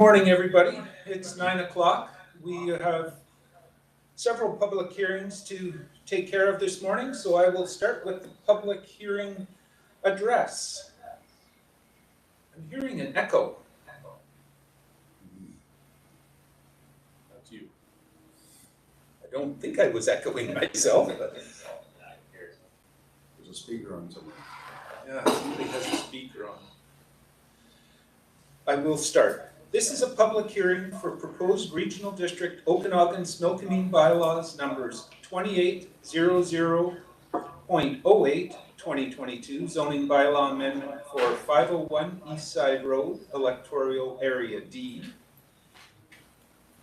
Morning, everybody. It's 9 o'clock. We have several public hearings to take care of this morning, so I will start with the public hearing address. I'm hearing an echo. That's you. I don't think I was echoing myself. But There's a speaker on somewhere. yeah, somebody has a speaker on. I will start. This is a public hearing for proposed Regional District Okanagan-Snoqualmie bylaws numbers 2800.08 2022 zoning bylaw amendment for 501 East Side Road, electoral area D.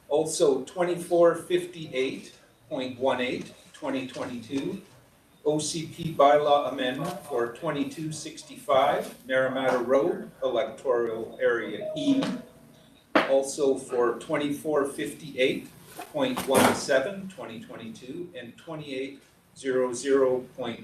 Also 2458.18 2022 OCP bylaw amendment for 2265 Naramata Road, electoral area E. Also for 2458.17 2022 and 2800.05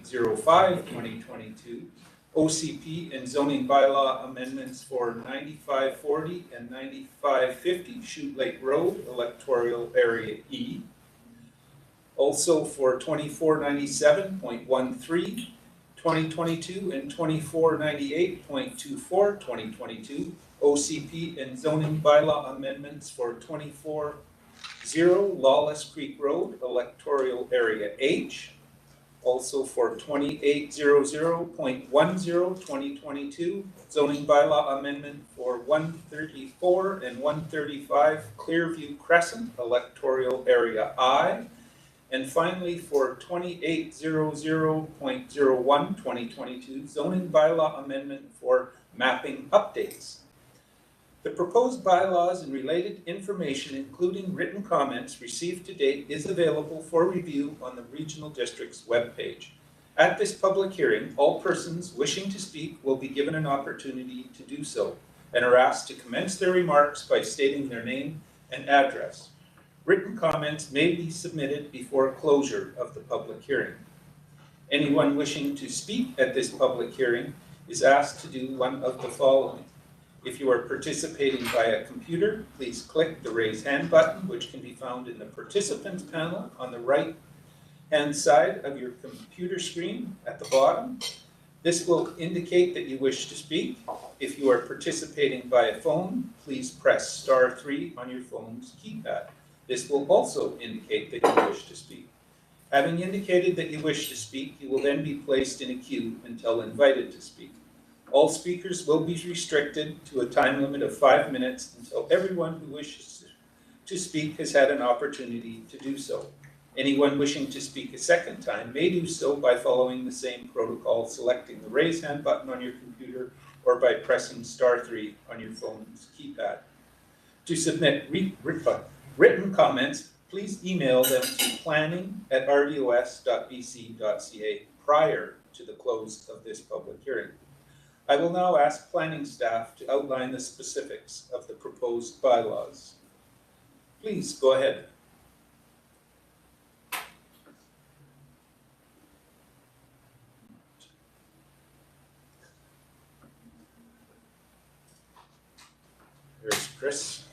2022 OCP and zoning bylaw amendments for 9540 and 9550 Shoot Lake Road, electoral area E. Also for 2497.13 2022 and 2498.24 2022 OCP and zoning bylaw amendments for 240 Lawless Creek Road, electoral area H. Also for 2800.10 2022 zoning bylaw amendment for 134 and 135 Clearview Crescent, electoral area I. And finally, for 2800.01 2022 zoning bylaw amendment for mapping updates. The proposed bylaws and related information, including written comments received to date, is available for review on the Regional District's webpage. At this public hearing, all persons wishing to speak will be given an opportunity to do so and are asked to commence their remarks by stating their name and address. Written comments may be submitted before closure of the public hearing. Anyone wishing to speak at this public hearing is asked to do one of the following. If you are participating via computer, please click the raise hand button, which can be found in the participants panel on the right hand side of your computer screen at the bottom. This will indicate that you wish to speak. If you are participating via phone, please press *3 on your phone's keypad. This will also indicate that you wish to speak. Having indicated that you wish to speak, you will then be placed in a queue until invited to speak. All speakers will be restricted to a time limit of 5 minutes until everyone who wishes to speak has had an opportunity to do so. Anyone wishing to speak a second time may do so by following the same protocol, selecting the raise hand button on your computer or by pressing *3 on your phone's keypad. To submit written comments, please email them to planning@rdos.bc.ca prior to the close of this public hearing. I will now ask planning staff to outline the specifics of the proposed bylaws. Please go ahead. There's Chris.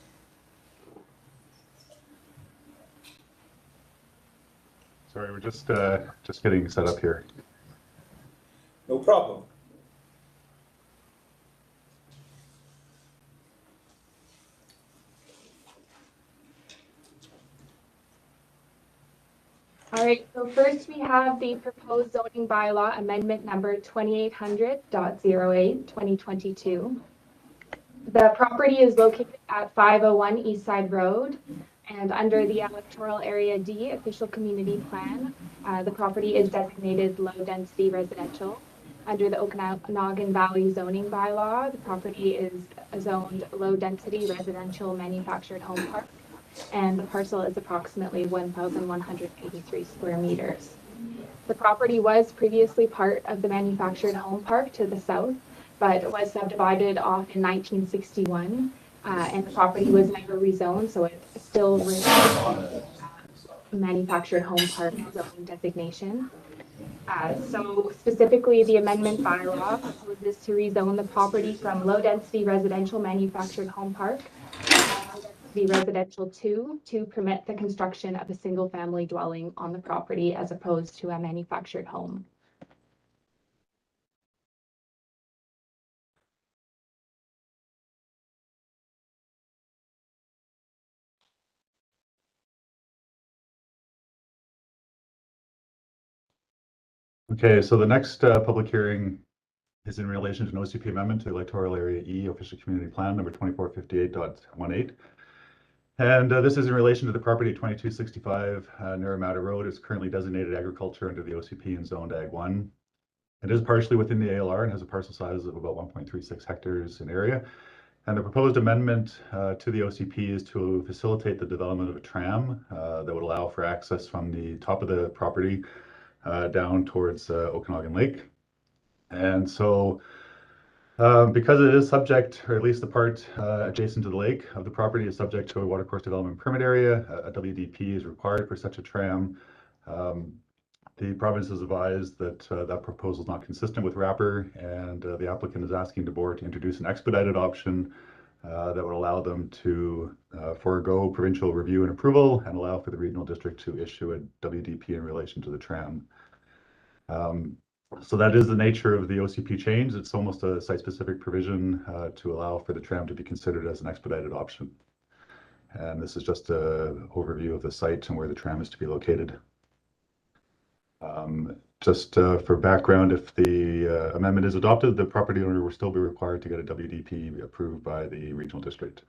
Sorry, we're just getting set up here. No problem. All right, so first we have the proposed zoning bylaw amendment number 2800.08 2022. The property is located at 501 East Side Road, and under the electoral area D official community plan, the property is designated low density residential. Under the Okanagan Valley zoning bylaw, the property is zoned low density residential manufactured home park, and the parcel is approximately 1,183 square meters. The property was previously part of the manufactured home park to the south, but was subdivided off in 1961, and the property was never rezoned, so it still retains manufactured home park zoning designation. So specifically, the amendment bylaw proposes to rezone the property from low-density residential manufactured home park be residential 2 to permit the construction of a single-family dwelling on the property as opposed to a manufactured home. Okay, so the next public hearing is in relation to an OCP amendment to electoral area E official community plan number 2458.18. And this is in relation to the property at 2265 Naramata Road. It's currently designated agriculture under the OCP and zoned Ag 1. It is partially within the ALR and has a parcel size of about 1.36 hectares in area. And the proposed amendment to the OCP is to facilitate the development of a tram that would allow for access from the top of the property down towards Okanagan Lake. And so because it is subject, or at least the part adjacent to the lake of the property is subject to a watercourse development permit area, a WDP is required for such a tram. The province has advised that that proposal is not consistent with RAPR, and the applicant is asking the board to introduce an expedited option that would allow them to forego provincial review and approval and allow for the regional district to issue a WDP in relation to the tram. So that is the nature of the OCP change. It's almost a site-specific provision to allow for the tram to be considered as an expedited option. And this is just an overview of the site and where the tram is to be located. Just for background, if the amendment is adopted, the property owner will still be required to get a WDP approved by the regional district.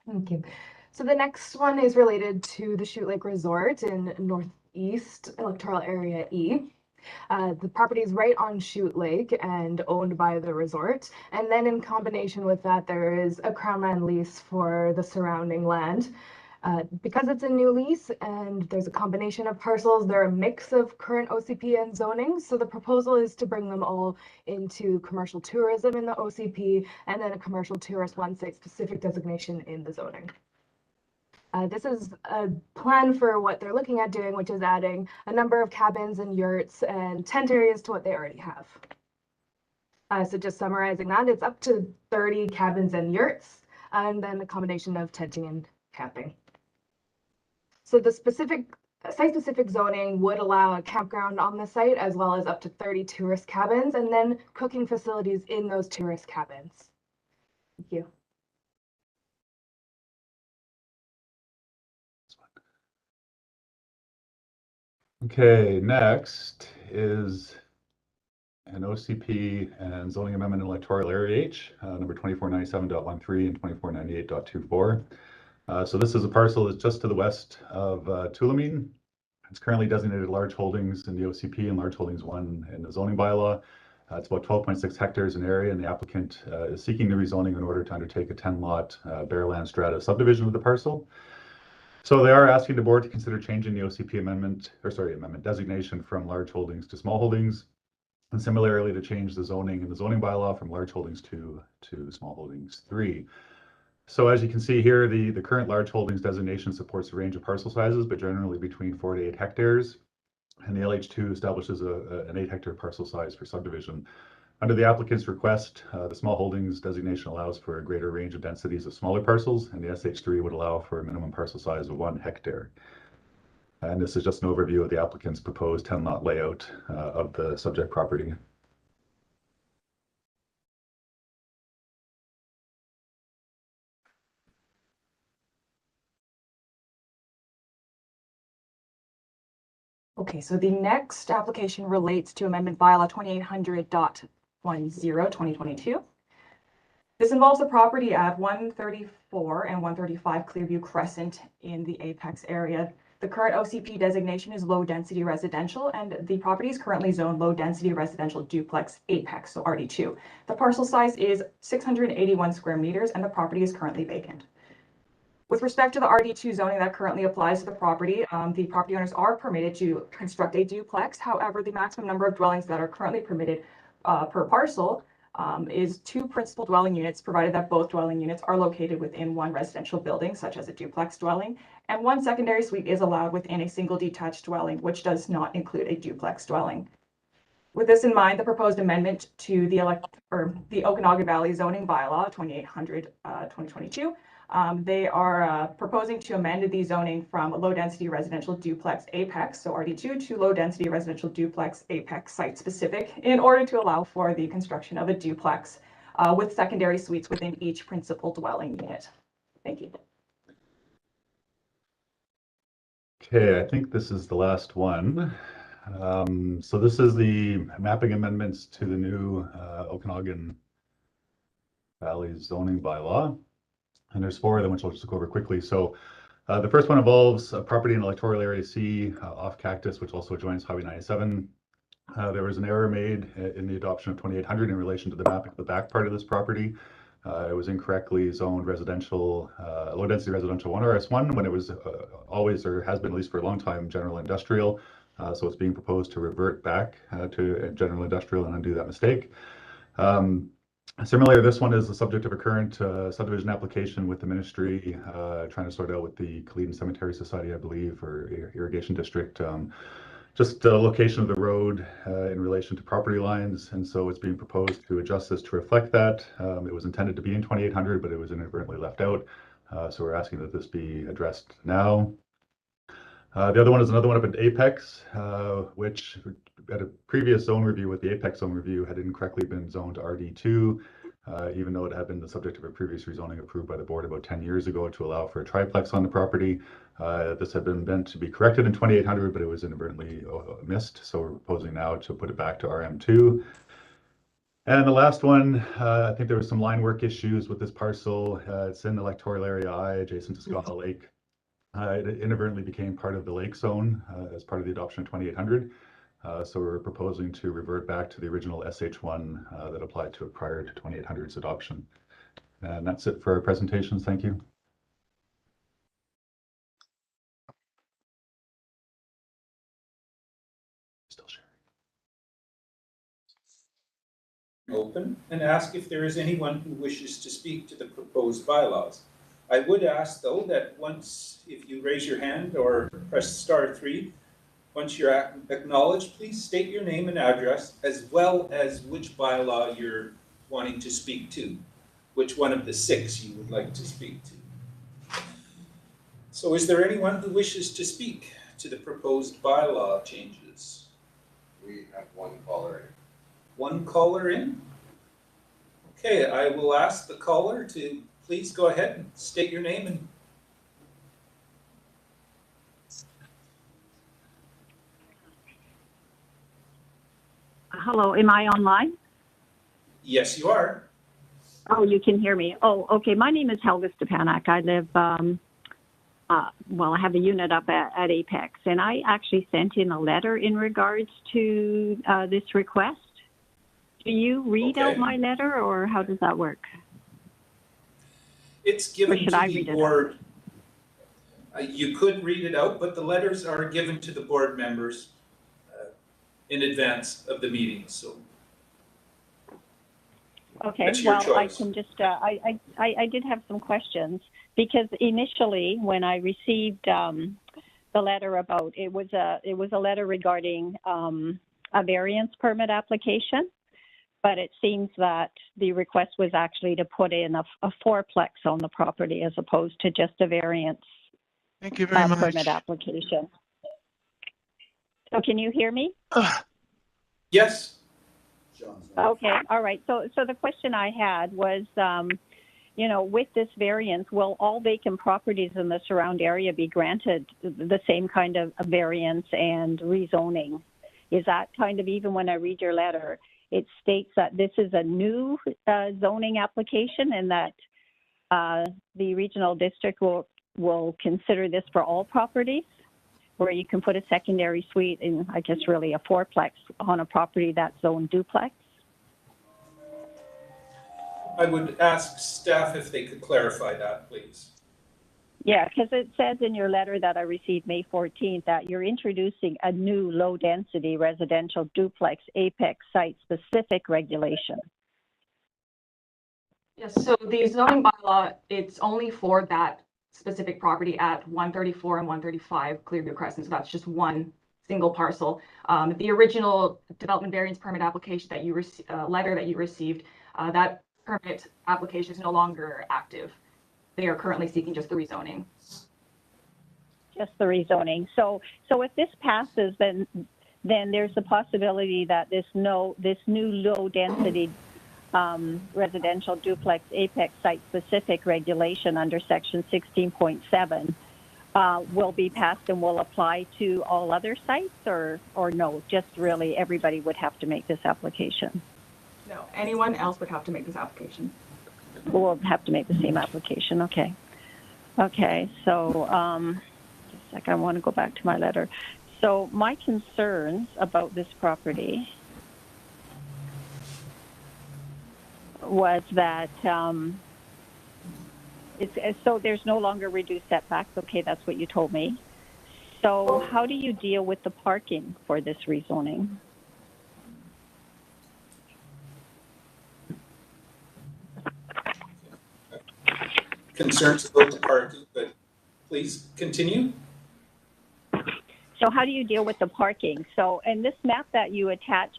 Thank you. So the next one is related to the Shoot Lake Resort in Northeast Electoral Area E. The property is right on Shoot Lake and owned by the resort. And then in combination with that, there is a Crown land lease for the surrounding land. Because it's a new lease and there's a combination of parcels, they're a mix of current OCP and zoning. So the proposal is to bring them all into commercial tourism in the OCP and then a commercial tourist 1 site specific designation in the zoning. This is a plan for what they're looking at doing, which is adding a number of cabins and yurts and tent areas to what they already have. So just summarizing that, it's up to 30 cabins and yurts, and then a combination of tenting and camping. So the site-specific zoning would allow a campground on the site, as well as up to 30 tourist cabins, and then cooking facilities in those tourist cabins. Thank you. Okay, next is an OCP and zoning amendment in electoral area H, number 2497.13 and 2498.24. So this is a parcel that's just to the west of Tulameen. It's currently designated large holdings in the OCP and large holdings 1 in the zoning bylaw. It's about 12.6 hectares in area, and the applicant is seeking the rezoning in order to undertake a 10-lot bare land strata subdivision of the parcel. So they are asking the board to consider changing the OCP amendment designation from large holdings to small holdings, and similarly to change the zoning in the zoning bylaw from large holdings 2 to small holdings 3. So as you can see here, the current large holdings designation supports a range of parcel sizes, but generally between 4 to 8 hectares. And the LH2 establishes an 8-hectare parcel size for subdivision. Under the applicant's request, the small holdings designation allows for a greater range of densities of smaller parcels, and the SH3 would allow for a minimum parcel size of 1 hectare. And this is just an overview of the applicant's proposed 10-lot layout of the subject property. Okay, so the next application relates to Amendment Bylaw 2800.10, 2022. This involves the property at 134 and 135 Clearview Crescent in the Apex area. The current OCP designation is low density residential, and the property is currently zoned low density residential duplex Apex, so RD2. The parcel size is 681 square meters, and the property is currently vacant. With respect to the RD2 zoning that currently applies to the property owners are permitted to construct a duplex. However, the maximum number of dwellings that are currently permitted per parcel is 2 principal dwelling units, provided that both dwelling units are located within one residential building, such as a duplex dwelling, and 1 secondary suite is allowed within a single detached dwelling, which does not include a duplex dwelling. With this in mind, the proposed amendment to the Okanagan Valley zoning bylaw 2800/2022, they are proposing to amend the zoning from low density residential duplex apex, so RD2, to low density residential duplex apex site specific, in order to allow for the construction of a duplex with secondary suites within each principal dwelling unit. Thank you. Okay, I think this is the last one. So this is the mapping amendments to the new Okanagan Valley zoning bylaw. And there's 4 of them, which I'll just go over quickly. So the first one involves a property in electoral area C off Cactus, which also joins Highway 97. There was an error made in the adoption of 2800 in relation to the mapping of the back part of this property. It was incorrectly zoned residential, low density residential 1RS1 when it was always, or has been at least for a long time, general industrial. So it's being proposed to revert back to general industrial and undo that mistake. Similarly, this one is the subject of a current subdivision application with the ministry, trying to sort out with the Khalidin Cemetery Society, I believe, or irrigation district, just the location of the road in relation to property lines. And so it's being proposed to adjust this to reflect that. It was intended to be in 2800, but it was inadvertently left out. So we're asking that this be addressed now. The other one is another one up at Apex, which at a previous zone review with the Apex zone review had incorrectly been zoned to RD2, even though it had been the subject of a previous rezoning approved by the board about 10 years ago to allow for a triplex on the property. This had been meant to be corrected in 2800, but it was inadvertently missed. So we're proposing now to put it back to RM2. And the last one, I think there was some line work issues with this parcel. It's in electoral area I, adjacent to Scott Lake. It inadvertently became part of the lake zone as part of the adoption of 2800. So we're proposing to revert back to the original SH1 that applied to it prior to 2800's adoption. And that's it for our presentations. Thank you. Still sharing. Open and ask if there is anyone who wishes to speak to the proposed bylaws. I would ask, though, that once, if you raise your hand or press *3, once you're acknowledged, please state your name and address, as well as which bylaw you're wanting to speak to, which one of the 6 you would like to speak to. So is there anyone who wishes to speak to the proposed bylaw changes? We have 1 caller in. 1 caller in? Okay, I will ask the caller to please go ahead and state your name and hello, am I online? yes, you are. Oh, you can hear me. Oh, okay. My name is Helga Stepanak. I live, well, I have a unit up at Apex, and I actually sent in a letter in regards to this request. Do you read out my letter, or how does that work? It's given to the board. You could read it out, but the letters are given to the board members in advance of the meeting. So okay, that's your well, choice. I can just I did have some questions, because initially when I received the letter about it was a letter regarding a variance permit application. But it seems that the request was actually to put in a fourplex on the property as opposed to just a variance permit application. So can you hear me? Yes. Okay, all right. So the question I had was, you know, with this variance, will all vacant properties in the surround area be granted the same kind of variance and rezoning? Is that kind of, even when I read your letter, it states that this is a new zoning application, and that the regional district will consider this for all properties, where you can put a secondary suite in, I guess, really a fourplex on a property that's zoned duplex? I would ask staff if they could clarify that, please. Yeah, because it says in your letter that I received May 14th that you're introducing a new low-density residential duplex apex site-specific regulation. Yes, so the zoning bylaw, it's only for that specific property at 134 and 135 Clearview Crescent. So that's just one single parcel. The original development variance permit application that you letter that you received, that permit application is no longer active. They are currently seeking just the rezoning. Just the rezoning. So if this passes, then there's a possibility that this new low density residential duplex apex site-specific regulation under section 16.7 will be passed and will apply to all other sites, or no, just really everybody would have to make this application? No, anyone else would have to make this application. We'll have to make the same application, okay. Okay, so just a second, I want to go back to my letter. So my concerns about this property was that so there's no longer reduced setbacks. Okay, that's what you told me. So how do you deal with the parking for this rezoning? Concerns about the parking, but please continue. So how do you deal with the parking? So in this map that you attach,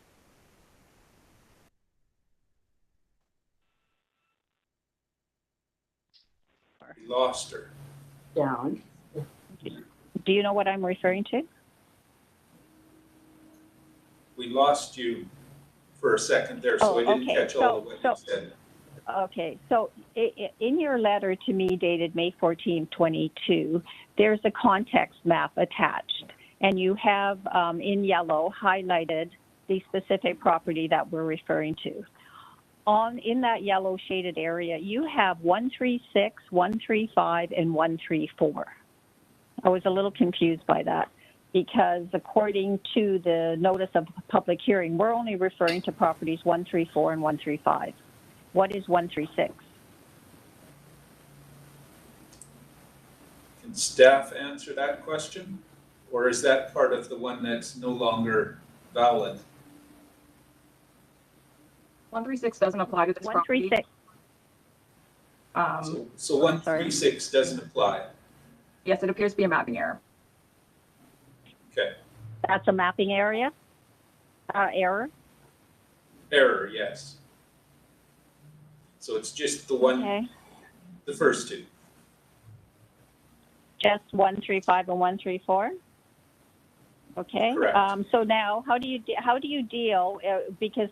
We lost her. Down. do you know what I'm referring to? We lost you for a second there, so I didn't okay. catch all of what you said. Okay, so in your letter to me dated May 14, 22, there's a context map attached, and you have in yellow highlighted the specific property that we're referring to. In that yellow shaded area, you have 136, 135, and 134. I was a little confused by that because according to the notice of public hearing, we're only referring to properties 134 and 135. What is 136? Can staff answer that question? Or is that part of the one that's no longer valid? 136 doesn't apply to this property. 136. So 136 doesn't apply. Yes, it appears to be a mapping error. Okay. That's a mapping area? Error? Error, yes. So it's just the one, Okay. the first two. Just 135 and 134? Okay. Correct. So now, how do you deal because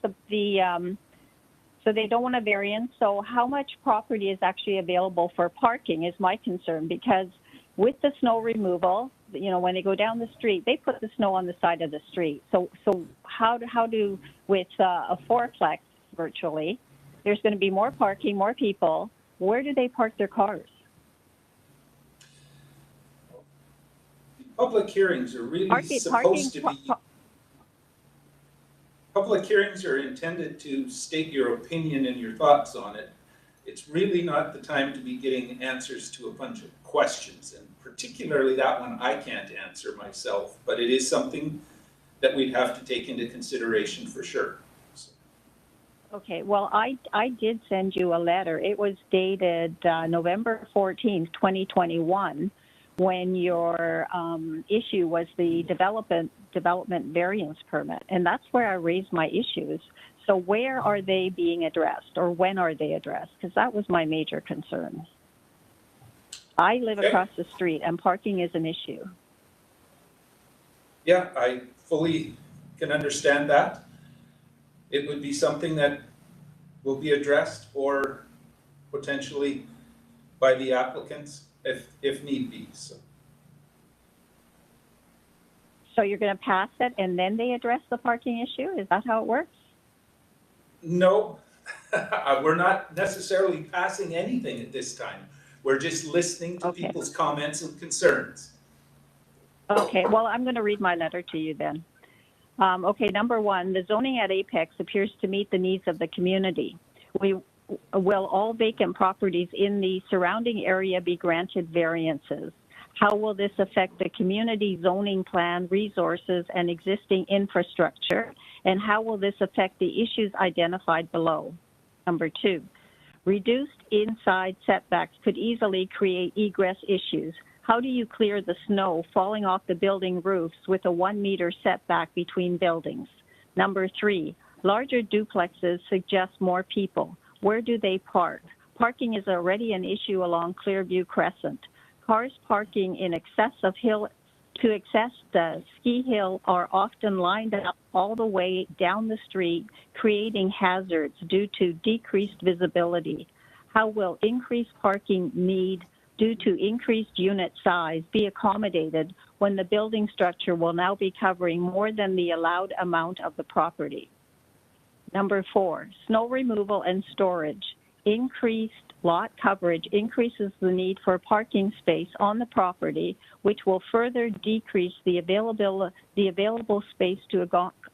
so they don't want a variance. So how much property is actually available for parking is my concern, because with the snow removal, when they go down the street, they put the snow on the side of the street. So how do with a fourplex virtually, there's going to be more parking, more people. Where do they park their cars? Public hearings are really supposed to be. Public hearings are intended to state your opinion and your thoughts on it. It's really not the time to be getting answers to a bunch of questions, and particularly that one I can't answer myself, but it is something that we'd have to take into consideration for sure. So. Okay, well, I did send you a letter. It was dated November 14th, 2021, when your issue was the development variance permit, and that's where I raised my issues. So where are they being addressed, or when are they addressed? Because that was my major concern. I live across the street, and parking is an issue. Yeah, I fully can understand that. It would be something that will be addressed or potentially by the applicants if need be. So you're going to pass it and then they address the parking issue? Is that how it works? No, we're not necessarily passing anything at this time. We're just listening to people's comments and concerns. Okay, well, I'm going to read my letter to you then. Okay, number one, the zoning at Apex appears to meet the needs of the community. Will all vacant properties in the surrounding area be granted variances? How will this affect the community zoning plan, resources, and existing infrastructure? And how will this affect the issues identified below? Number two, Reduced inside setbacks could easily create egress issues. How do you clear the snow falling off the building roofs with a 1 meter setback between buildings? Number 3, larger duplexes suggest more people. Where do they park? Parking is already an issue along Clearview Crescent. Cars parking in excess of to access the ski hill are often lined up all the way down the street, creating hazards due to decreased visibility. How will increased parking need due to increased unit size be accommodated when the building structure will now be covering more than the allowed amount of the property? Number 4, snow removal and storage. Increased lot coverage increases the need for parking space on the property, which will further decrease the available space to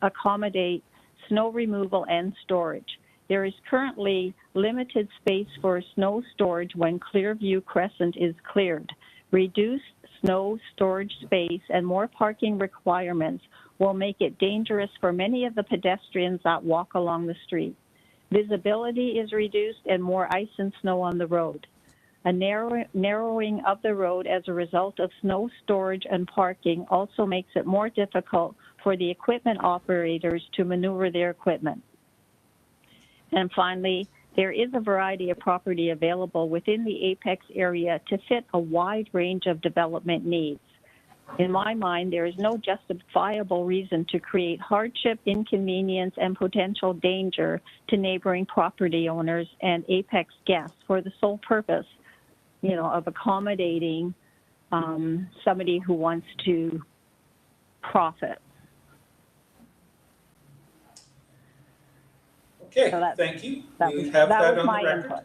accommodate snow removal and storage. There is currently limited space for snow storage when Clearview Crescent is cleared. Reduced snow storage space and more parking requirements will make it dangerous for many of the pedestrians that walk along the street. Visibility is reduced and more ice and snow on the road. A narrowing of the road as a result of snow storage and parking also makes it more difficult for the equipment operators to maneuver their equipment. And finally, there is a variety of property available within the Apex area to fit a wide range of development needs. In my mind, there is no justifiable reason to create hardship, inconvenience, and potential danger to neighboring property owners and Apex guests for the sole purpose, of accommodating somebody who wants to profit. Okay, So thank you. That We was, have that that was on my the record. input.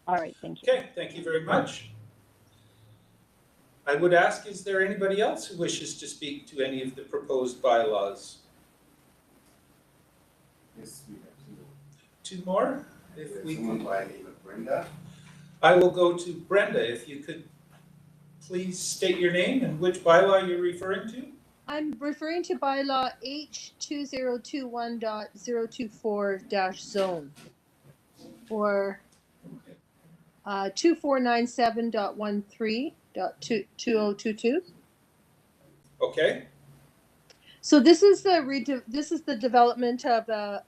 All right, thank you. Okay, thank you very much. I would ask, is there anybody else who wishes to speak to any of the proposed bylaws? Yes, we have Two more? to. If There's we someone could, by the name of Brenda. I will go to Brenda. If you could please state your name and which bylaw you're referring to. I'm referring to bylaw H2021.024-zone or 2497.13.2022. Okay, So this is the development of a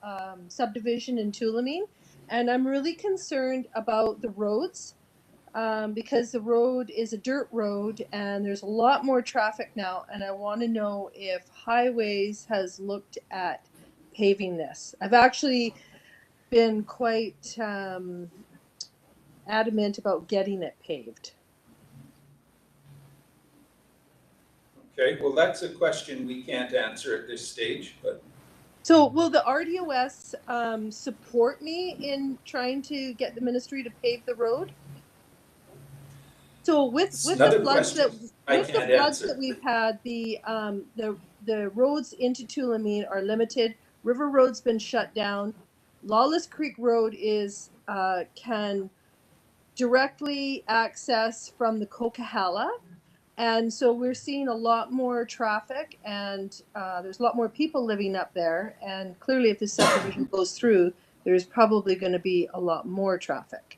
subdivision in Tulameen, and I'm really concerned about the roads. Because the road is a dirt road and there's a lot more traffic now, and I want to know if Highways has looked at paving this. I've actually been quite adamant about getting it paved. okay, well, that's a question we can't answer at this stage, but So will the RDOS support me in trying to get the ministry to pave the road? So with it's the another floods that question I with the can't floods answer. that we've had, the roads into Tulameen are limited. River Road's been shut down. Lawless Creek Road is can directly access from the Coquihalla, and so we're seeing a lot more traffic, and there's a lot more people living up there. And clearly, if this subdivision goes through, there's probably going to be a lot more traffic.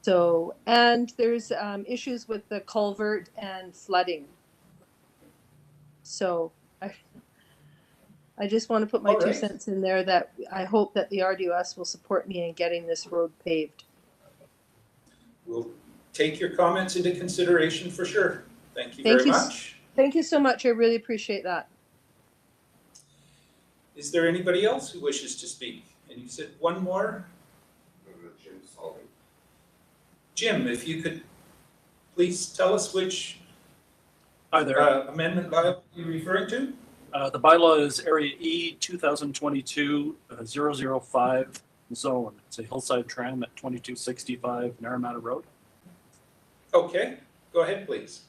So, and there's issues with the culvert and flooding. So I just want to put my All right. 2 cents in there that I hope that the RDOS will support me in getting this road paved. We'll take your comments into consideration for sure. Thank you very much. Thank you so much. I really appreciate that. Is there anybody else who wishes to speak? And you said one more? Jim Solly. Jim, if you could please tell us which Hi there. amendment bylaw you're referring to? The bylaw is Area E 2022-005 zone. It's a hillside tram at 2265 Naramata Road. Okay, go ahead, please.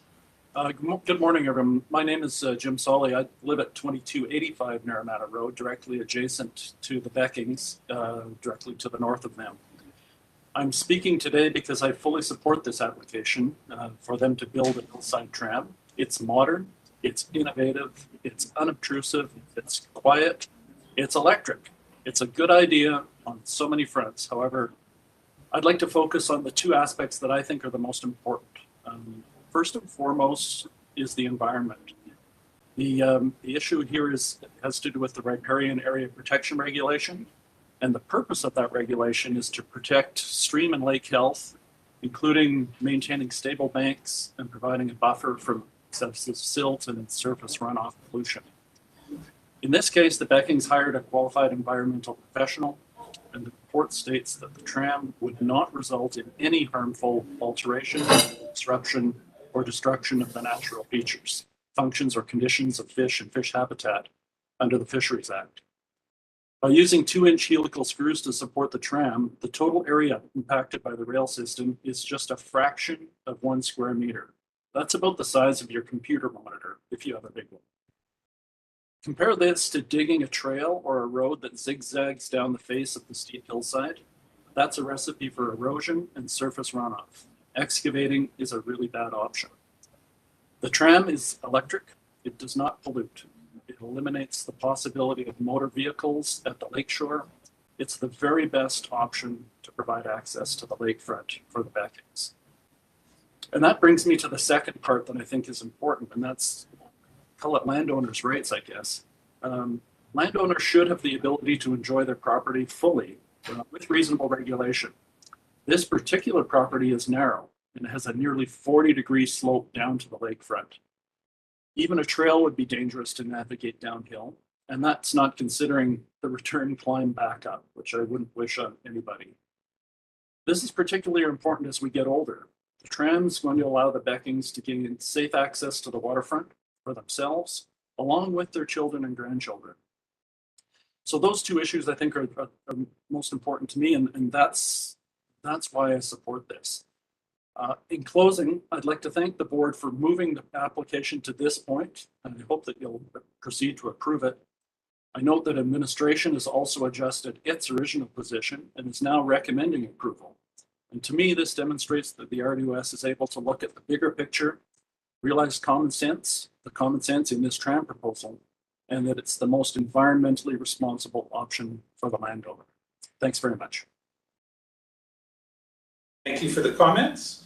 Good morning, everyone. My name is Jim Solly. I live at 2285 Naramata Road, directly adjacent to the Beckings, directly to the north of them. I'm speaking today because I fully support this application for them to build a hillside tram. It's modern, it's innovative, it's unobtrusive, it's quiet, it's electric. It's a good idea on so many fronts. However, I'd like to focus on the two aspects that I think are the most important. First and foremost is the environment. The issue here has to do with the riparian area protection regulation. And the purpose of that regulation is to protect stream and lake health, including maintaining stable banks and providing a buffer from excessive silt and surface runoff pollution. In this case, the Beckings hired a qualified environmental professional, and the report states that the tram would not result in any harmful alteration, disruption, or destruction of the natural features, functions, or conditions of fish and fish habitat under the Fisheries Act. By using 2-inch helical screws to support the tram, the total area impacted by the rail system is just a fraction of 1 square meter. That's about the size of your computer monitor, if you have a big one. Compare this to digging a trail or a road that zigzags down the face of the steep hillside. That's a recipe for erosion and surface runoff. Excavating is a really bad option. The tram is electric. It does not pollute. It eliminates the possibility of motor vehicles at the lakeshore. It's the very best option to provide access to the lakefront for the Beckings. And that brings me to the second part that I think is important, and that's, call it landowners' rights, I guess. Landowners should have the ability to enjoy their property fully with reasonable regulation. This particular property is narrow and has a nearly 40-degree slope down to the lakefront. Even a trail would be dangerous to navigate downhill, and that's not considering the return climb back up, which I wouldn't wish on anybody. This is particularly important as we get older. The tram is going to allow the Beckings to gain safe access to the waterfront for themselves, along with their children and grandchildren. So those two issues I think are most important to me, and that's why I support this. In closing, I'd like to thank the board for moving the application to this point, and I hope that you'll proceed to approve it. I note that administration has also adjusted its original position and is now recommending approval. And to me, this demonstrates that the RDOS is able to look at the bigger picture, realize the common sense in this tram proposal, and that it's the most environmentally responsible option for the landowner. Thanks very much. Thank you for the comments.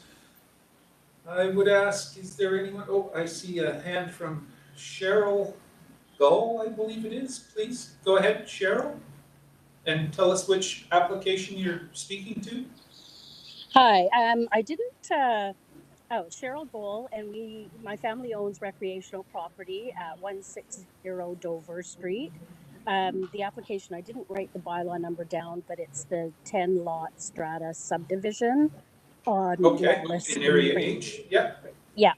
I would ask, is there anyone? Oh, I see a hand from Cheryl Gull, I believe it is. Please go ahead, Cheryl, and tell us which application you're speaking to. Hi, I didn't, Cheryl Gohl, and my family owns recreational property at 160 Dover Street. The application, I didn't write the bylaw number down, but it's the 10 lot strata subdivision on Lawless in area H, yeah. Yeah.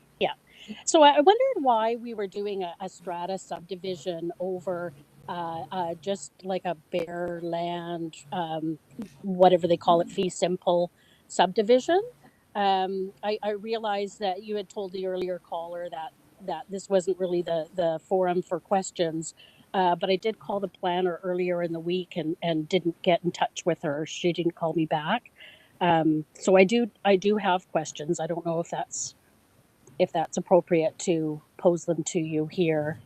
So I wondered why we were doing a strata subdivision over just like a bare land, whatever they call it, fee simple subdivision. I realized that you had told the earlier caller that this wasn't really the forum for questions, but I did call the planner earlier in the week and didn't get in touch with her. She didn't call me back. So I do have questions. I don't know if that's appropriate to pose them to you here.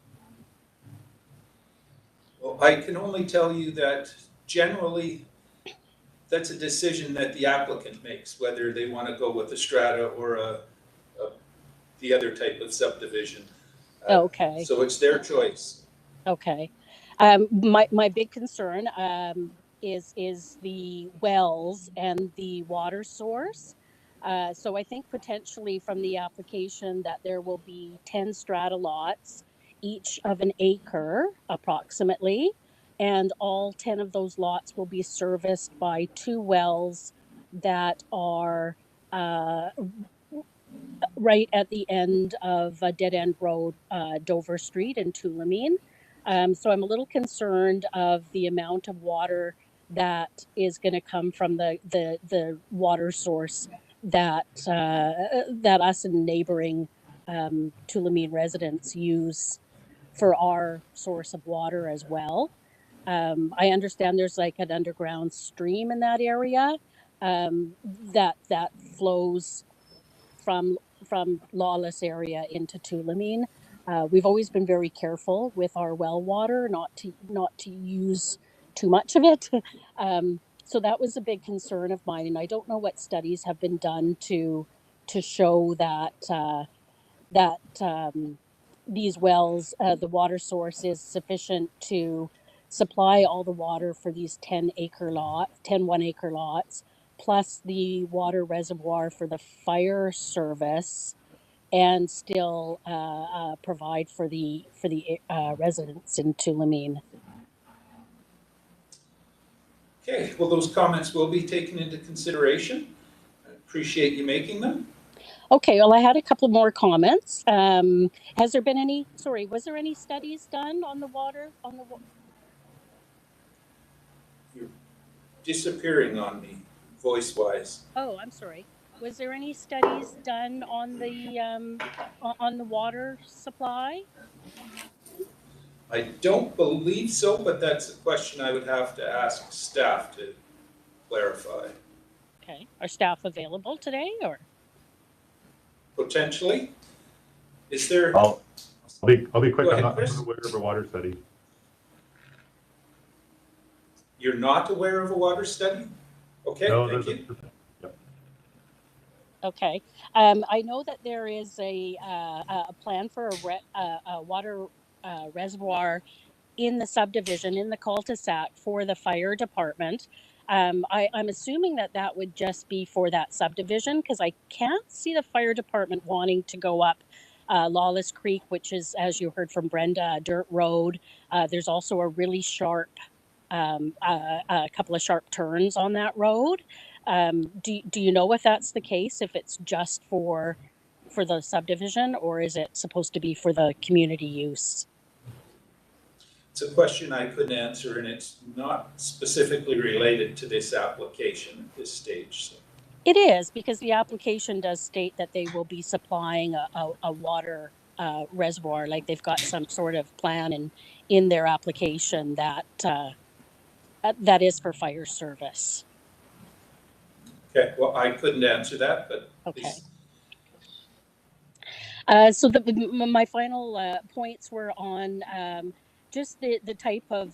Well, I can only tell you that generally that's a decision that the applicant makes, whether they want to go with a strata or the other type of subdivision. Okay. So it's their choice. Okay. My big concern is the wells and the water source. So I think potentially from the application that there will be 10 strata lots, each of an acre approximately, and all 10 of those lots will be serviced by 2 wells that are right at the end of a dead end road, Dover Street in Tulameen. So I'm a little concerned of the amount of water that is going to come from the water source that us and neighboring Tulameen residents use for our source of water as well. I understand there's like an underground stream in that area that flows from Lawless area into Tulameen. We've always been very careful with our well water, not to use too much of it. So that was a big concern of mine, and I don't know what studies have been done to show that these wells, the water source is sufficient to supply all the water for these 10 1 acre lots, plus the water reservoir for the fire service, and still provide for the residents in Tulameen. Okay, well, those comments will be taken into consideration. I appreciate you making them. Okay, well, I had a couple more comments. Has there been any, sorry, was there any studies done on the water, You're disappearing on me, voice-wise. oh, I'm sorry. Was there any studies done on the water supply? I don't believe so, but that's a question I would have to ask staff to clarify. Okay, are staff available today, or? Potentially. Is there? I'll be quick. Go ahead, I'm Chris. not aware of a water study. You're not aware of a water study? Okay, No, thank you. Yep. Okay, I know that there is a plan for a water reservoir in the subdivision, in the cul-de-sac for the fire department. I'm assuming that that would just be for that subdivision, because I can't see the fire department wanting to go up Lawless Creek, which is, as you heard from Brenda, a dirt road. There's also a really sharp, a couple of sharp turns on that road. Do you know if that's the case, if it's just for the subdivision, or is it supposed to be for the community use? It's a question I couldn't answer, and it's not specifically related to this application at this stage. So. It is, because the application does state that they will be supplying a water reservoir, like they've got some sort of plan in their application that that is for fire service. Okay, well, I couldn't answer that, but okay. Please. So my final points were on just the type of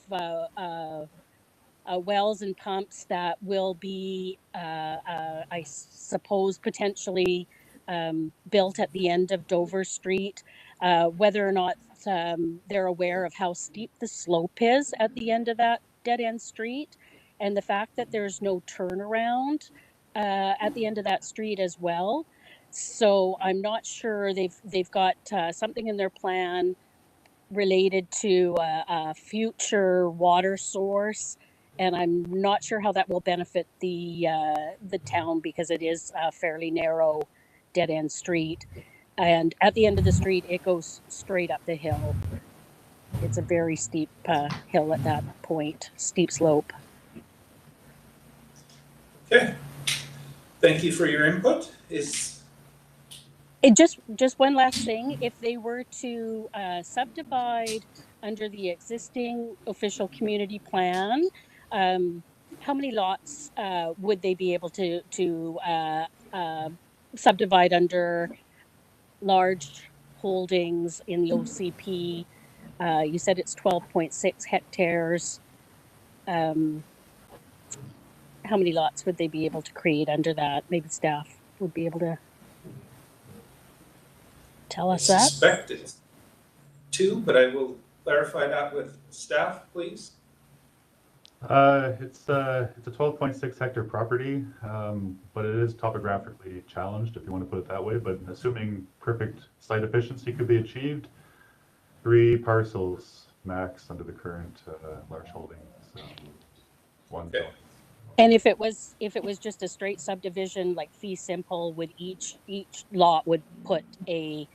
wells and pumps that will be, I suppose, potentially built at the end of Dover Street, whether or not they're aware of how steep the slope is at the end of that dead-end street, and the fact that there's no turnaround at the end of that street as well. So I'm not sure they've got something in their plan related to a future water source, and I'm not sure how that will benefit the town, because it is a fairly narrow dead-end street, and at the end of the street it goes straight up the hill. It's a very steep hill at that point, steep slope. Okay, thank you for your input. It just one last thing, if they were to subdivide under the existing official community plan, how many lots would they be able to subdivide under large holdings in the OCP? You said it's 12.6 hectares. How many lots would they be able to create under that? Maybe staff would be able to tell us that. I suspect it's 2, but I will clarify that with staff, please. It's a 12.6 hectare property, but it is topographically challenged, if you want to put it that way. But assuming perfect site efficiency could be achieved, 3 parcels max under the current large holding. So 1. Okay. And if it was just a straight subdivision, like fee simple, would each lot would put a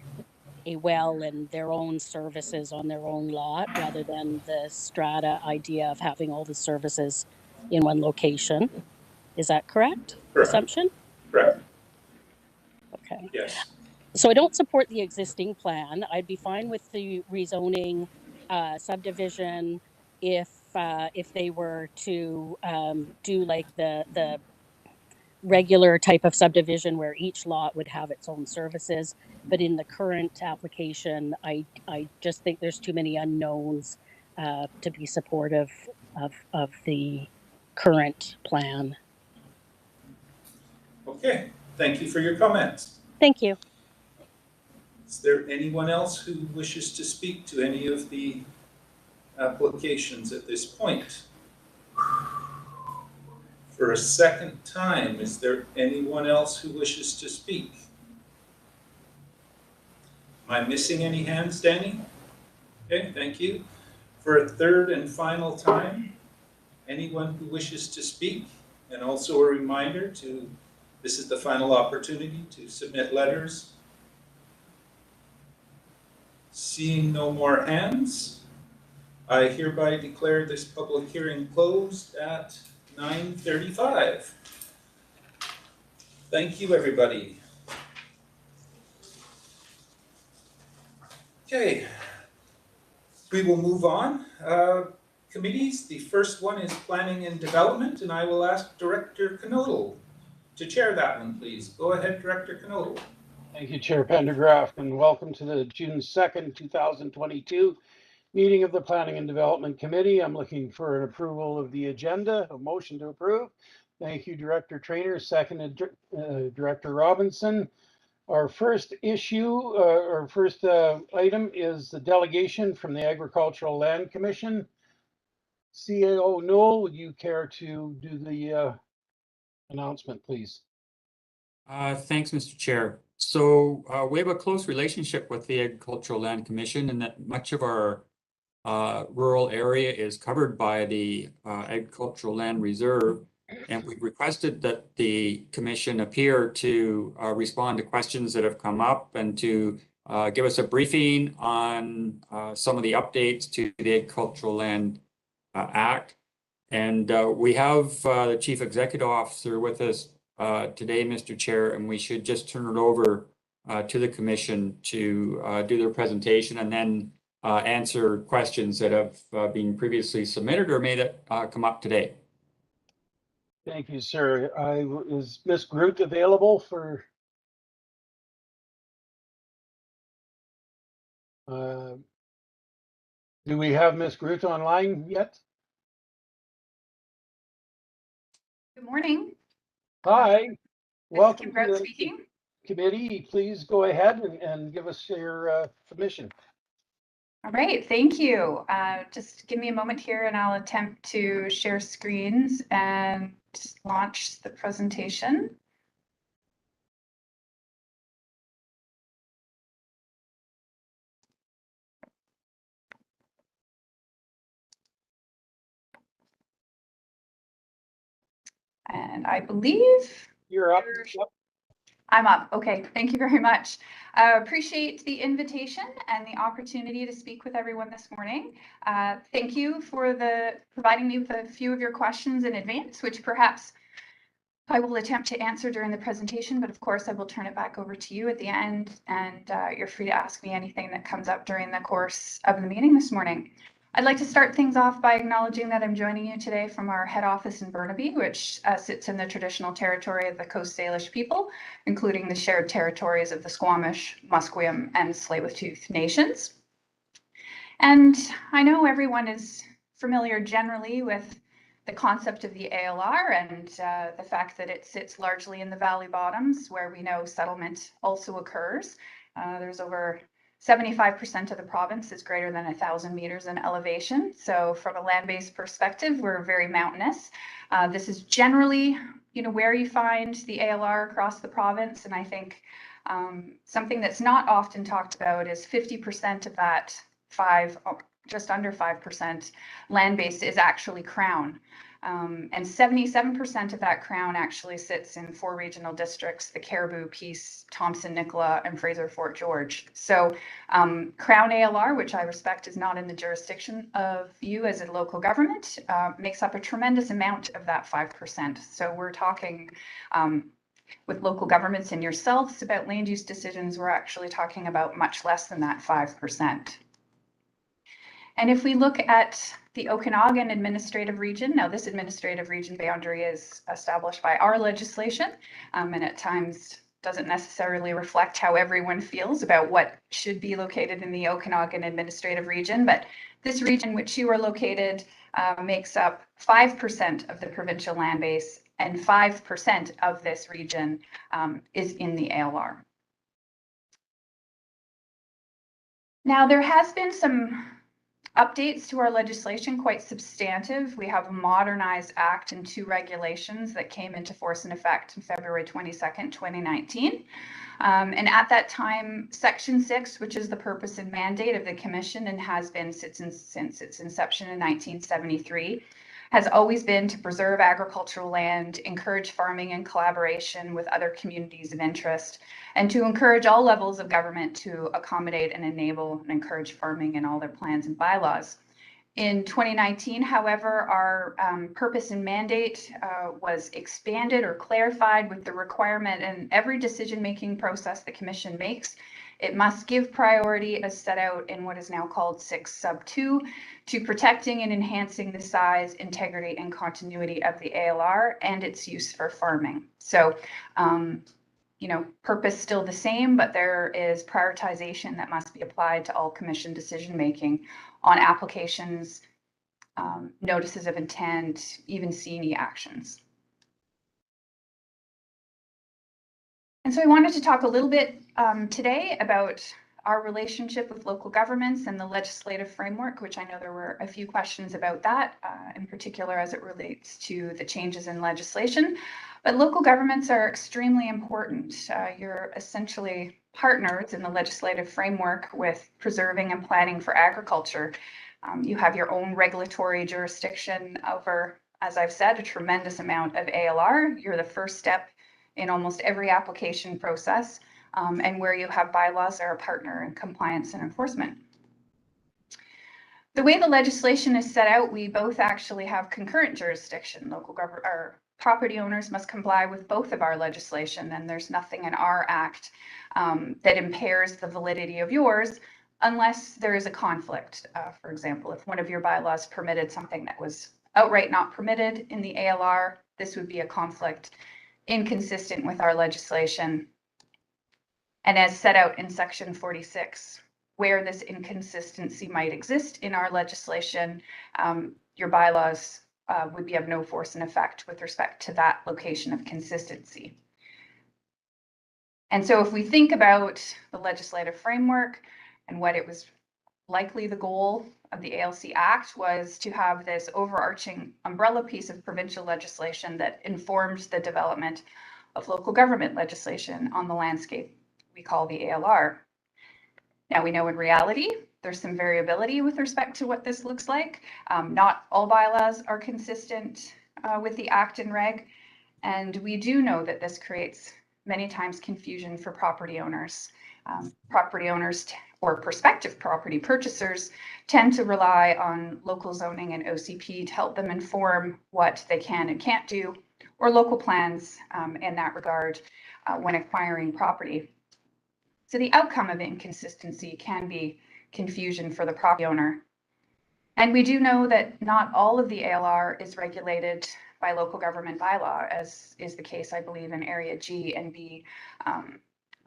well and their own services on their own lot, rather than the strata idea of having all the services in one location. Is that correct? Assumption? Correct. Okay. Yes. So I don't support the existing plan. I'd be fine with the rezoning subdivision if they were to do like the regular type of subdivision where each lot would have its own services. But in the current application, I just think there's too many unknowns to be supportive of the current plan. Okay, thank you for your comments. Thank you. Is there anyone else who wishes to speak to any of the applications at this point? For a second time, is there anyone else who wishes to speak? Am I missing any hands, Danny? Okay, thank you. For a third and final time, anyone who wishes to speak, and also a reminder to, this is the final opportunity to submit letters. Seeing no more hands, I hereby declare this public hearing closed at 9:35. Thank you, everybody. Okay, we will move on. Committees, the first one is Planning and Development, and I will ask Director Knodel to chair that one, please. Go ahead, Director Knodel. Thank you, Chair Pendergraft, and welcome to the June 2nd, 2022 meeting of the Planning and Development Committee. I'm looking for an approval of the agenda, a motion to approve. Thank you, Director Traynor, seconded Director Robinson. Our first issue, our first item is the delegation from the Agricultural Land Commission. CAO Noel, would you care to do the announcement, please? Thanks, Mr. Chair. So we have a close relationship with the Agricultural Land Commission, and that much of our rural area is covered by the Agricultural Land Reserve. And we've requested that the commission appear to respond to questions that have come up and to give us a briefing on some of the updates to the Agricultural Land Act. And we have the Chief Executive Officer with us today, Mr. Chair, and we should just turn it over to the commission to do their presentation and then answer questions that have been previously submitted or may that come up today. Thank you, sir. Is Ms. Groot available for? Do we have Ms. Groot online yet? Good morning. Hi, welcome to the speaking. committee. Please go ahead and give us your submission. All right, thank you. Just give me a moment here and I'll attempt to share screens and launch the presentation. And I believe You're up. Yep. I'm up. Okay, thank you very much. Appreciate the invitation and the opportunity to speak with everyone this morning. Thank you for providing me with a few of your questions in advance, which perhaps I will attempt to answer during the presentation, but of course I will turn it back over to you at the end, and you're free to ask me anything that comes up during the course of the meeting this morning. I'd like to start things off by acknowledging that I'm joining you today from our head office in Burnaby, which sits in the traditional territory of the Coast Salish people, including the shared territories of the Squamish, Musqueam, and Tsleil-Waututh nations. And I know everyone is familiar generally with the concept of the ALR and the fact that it sits largely in the valley bottoms where we know settlement also occurs. There's over 75% of the province is greater than 1,000 meters in elevation. So from a land-based perspective, we're very mountainous. This is generally, where you find the ALR across the province. And I think something that's not often talked about is 50% of that just under 5% land-based is actually Crown. And 77% of that Crown actually sits in 4 regional districts, the Caribou, Peace, Thompson, Nicola, and Fraser Fort George. So Crown ALR, which I respect is not in the jurisdiction of you as a local government, makes up a tremendous amount of that 5%. So we're talking with local governments and yourselves about land use decisions, we're actually talking about much less than that 5%. And if we look at the Okanagan administrative region, now this administrative region boundary is established by our legislation, and at times doesn't necessarily reflect how everyone feels about what should be located in the Okanagan administrative region. But this region which you are located makes up 5% of the provincial land base, and 5% of this region is in the ALR. Now, there has been some updates to our legislation, quite substantive. We have a modernized act and 2 regulations that came into force and effect on February 22nd, 2019. And at that time, Section 6, which is the purpose and mandate of the Commission and has been since its inception in 1973, has always been to preserve agricultural land, encourage farming and collaboration with other communities of interest, and to encourage all levels of government to accommodate and enable and encourage farming in all their plans and bylaws. In 2019, however, our purpose and mandate was expanded or clarified with the requirement in every decision-making process the Commission makes. It must give priority, as set out in what is now called 6 sub 2, to protecting and enhancing the size, integrity, and continuity of the ALR and its use for farming. So, purpose still the same, but there is prioritization that must be applied to all Commission decision-making on applications, notices of intent, even CNE actions. And so I wanted to talk a little bit today about our relationship with local governments and the legislative framework, which I know there were a few questions about that, in particular as it relates to the changes in legislation. But local governments are extremely important. You're essentially partners in the legislative framework with preserving and planning for agriculture. You have your own regulatory jurisdiction over, as I've said, a tremendous amount of ALR. You're the first step in almost every application process, and where you have bylaws are a partner in compliance and enforcement. The way the legislation is set out, we both actually have concurrent jurisdiction. Our property owners must comply with both of our legislation, and there's nothing in our act that impairs the validity of yours unless there is a conflict. For example, if one of your bylaws permitted something that was outright not permitted in the ALR, this would be a conflict inconsistent with our legislation. And as set out in Section 46, where this inconsistency might exist in our legislation, your bylaws would be of no force and effect with respect to that location of consistency. And so if we think about the legislative framework and what it was likely the goal of the ALC Act was to have this overarching umbrella piece of provincial legislation that informs the development of local government legislation on the landscape we call the ALR. Now we know in reality, there's some variability with respect to what this looks like. Not all bylaws are consistent with the Act and Reg, and we do know that this creates many times confusion for property owners. Property owners or prospective property purchasers tend to rely on local zoning and OCP to help them inform what they can and can't do, or local plans in that regard when acquiring property. So the outcome of inconsistency can be confusion for the property owner. And we do know that not all of the ALR is regulated by local government bylaw, as is the case, I believe, in Area G and B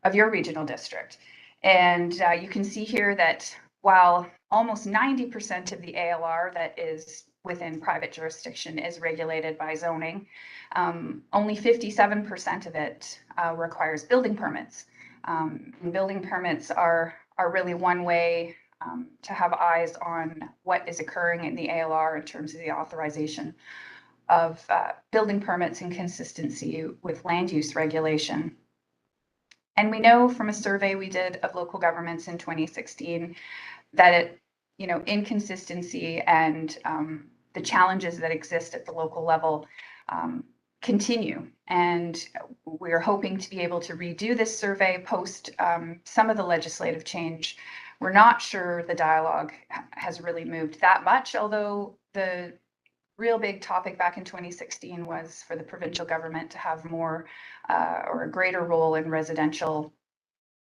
of your regional district. And you can see here that while almost 90% of the ALR that is within private jurisdiction is regulated by zoning, only 57% of it requires building permits. And building permits are really one way to have eyes on what is occurring in the ALR in terms of the authorization of building permits and consistency with land use regulation. And we know from a survey we did of local governments in 2016 that inconsistency and the challenges that exist at the local level continue. And we're hoping to be able to redo this survey post some of the legislative change. We're not sure the dialogue has really moved that much, although the real big topic back in 2016 was for the provincial government to have more or a greater role in residential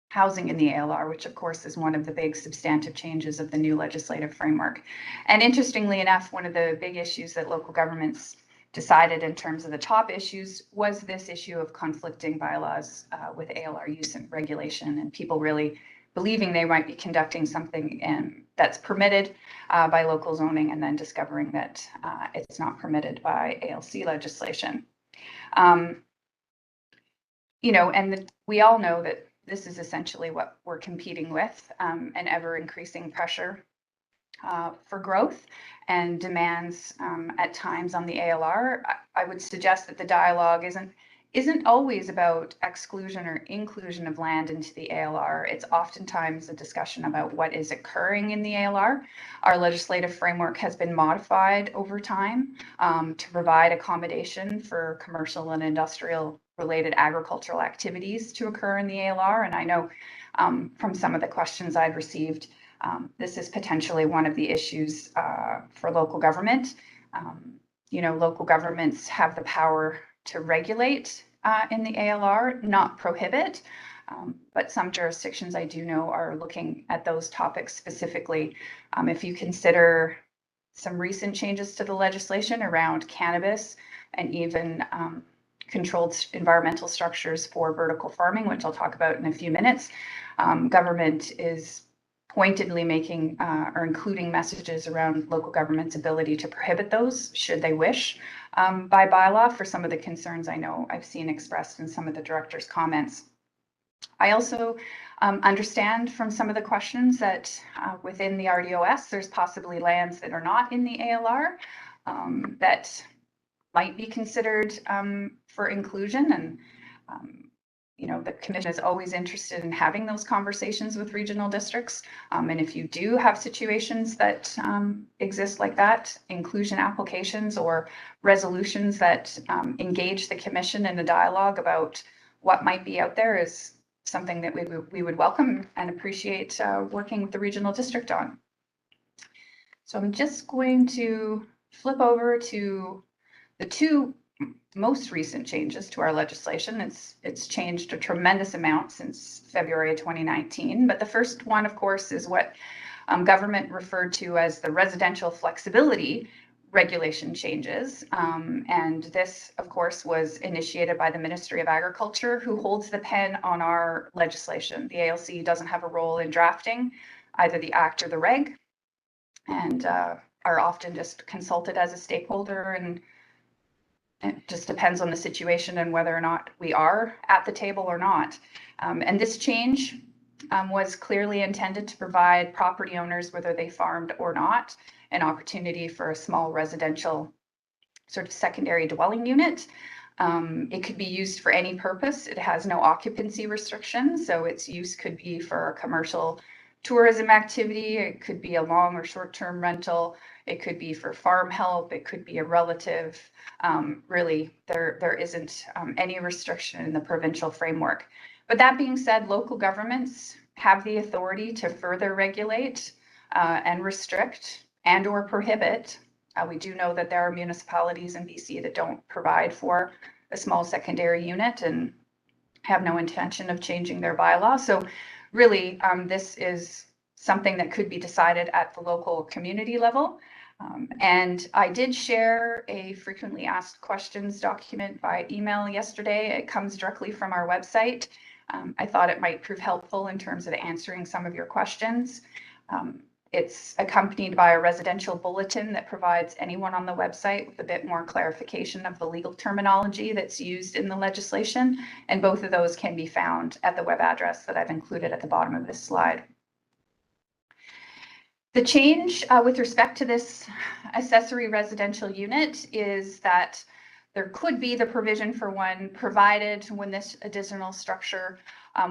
housing in the ALR, which of course is one of the big substantive changes of the new legislative framework. And interestingly enough, one of the big issues that local governments decided in terms of the top issues was this issue of conflicting bylaws with ALR use and regulation, and people really believing they might be conducting something that's permitted by local zoning, and then discovering that it's not permitted by ALC legislation. We all know that this is essentially what we're competing with, an ever increasing pressure for growth and demands at times on the ALR. I would suggest that the dialogue isn't always about exclusion or inclusion of land into the ALR. It's oftentimes a discussion about what is occurring in the ALR. Our legislative framework has been modified over time to provide accommodation for commercial and industrial related agricultural activities to occur in the ALR. And I know from some of the questions I've received, this is potentially one of the issues for local government. Local governments have the power to regulate in the ALR, not prohibit, but some jurisdictions I do know are looking at those topics specifically. If you consider some recent changes to the legislation around cannabis and even controlled environmental structures for vertical farming, which I'll talk about in a few minutes, government is pointedly making or including messages around local government's ability to prohibit those should they wish by bylaw, for some of the concerns I know I've seen expressed in some of the director's comments. I also understand from some of the questions that within the RDOS, there's possibly lands that are not in the ALR that might be considered for inclusion. And the commission is always interested in having those conversations with regional districts. And if you do have situations that exist like that, inclusion applications or resolutions that engage the commission in a dialogue about what might be out there is something that we would welcome and appreciate working with the regional district on. So I'm just going to flip over to the two most recent changes to our legislation. It's changed a tremendous amount since February 2019, but the first one, of course, is what government referred to as the residential flexibility regulation changes. And this, of course, was initiated by the Ministry of Agriculture, who holds the pen on our legislation. The ALC doesn't have a role in drafting either the act or the reg, and are often just consulted as a stakeholder, and it just depends on the situation and whether or not we are at the table or not. And this change was clearly intended to provide property owners, whether they farmed or not, an opportunity for a small residential sort of secondary dwelling unit. It could be used for any purpose. It has no occupancy restrictions, so its use could be for a commercial tourism activity. It could be a long or short-term rental. It could be for farm help. It could be a relative. Really, there isn't any restriction in the provincial framework. But that being said, local governments have the authority to further regulate and restrict and or prohibit. We do know that there are municipalities in BC that don't provide for a small secondary unit and have no intention of changing their bylaw. So really, this is something that could be decided at the local community level. And I did share a frequently asked questions document by email yesterday. It comes directly from our website. I thought it might prove helpful in terms of answering some of your questions. It's accompanied by a residential bulletin that provides anyone on the website with a bit more clarification of the legal terminology that's used in the legislation. And both of those can be found at the web address that I've included at the bottom of this slide. The change with respect to this accessory residential unit is that there could be the provision for one, provided when this additional structure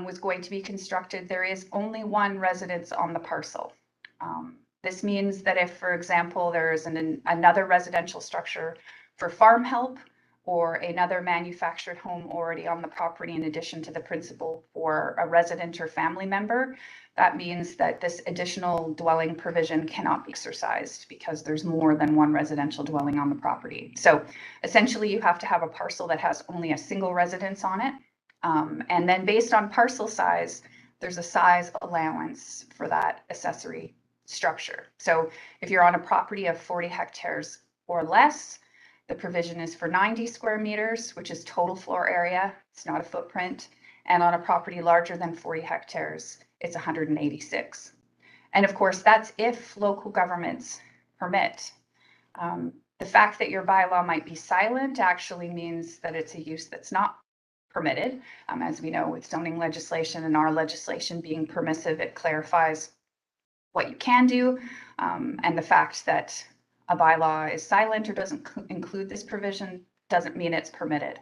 was going to be constructed, there is only one residence on the parcel. This means that if, for example, there is another residential structure for farm help or another manufactured home already on the property in addition to the principal for a resident or family member, that means that this additional dwelling provision cannot be exercised because there's more than one residential dwelling on the property. So essentially you have to have a parcel that has only a single residence on it. And then based on parcel size, there's a size allowance for that accessory structure. So if you're on a property of 40 hectares or less, the provision is for 90 square meters, which is total floor area. It's not a footprint. And on a property larger than 40 hectares, it's 186. And of course, that's if local governments permit. The fact that your bylaw might be silent actually means that it's a use that's not permitted. As we know, with zoning legislation and our legislation being permissive, it clarifies what you can do. And the fact that a bylaw is silent or doesn't include this provision doesn't mean it's permitted.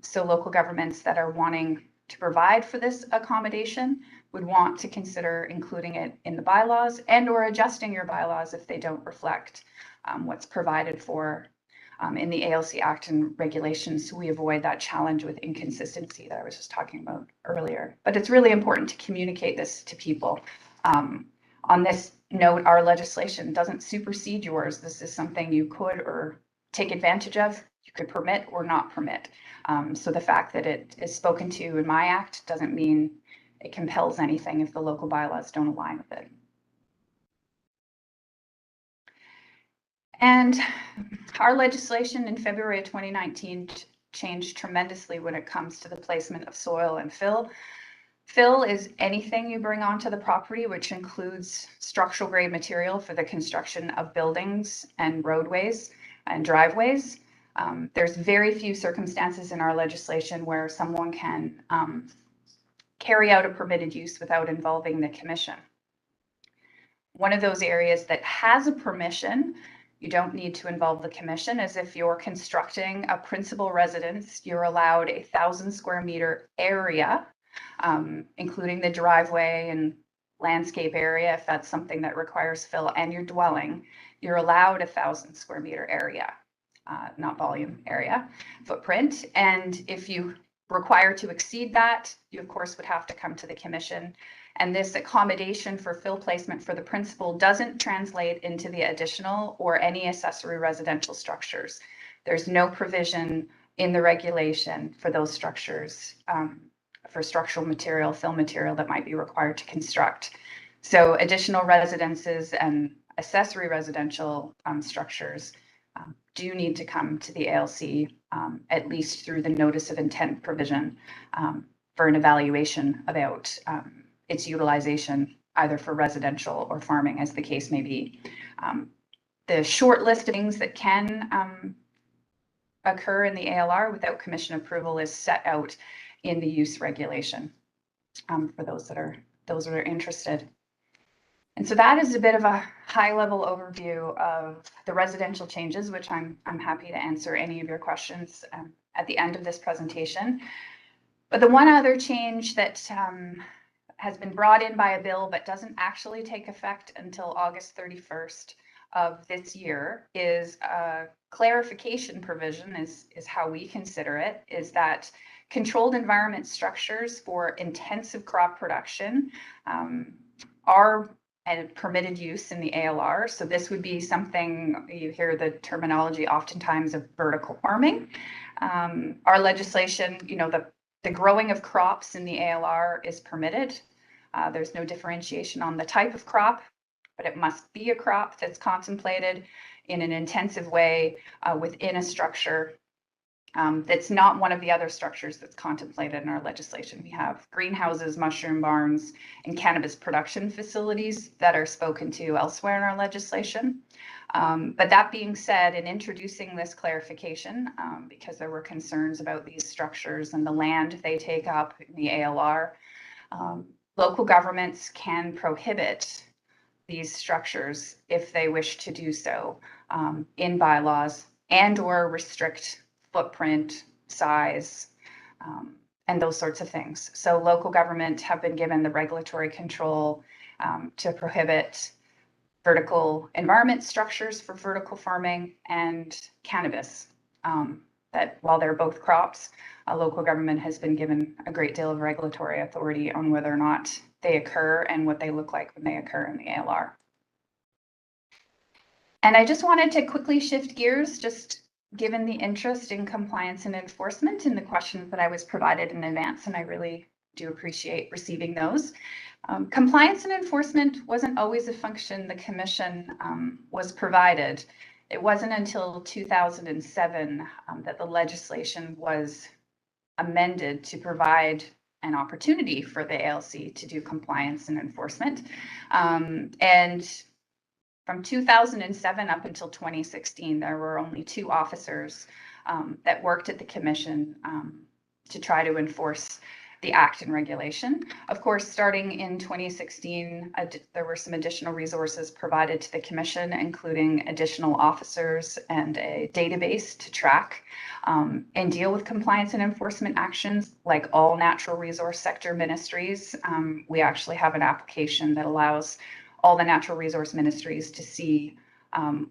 So local governments that are wanting to provide for this accommodation would want to consider including it in the bylaws and or adjusting your bylaws if they don't reflect what's provided for in the ALC Act and regulations, so we avoid that challenge with inconsistency that I was just talking about earlier. But it's really important to communicate this to people. On this note, our legislation doesn't supersede yours. This is something you could or take advantage of. You could permit or not permit. So the fact that it is spoken to in my act doesn't mean it compels anything if the local bylaws don't align with it. And our legislation in February of 2019 changed tremendously when it comes to the placement of soil and fill. Fill is anything you bring onto the property, which includes structural grade material for the construction of buildings and roadways and driveways. There's very few circumstances in our legislation where someone can carry out a permitted use without involving the commission. One of those areas that has a permission, you don't need to involve the commission, as if you're constructing a principal residence, you're allowed 1,000 square meter area, including the driveway and landscape area, if that's something that requires fill, and your dwelling, you're allowed 1,000 square meter area, not volume, area, footprint. And if you require to exceed that, you of course would have to come to the commission. And this accommodation for fill placement for the principal doesn't translate into the additional or any accessory residential structures. There's no provision in the regulation for those structures, for structural material, fill material that might be required to construct. So additional residences and accessory residential structures do need to come to the ALC, at least through the notice of intent provision, for an evaluation about its utilization, either for residential or farming, as the case may be. The short list of things that can occur in the ALR without commission approval is set out in the use regulation, for those that are interested. And so that is a bit of a high-level overview of the residential changes, which I'm happy to answer any of your questions at the end of this presentation. But the one other change that has been brought in by a bill but doesn't actually take effect until August 31st of this year is a clarification provision, is how we consider it, is that controlled environment structures for intensive crop production are a permitted use in the ALR. So this would be something, you hear the terminology oftentimes of vertical farming. Our legislation, you know, the growing of crops in the ALR is permitted. There's no differentiation on the type of crop, but it must be a crop that's contemplated in an intensive way within a structure that's not one of the other structures that's contemplated in our legislation. We have greenhouses, mushroom barns, and cannabis production facilities that are spoken to elsewhere in our legislation. But that being said, in introducing this clarification, because there were concerns about these structures and the land they take up in the ALR, local governments can prohibit these structures if they wish to do so in bylaws and or restrict footprint, size, and those sorts of things. So local government have been given the regulatory control to prohibit vertical environment structures for vertical farming and cannabis. That while they're both crops, local government has been given a great deal of regulatory authority on whether or not they occur and what they look like when they occur in the ALR. And I just wanted to quickly shift gears, just given the interest in compliance and enforcement in the questions that I was provided in advance, and I really do appreciate receiving those. Compliance and enforcement wasn't always a function the commission was provided. It wasn't until 2007 that the legislation was amended to provide an opportunity for the ALC to do compliance and enforcement. And from 2007 up until 2016, there were only 2 officers that worked at the commission to try to enforce the act and regulation. Of course, starting in 2016, there were some additional resources provided to the commission, including additional officers and a database to track and deal with compliance and enforcement actions. Like all natural resource sector ministries, we actually have an application that allows all the natural resource ministries to see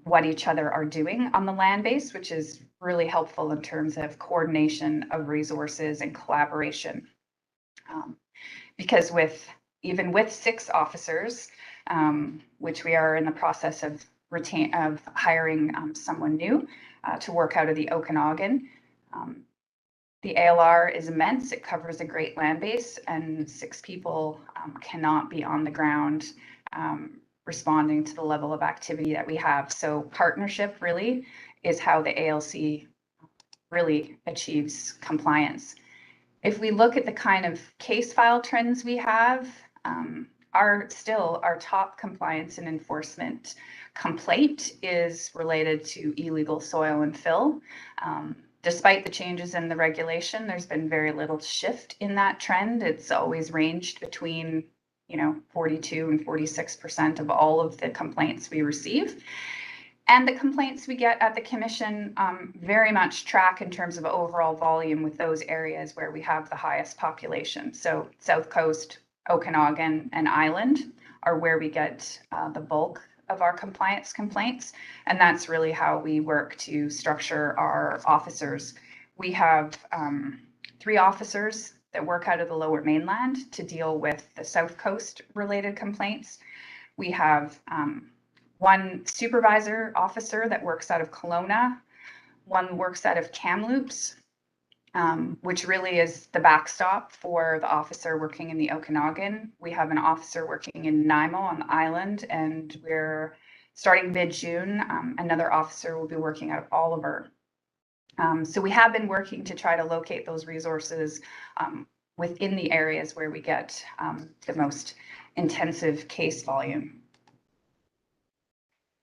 what each other are doing on the land base, which is really helpful in terms of coordination of resources and collaboration. Because even with 6 officers, which we are in the process of hiring someone new to work out of the Okanagan, the ALR is immense. It covers a great land base, and 6 people cannot be on the ground responding to the level of activity that we have. So partnership really is how the ALC really achieves compliance. If we look at the kind of case file trends we have, our top compliance and enforcement complaint is related to illegal soil and fill. Despite the changes in the regulation, there's been very little shift in that trend. It's always ranged between 42 and 46% of all of the complaints we receive. And the complaints we get at the commission very much track in terms of overall volume with those areas where we have the highest population. So South Coast, Okanagan, and Island are where we get the bulk of our compliance complaints. And that's really how we work to structure our officers. We have 3 officers that work out of the Lower Mainland to deal with the South Coast related complaints. We have 1 supervisor officer that works out of Kelowna, 1 works out of Kamloops, which really is the backstop for the officer working in the Okanagan. We have an officer working in Nanaimo on the island, and we're starting mid-June. Another officer will be working out of Oliver. So we have been working to try to locate those resources within the areas where we get the most intensive case volume.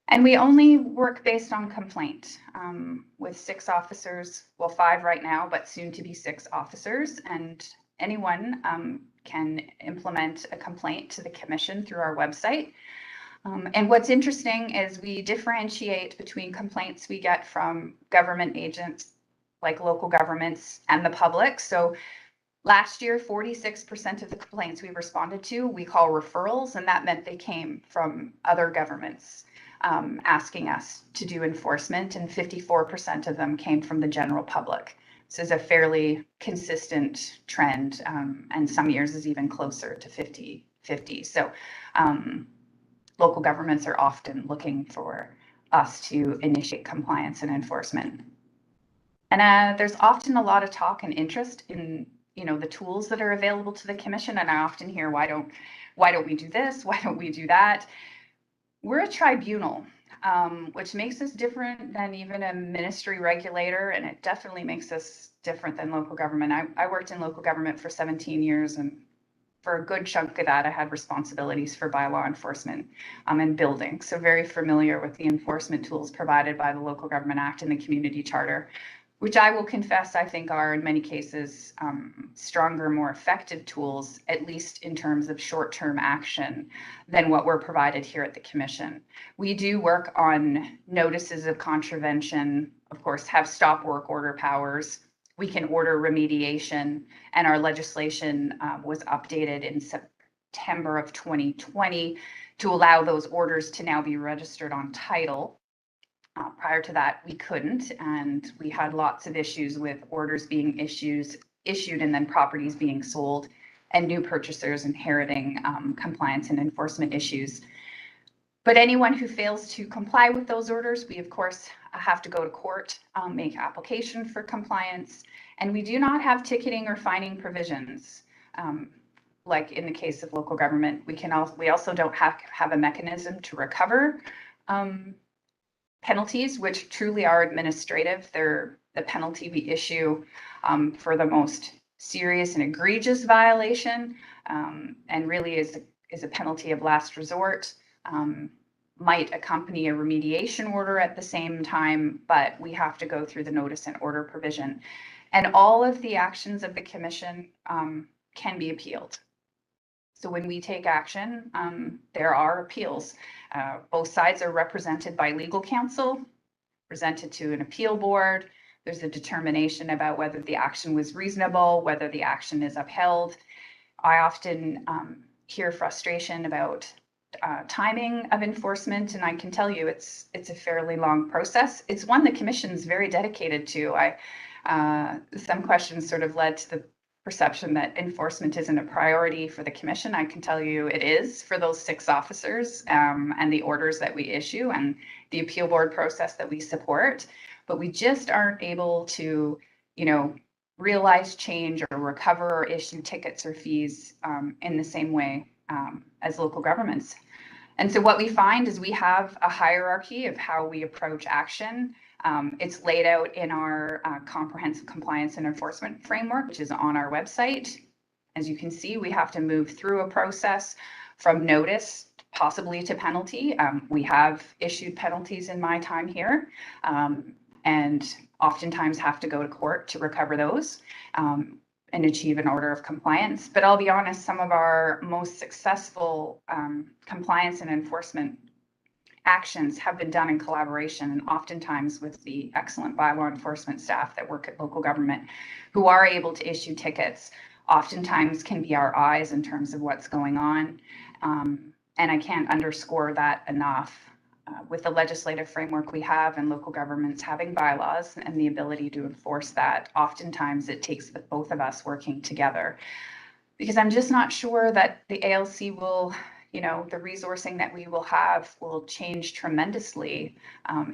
And we only work based on complaint with 6 officers, well, 5 right now, but soon to be 6 officers. And anyone can implement a complaint to the commission through our website. And what's interesting is we differentiate between complaints we get from government agents, like local governments, and the public. So last year, 46% of the complaints we responded to, we call referrals, and that meant they came from other governments asking us to do enforcement, and 54% of them came from the general public. This is a fairly consistent trend, and some years is even closer to 50-50. So local governments are often looking for us to initiate compliance and enforcement. And there's often a lot of talk and interest in the tools that are available to the commission, and I often hear, why don't we do this? Why don't we do that? We're a tribunal, which makes us different than even a ministry regulator, and it definitely makes us different than local government. I worked in local government for 17 years, and for a good chunk of that, I had responsibilities for bylaw enforcement and building. So very familiar with the enforcement tools provided by the Local Government Act and the Community Charter, which I will confess I think are in many cases stronger, more effective tools, at least in terms of short-term action, than what we're provided here at the Commission. We do work on notices of contravention, of course, have stop work order powers. We can order remediation, and our legislation was updated in September of 2020 to allow those orders to now be registered on title. Prior to that, we couldn't, and we had lots of issues with orders being issued and then properties being sold, and new purchasers inheriting compliance and enforcement issues. But anyone who fails to comply with those orders, we of course have to go to court, make application for compliance, and we do not have ticketing or fining provisions. Like in the case of local government, we also don't have a mechanism to recover penalties, which truly are administrative. They're the penalty we issue for the most serious and egregious violation, and really is a penalty of last resort. Might accompany a remediation order at the same time, but we have to go through the notice and order provision. And all of the actions of the commission can be appealed. So when we take action, there are appeals. Both sides are represented by legal counsel, presented to an appeal board. There's a determination about whether the action was reasonable, whether the action is upheld. I often hear frustration about timing of enforcement, and I can tell you it's a fairly long process. It's one the commission's very dedicated to. Some questions sort of led to the perception that enforcement isn't a priority for the commission. I can tell you it is for those 6 officers, and the orders that we issue and the appeal board process that we support, but we just aren't able to, realize change or recover or issue tickets or fees in the same way as local governments. And so what we find is we have a hierarchy of how we approach action. It's laid out in our comprehensive compliance and enforcement framework, which is on our website. As you can see, we have to move through a process from notice, possibly to penalty. We have issued penalties in my time here, and oftentimes have to go to court to recover those. And achieve an order of compliance. But I'll be honest, some of our most successful compliance and enforcement actions have been done in collaboration, and oftentimes with the excellent bylaw enforcement staff that work at local government, who are able to issue tickets, oftentimes can be our eyes in terms of what's going on. And I can't underscore that enough. With the legislative framework we have and local governments having bylaws and the ability to enforce that, oftentimes it takes the both of us working together. Because I'm just not sure that the ALC will, the resourcing that we will have will change tremendously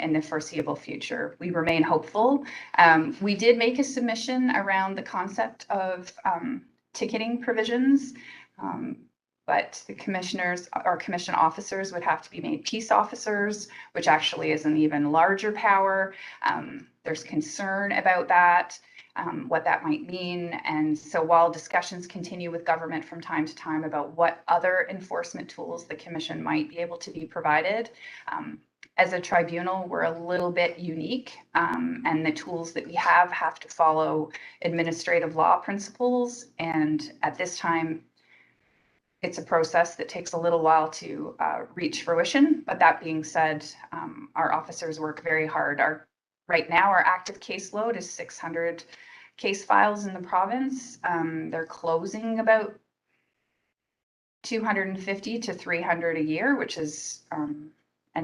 in the foreseeable future. We remain hopeful. We did make a submission around the concept of ticketing provisions. But the commissioners or commission officers would have to be made peace officers, which actually is an even larger power. There's concern about that, what that might mean. And so while discussions continue with government from time to time about what other enforcement tools the commission might be able to be provided, as a tribunal, we're a little bit unique, and the tools that we have to follow administrative law principles. And at this time, it's a process that takes a little while to reach fruition. But that being said, our officers work very hard. Right now, our active caseload is 600 case files in the province. They're closing about 250 to 300 a year, which is an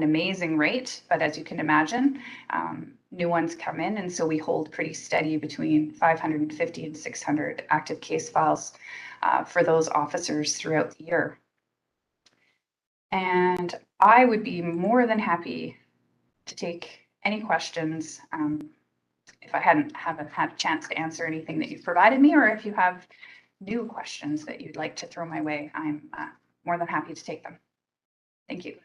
amazing rate. But as you can imagine, new ones come in. And so we hold pretty steady between 550 and 600 active case files for those officers throughout the year. And I would be more than happy to take any questions if I haven't had a chance to answer anything that you've provided me, or if you have new questions that you'd like to throw my way, I'm more than happy to take them. Thank you.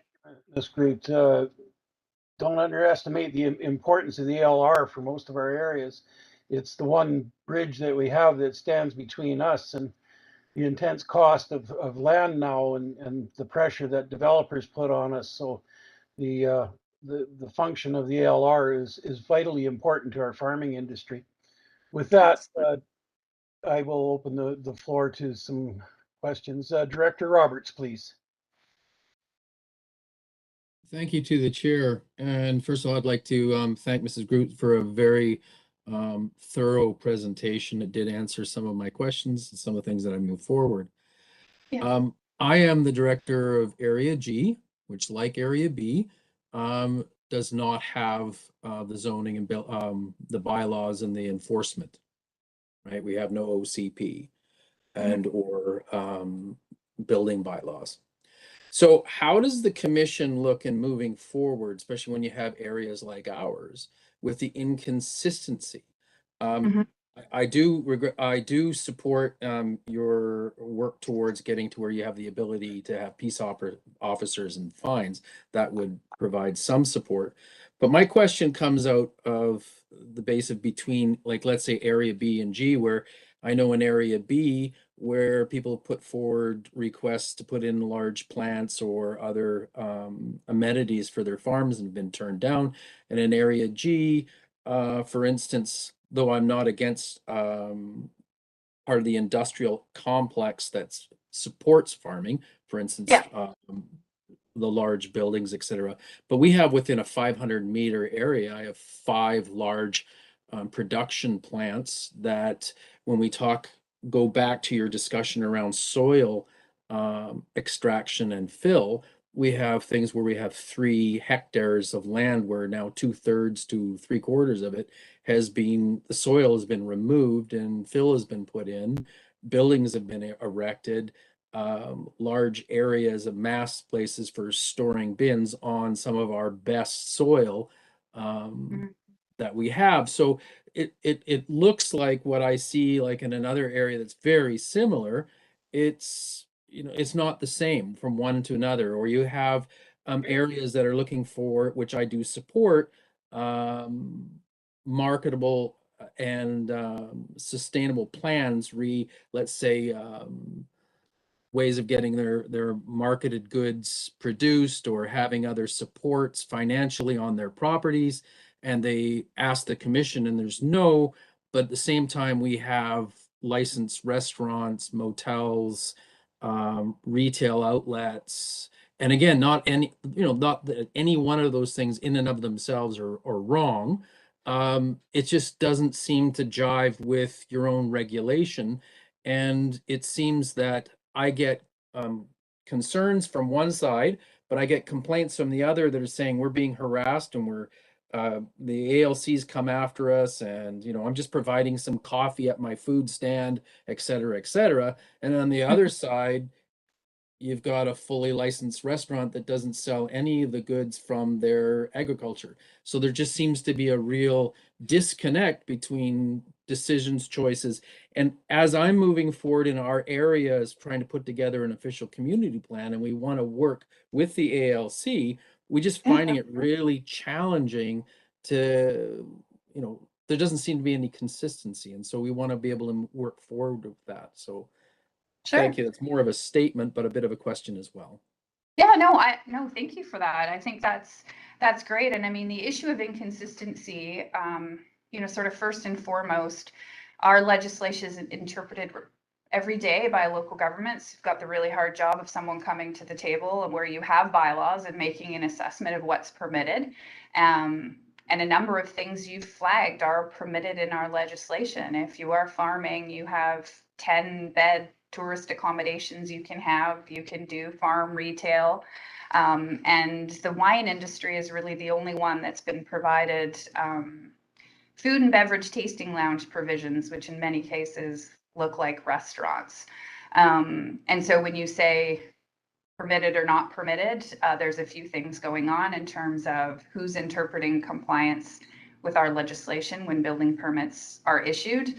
That's great. Don't underestimate the importance of the LR for most of our areas. It's the one bridge that we have that stands between us and the intense cost of land now, and the pressure that developers put on us. So the function of the ALR is vitally important to our farming industry. With that, I will open the floor to some questions. Director Roberts, please. Thank you to the chair. And first of all, I'd like to thank Mrs. Groot for a very thorough presentation. It did answer some of my questions and some of the things that I move forward. Yeah. I am the director of Area G, which, like Area B, does not have the zoning and the bylaws and the enforcement, right? We have no OCP and or building bylaws. So how does the commission look in moving forward, especially when you have areas like ours with the inconsistency? I do support your work towards getting to where you have the ability to have peace officers and fines. That would provide some support. But my question comes out of the base of between, like, let's say area B and G, where I know in area B where people put forward requests to put in large plants or other amenities for their farms and have been turned down. And in area G, for instance, though I'm not against part of the industrial complex that supports farming, for instance, the large buildings, etc. But we have within a 500-meter area, I have 5 large production plants that, when we go back to your discussion around soil extraction and fill, we have things where we have 3 hectares of land where now 2/3 to 3/4 of it the soil has been removed and fill has been put in, buildings have been erected, large areas of mass places for storing bins on some of our best soil that we have. So it looks like what I see like in another area that's very similar. It's it's not the same from one to another, or you have areas that are looking for, which I do support, marketable and sustainable plans, let's say ways of getting their marketed goods produced or having other supports financially on their properties, and they ask the commission and there's no. But at the same time, we have licensed restaurants, motels, retail outlets, and again, not that any one of those things in and of themselves are wrong. It just doesn't seem to jive with your own regulation, and it seems that I get concerns from one side, but I get complaints from the other that are saying we're being harassed and the ALCs come after us, and I'm just providing some coffee at my food stand, et cetera, et cetera. And on the other side, you've got a fully licensed restaurant that doesn't sell any of the goods from their agriculture. So there just seems to be a real disconnect between decisions, choices. And as I'm moving forward in our areas, trying to put together an official community plan, and we want to work with the ALC, we just finding it really challenging to, there doesn't seem to be any consistency. And so we want to be able to work forward with that. So thank you. It's more of a statement, but a bit of a question as well. Yeah, no, thank you for that. I think that's great. And I mean, the issue of inconsistency, sort of first and foremost, our legislation is interpreted every day by local governments. You've got the really hard job of someone coming to the table and where you have bylaws and making an assessment of what's permitted. And a number of things you've flagged are permitted in our legislation. If you are farming, you have 10-bed tourist accommodations you can do farm retail. And the wine industry is really the only one that's been provided food and beverage tasting lounge provisions, which in many cases look like restaurants. And so when you say permitted or not permitted, there's a few things going on in terms of who's interpreting compliance with our legislation when building permits are issued.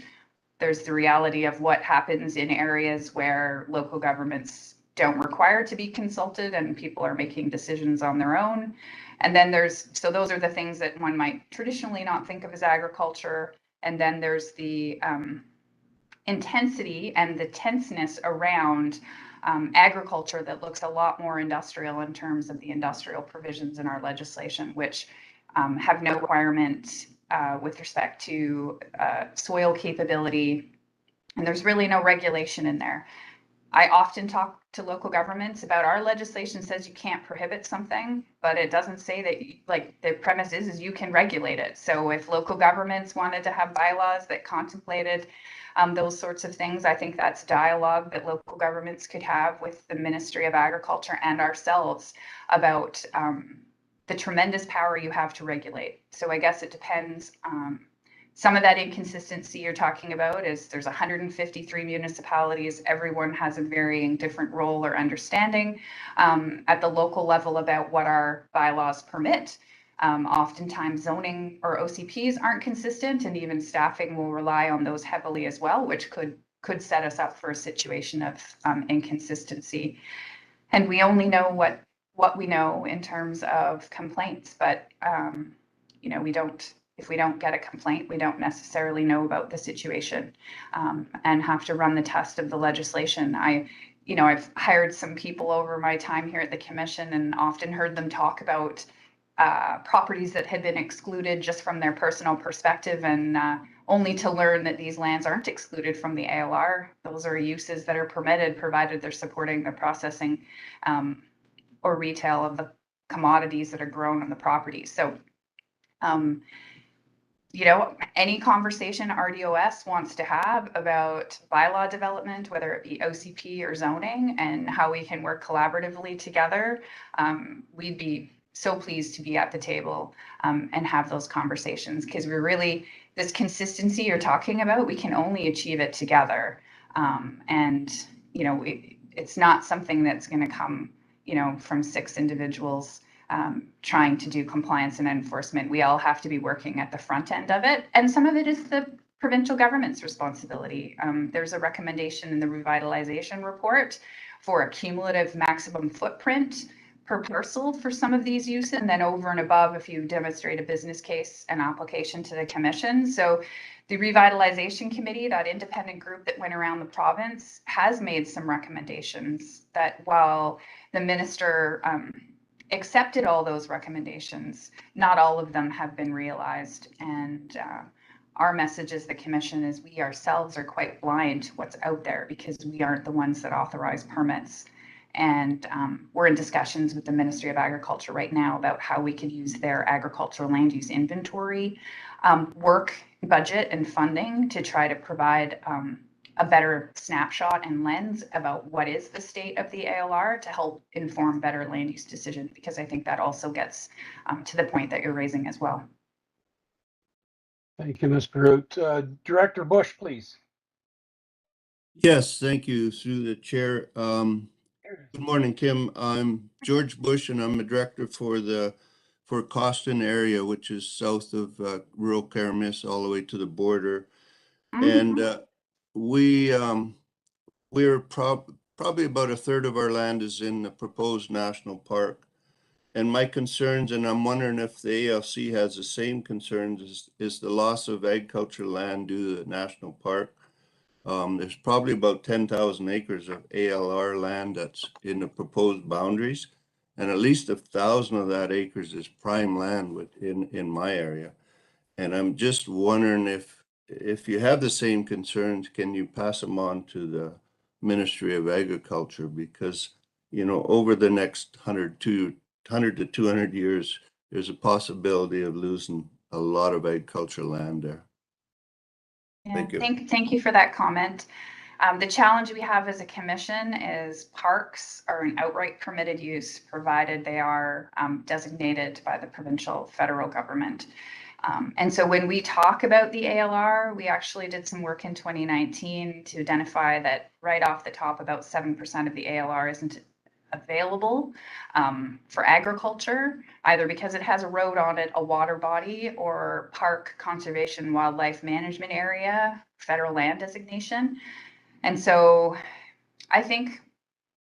There's the reality of what happens in areas where local governments don't require to be consulted and people are making decisions on their own. And then so those are the things that one might traditionally not think of as agriculture. And then there's the intensity and the tenseness around agriculture that looks a lot more industrial in terms of the industrial provisions in our legislation, which have no requirement with respect to soil capability, and there's really no regulation in there. I often talk to local governments about our legislation says you can't prohibit something, but it doesn't say that, like, the premise is you can regulate it. So if local governments wanted to have bylaws that contemplated those sorts of things, I think that's dialogue that local governments could have with the Ministry of Agriculture and ourselves about the tremendous power you have to regulate. So I guess it depends. Some of that inconsistency you're talking about is there's 153 municipalities. Everyone has a varying different role or understanding at the local level about what our bylaws permit. Oftentimes zoning or OCPs aren't consistent, and even staffing will rely on those heavily as well, which could set us up for a situation of inconsistency. And we only know what we know in terms of complaints, but we don't if we don't get a complaint, we don't necessarily know about the situation, and have to run the test of the legislation. I've hired some people over my time here at the commission and often heard them talk about properties that had been excluded just from their personal perspective, and only to learn that these lands aren't excluded from the ALR. Those are uses that are permitted, provided they're supporting the processing or retail of the commodities that are grown on the property. So, any conversation RDOS wants to have about bylaw development, whether it be OCP or zoning, and how we can work collaboratively together, we'd be so pleased to be at the table and have those conversations, because this consistency you're talking about, we can only achieve it together. It's not something that's going to come, from 6 individuals trying to do compliance and enforcement. We all have to be working at the front end of it. And some of it is the provincial government's responsibility. There's a recommendation in the revitalization report for a cumulative maximum footprint per parcel for some of these uses, and then over and above if you demonstrate a business case and application to the commission. So the revitalization committee, that independent group that went around the province, has made some recommendations that, while the minister accepted all those recommendations, not all of them have been realized. And our message as the commission is we ourselves are quite blind to what's out there, because we aren't the ones that authorize permits. And we're in discussions with the Ministry of Agriculture right now about how we could use their agricultural land use inventory work, budget, and funding to try to provide a better snapshot and lens about what is the state of the ALR to help inform better land use decisions, because I think that also gets to the point that you're raising as well. Thank you, Ms. Groot. Director Bush, please. Yes, thank you, through the chair. Good morning, Kim. I'm George Bush, and I'm a director for Costin area, which is south of rural Karamis all the way to the border. And we're probably about a third of our land is in the proposed national park. And my concerns, and I'm wondering if the ALC has the same concerns, is the loss of agricultural land due to the national park. There's probably about 10,000 acres of ALR land that's in the proposed boundaries, and at least 1,000 of that acres is prime land in my area. And I'm just wondering if you have the same concerns, can you pass them on to the Ministry of Agriculture? Because, over the next 100 to 200 years, there's a possibility of losing a lot of agricultural land there. Yeah, thank you. Thank you for that comment. The challenge we have as a commission is parks are an outright permitted use, provided they are designated by the provincial federal government. And so when we talk about the ALR, we actually did some work in 2019 to identify that right off the top, about 7% of the ALR isn't available for agriculture, either because it has a road on it, a water body, or park, conservation, wildlife management area, federal land designation. And so I think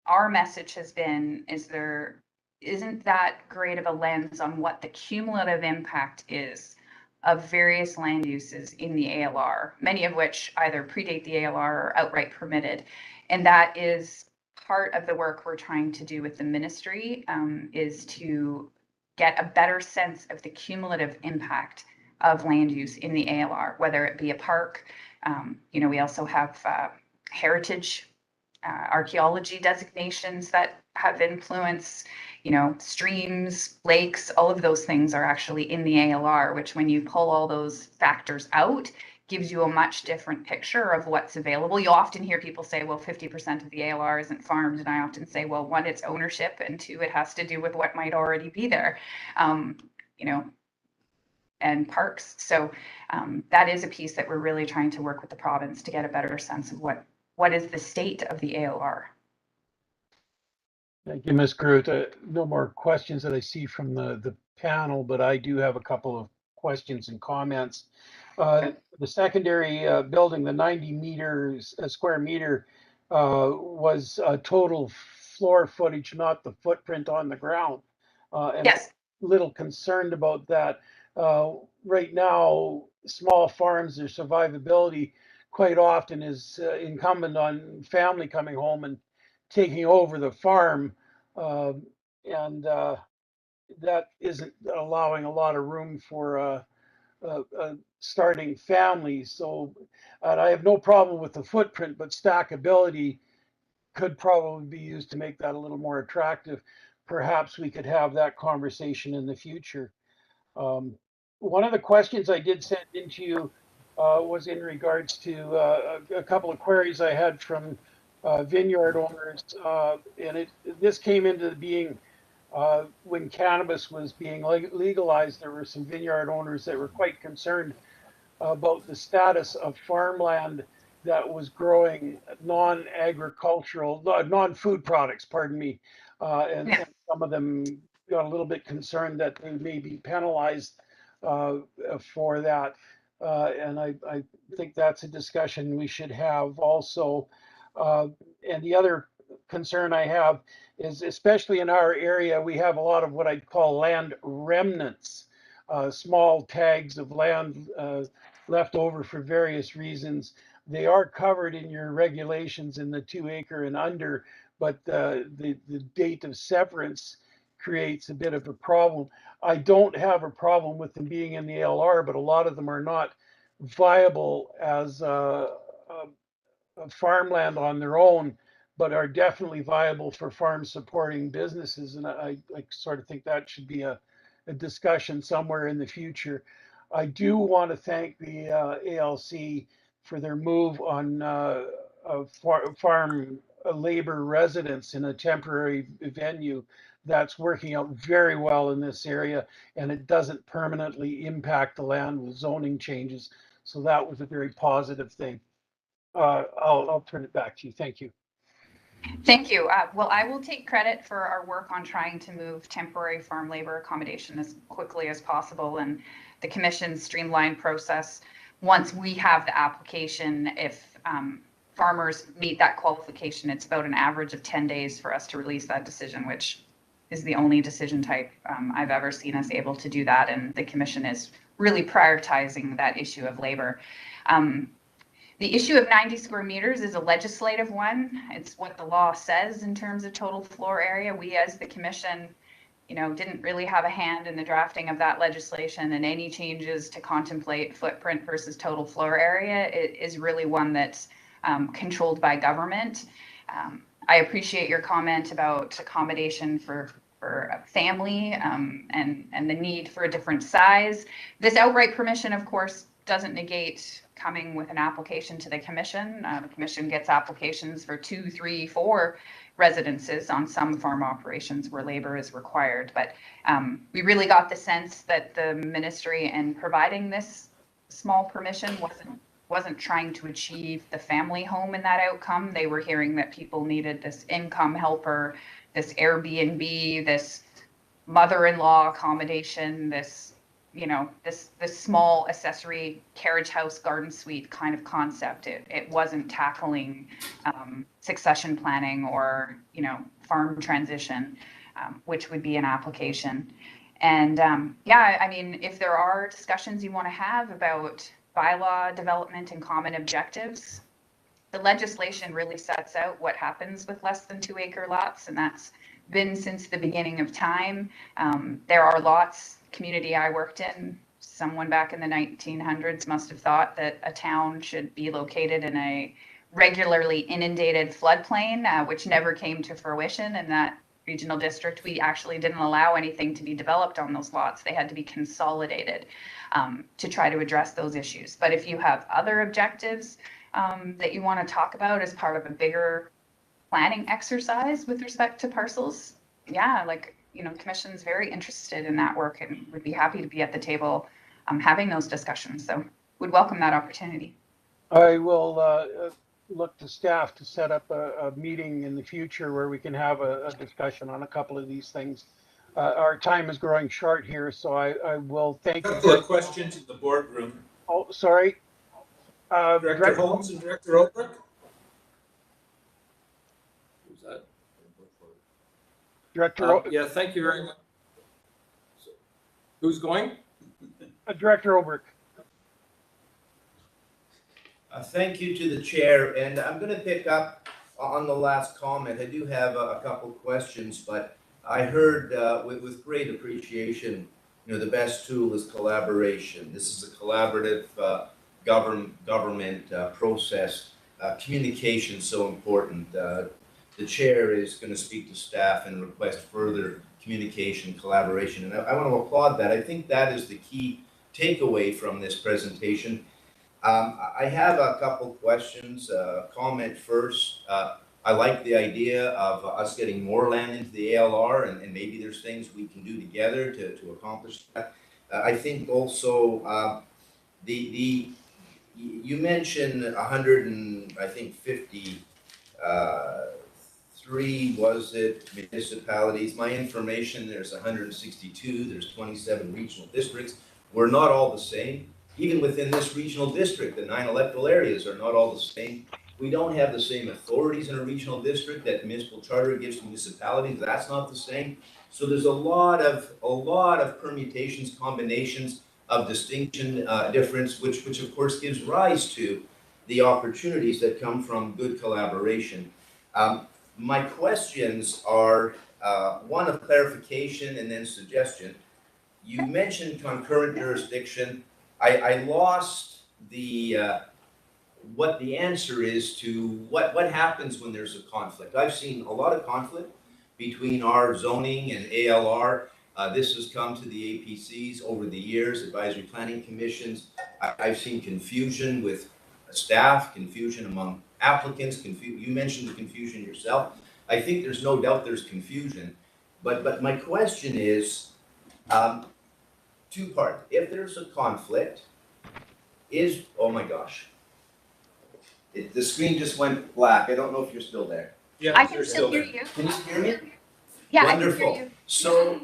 our message has been, there isn't that great of a lens on what the cumulative impact is of various land uses in the ALR, many of which either predate the ALR or outright permitted. And that is part of the work we're trying to do with the ministry, is to get a better sense of the cumulative impact of land use in the ALR, whether it be a park. We also have heritage archaeology designations that have influence, streams, lakes, all of those things are actually in the ALR, which when you pull all those factors out, gives you a much different picture of what's available. You'll often hear people say, well, 50% of the ALR isn't farmed. And I often say, well, 1, it's ownership, and 2, it has to do with what might already be there, and parks. So that is a piece that we're really trying to work with the province to get a better sense of what is the state of the ALR. Thank you, Ms. Groot. No more questions that I see from the panel, but I do have a couple of questions and comments. The secondary building, the 90 meters square meter, was total floor footage, not the footprint on the ground. And yes. A little concerned about that. right now, small farms, their survivability quite often is incumbent on family coming home and taking over the farm. And that isn't allowing a lot of room for starting families. So, and I have no problem with the footprint, but stackability could probably be used to make that a little more attractive. Perhaps we could have that conversation in the future. One of the questions I did send into you was in regards to a couple of queries I had from vineyard owners, and this came into being when cannabis was being legalized. There were some vineyard owners that were quite concerned about the status of farmland that was growing non-agricultural, non-food products, pardon me. And some of them got a little bit concerned that they may be penalized for that. And I think that's a discussion we should have also. And the other concern I have is, especially in our area, we have a lot of what I'd call land remnants, small tags of land left over for various reasons. They are covered in your regulations in the 2 acre and under, but the date of severance creates a bit of a problem. I don't have a problem with them being in the LR, but a lot of them are not viable as farmland on their own, but are definitely viable for farm supporting businesses. And I sort of think that should be a discussion somewhere in the future. I do want to thank the ALC for their move on farm labor residents in a temporary venue. That's working out very well in this area, and it doesn't permanently impact the land with zoning changes. So that was a very positive thing. I'll turn it back to you. Thank you. Thank you. Well, I will take credit for our work on trying to move temporary farm labor accommodation as quickly as possible, and the commission's streamlined process. Once we have the application, if farmers meet that qualification, it's about an average of 10 days for us to release that decision, which is the only decision type I've ever seen us able to do that. And the commission is really prioritizing that issue of labor. The issue of 90 square meters is a legislative one. It's what the law says in terms of total floor area. We, as the commission, didn't really have a hand in the drafting of that legislation, and any changes to contemplate footprint versus total floor area is really one that's controlled by government. I appreciate your comment about accommodation for a family and the need for a different size. This outright permission, of course, doesn't negate coming with an application to the commission. The commission gets applications for 2, 3, 4 residences on some farm operations where labor is required. But we really got the sense that the ministry, in providing this small permission, wasn't trying to achieve the family home in that outcome. They were hearing that people needed this income helper, this Airbnb, this mother-in-law accommodation, this small accessory carriage house garden suite kind of concept. It wasn't tackling succession planning or farm transition, which would be an application. And if there are discussions you want to have about bylaw development and common objectives, the legislation really sets out what happens with less than 2 acre lots, and that's been since the beginning of time. There are lots, community I worked in, someone back in the 1900s must have thought that a town should be located in a regularly inundated floodplain, which never came to fruition. In that regional district, we actually didn't allow anything to be developed on those lots. They had to be consolidated to try to address those issues. But if you have other objectives that you want to talk about as part of a bigger planning exercise with respect to parcels, commission's very interested in that work and would be happy to be at the table having those discussions. So would welcome that opportunity. I will look to staff to set up a meeting in the future where we can have a discussion on a couple of these things. Our time is growing short here, so I will thank you. For questions in the boardroom. Oh, sorry. Director Holmes and Director Olbrich. Who's that? Director. Yeah, thank you very much. Who's going? Director Oberg. Thank you to the chair, and I'm going to pick up on the last comment. I do have a couple questions, but I heard with great appreciation, the best tool is collaboration. This is a collaborative government process. Communication is so important. The chair is going to speak to staff and request further communication, collaboration, and I want to applaud that. I think that is the key takeaway from this presentation. I have a couple questions. Comment first. I like the idea of us getting more land into the ALR, and maybe there's things we can do together to accomplish that. I think also you mentioned 153 was it municipalities. My information, there's 162. There's 27 regional districts. We're not all the same. Even within this regional district, the 9 electoral areas are not all the same. We don't have the same authorities in a regional district that municipal charter gives to municipalities. That's not the same. So there's a lot of permutations, combinations of distinction, difference, which of course gives rise to the opportunities that come from good collaboration. My questions are one of clarification and then suggestion. You mentioned concurrent jurisdiction. I lost the what the answer is to what happens when there's a conflict. I've seen a lot of conflict between our zoning and ALR. This has come to the APCs over the years, advisory planning commissions. I've seen confusion with staff, confusion among applicants. You mentioned the confusion yourself. I think there's no doubt there's confusion, but my question is, two-part. If there's a conflict, oh my gosh, the screen just went black. I don't know if you're still there. Yeah, I can still hear you. Can you hear me? Yeah, Wonderful. I can hear you. So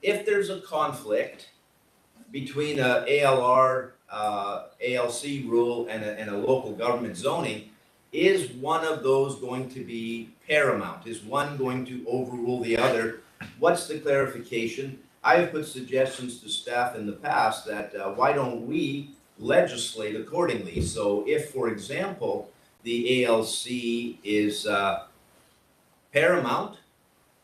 if there's a conflict between a ALR, ALC rule and a local government zoning, is one of those going to be paramount? Is one going to overrule the other? What's the clarification? I have put suggestions to staff in the past that why don't we legislate accordingly? So if, for example, the ALC is paramount,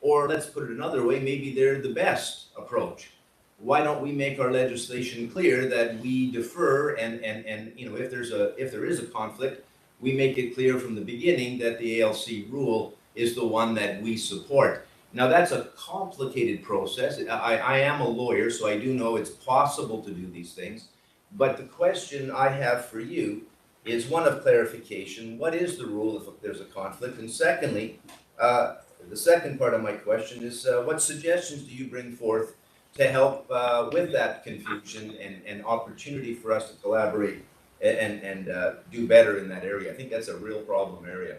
or let's put it another way, maybe they're the best approach. Why don't we make our legislation clear that we defer and if there is a conflict, we make it clear from the beginning that the ALC rule is the one that we support. Now that's a complicated process. I am a lawyer, so I do know it's possible to do these things. But the question I have for you is one of clarification. What is the rule if there's a conflict? And secondly, the second part of my question is what suggestions do you bring forth to help with that confusion and opportunity for us to collaborate and do better in that area? I think that's a real problem area.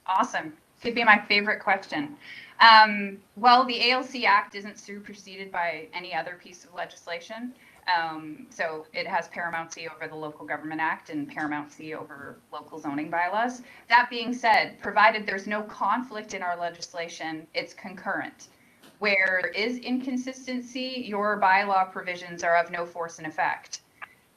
Awesome. Could be my favorite question. Well, the ALC Act isn't superseded by any other piece of legislation. So it has paramountcy over the Local Government Act and paramountcy over local zoning bylaws. That being said, provided there's no conflict in our legislation, it's concurrent. Where there is inconsistency, your bylaw provisions are of no force and effect.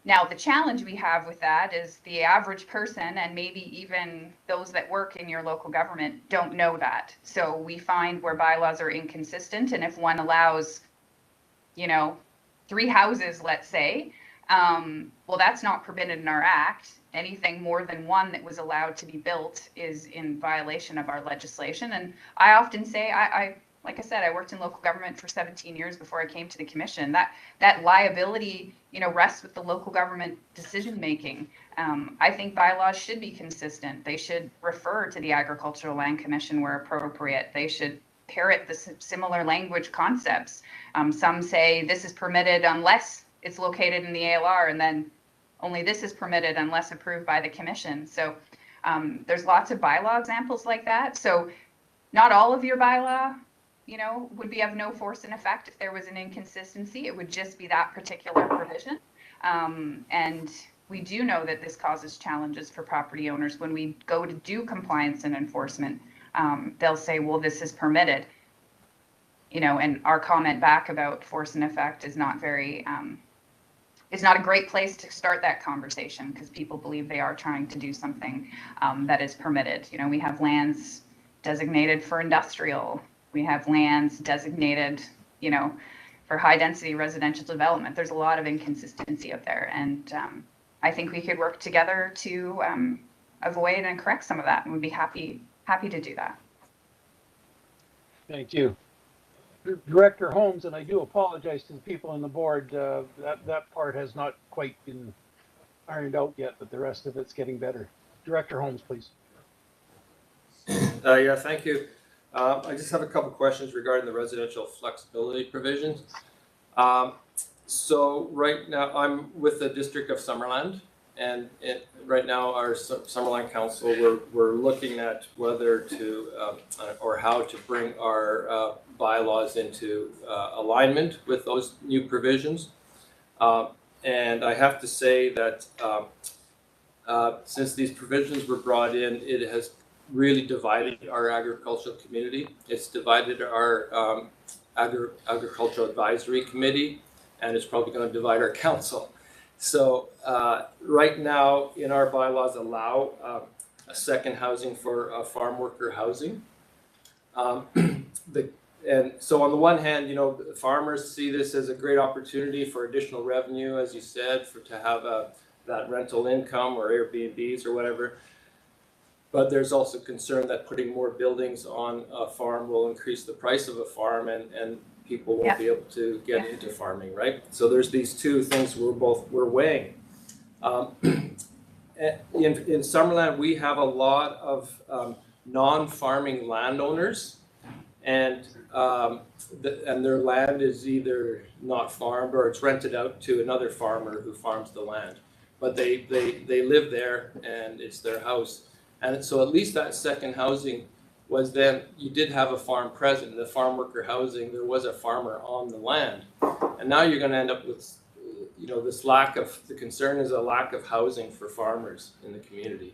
Now, the challenge we have with that is the average person, and maybe even those that work in your local government, don't know that. So we find where bylaws are inconsistent, and if one allows, 3 houses, let's say, well, that's not permitted in our act. Anything more than 1 that was allowed to be built is in violation of our legislation. And I often say, like I said, I worked in local government for 17 years before I came to the commission. That liability, rests with the local government decision making. I think bylaws should be consistent. They should refer to the Agricultural Land Commission where appropriate. They should parrot the similar language concepts. Some say this is permitted unless it's located in the ALR, and then only this is permitted unless approved by the commission. So there's lots of bylaw examples like that. So not all of your bylaw would be of no force and effect if there was an inconsistency. It would just be that particular provision. And we do know that this causes challenges for property owners. When we go to do compliance and enforcement, they'll say, well, this is permitted. and our comment back about force and effect is not very, is not a great place to start that conversation because people believe they are trying to do something that is permitted. We have lands designated for industrial. We have lands designated, for high density residential development. There's a lot of inconsistency out there. And I think we could work together to avoid and correct some of that. And we'd be happy to do that. Thank you. Director Holmes, and I do apologize to the people on the board, that part has not quite been ironed out yet, but the rest of it's getting better. Director Holmes, please. Yeah, thank you. I just have a couple questions regarding the residential flexibility provisions. So right now I'm with the District of Summerland, and right now our Summerland Council, we're looking at whether to or how to bring our bylaws into alignment with those new provisions. And I have to say that since these provisions were brought in, it has really divided our agricultural community. It's divided our agricultural advisory committee, and it's probably going to divide our council. So right now in our bylaws allow a second housing for farm worker housing. And so on the one hand, farmers see this as a great opportunity for additional revenue, as you said, to have that rental income or Airbnbs or whatever. But there's also concern that putting more buildings on a farm will increase the price of a farm, and people won't be able to get into farming, right? So there's these two things we're weighing. In Summerland, we have a lot of non-farming landowners, and their land is either not farmed or it's rented out to another farmer who farms the land. But they live there and it's their house. And so at least that second housing was then, you did have a farm present. The farm worker housing, there was a farmer on the land. And now you're going to end up with, this the concern is a lack of housing for farmers in the community,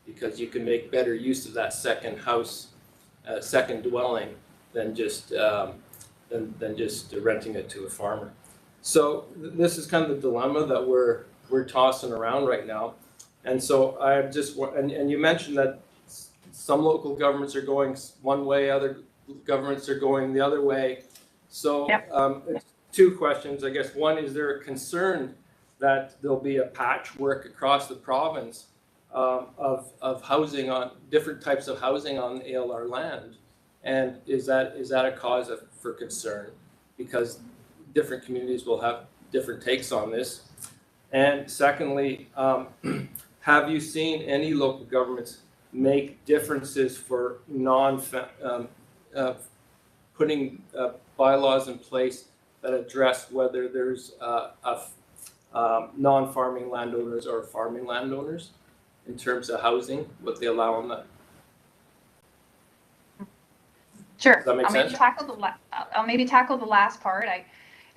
because you can make better use of that second house, second dwelling, than just renting it to a farmer. So this is kind of the dilemma that we're tossing around right now. And so I just, and you mentioned that some local governments are going one way, other governments are going the other way. So two questions, I guess. One, is there a concern that there'll be a patchwork across the province of housing on different types of housing on ALR land? And is that a cause for concern? Because different communities will have different takes on this. And secondly, have you seen any local governments make differences for putting bylaws in place that address whether there's non-farming landowners or farming landowners in terms of housing, what they allow on that? Sure. Does that make sense? I'll maybe tackle the last part.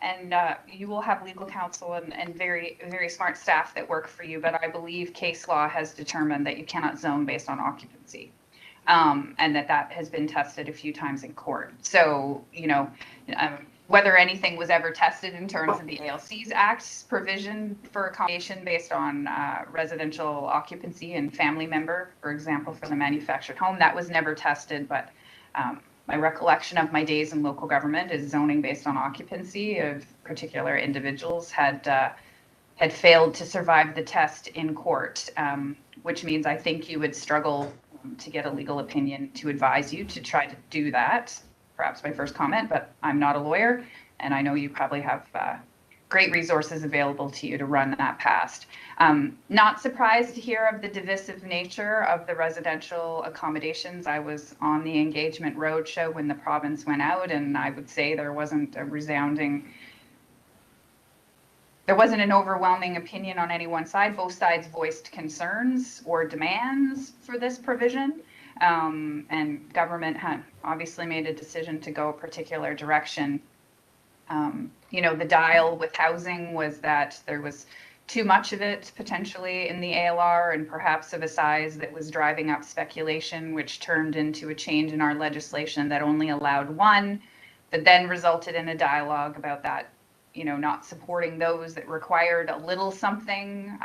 And you will have legal counsel and very, very smart staff that work for you, but I believe case law has determined that you cannot zone based on occupancy, and that has been tested a few times in court. So, whether anything was ever tested in terms of the ALC's Act's provision for accommodation based on residential occupancy and family member, for example, for the manufactured home, that was never tested, but my recollection of my days in local government is zoning based on occupancy of particular individuals had failed to survive the test in court, which means I think you would struggle to get a legal opinion to advise you to try to do that. Perhaps my first comment, but I'm not a lawyer, and I know you probably have great resources available to you to run that past. Not surprised to hear of the divisive nature of the residential accommodations. I was on the Engagement Roadshow when the province went out, and I would say there wasn't an overwhelming opinion on any one side. Both sides voiced concerns or demands for this provision. And government had obviously made a decision to go a particular direction. The dial with housing was that there was too much of it potentially in the ALR, and perhaps of a size that was driving up speculation, which turned into a change in our legislation that only allowed one. that then resulted in a dialogue about that, you know, not supporting those that required a little something,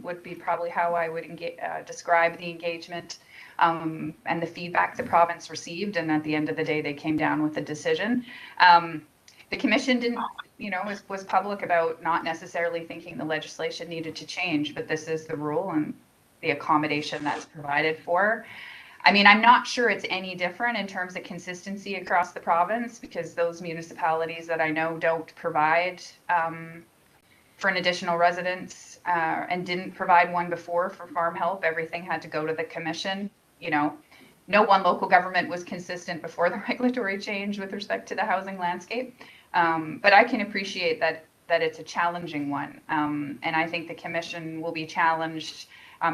would be probably how I would describe the engagement, and the feedback the province received. And at the end of the day, they came down with a decision. The commission didn't, you know, was public about not necessarily thinking the legislation needed to change, but this is the rule and the accommodation that's provided for. I mean, I'm not sure it's any different in terms of consistency across the province, because those municipalities that I know don't provide for an additional residence and didn't provide one before for farm help, everything had to go to the commission. You know, no one local government was consistent before the regulatory change with respect to the housing landscape. But I can appreciate that it's a challenging one. And I think the commission will be challenged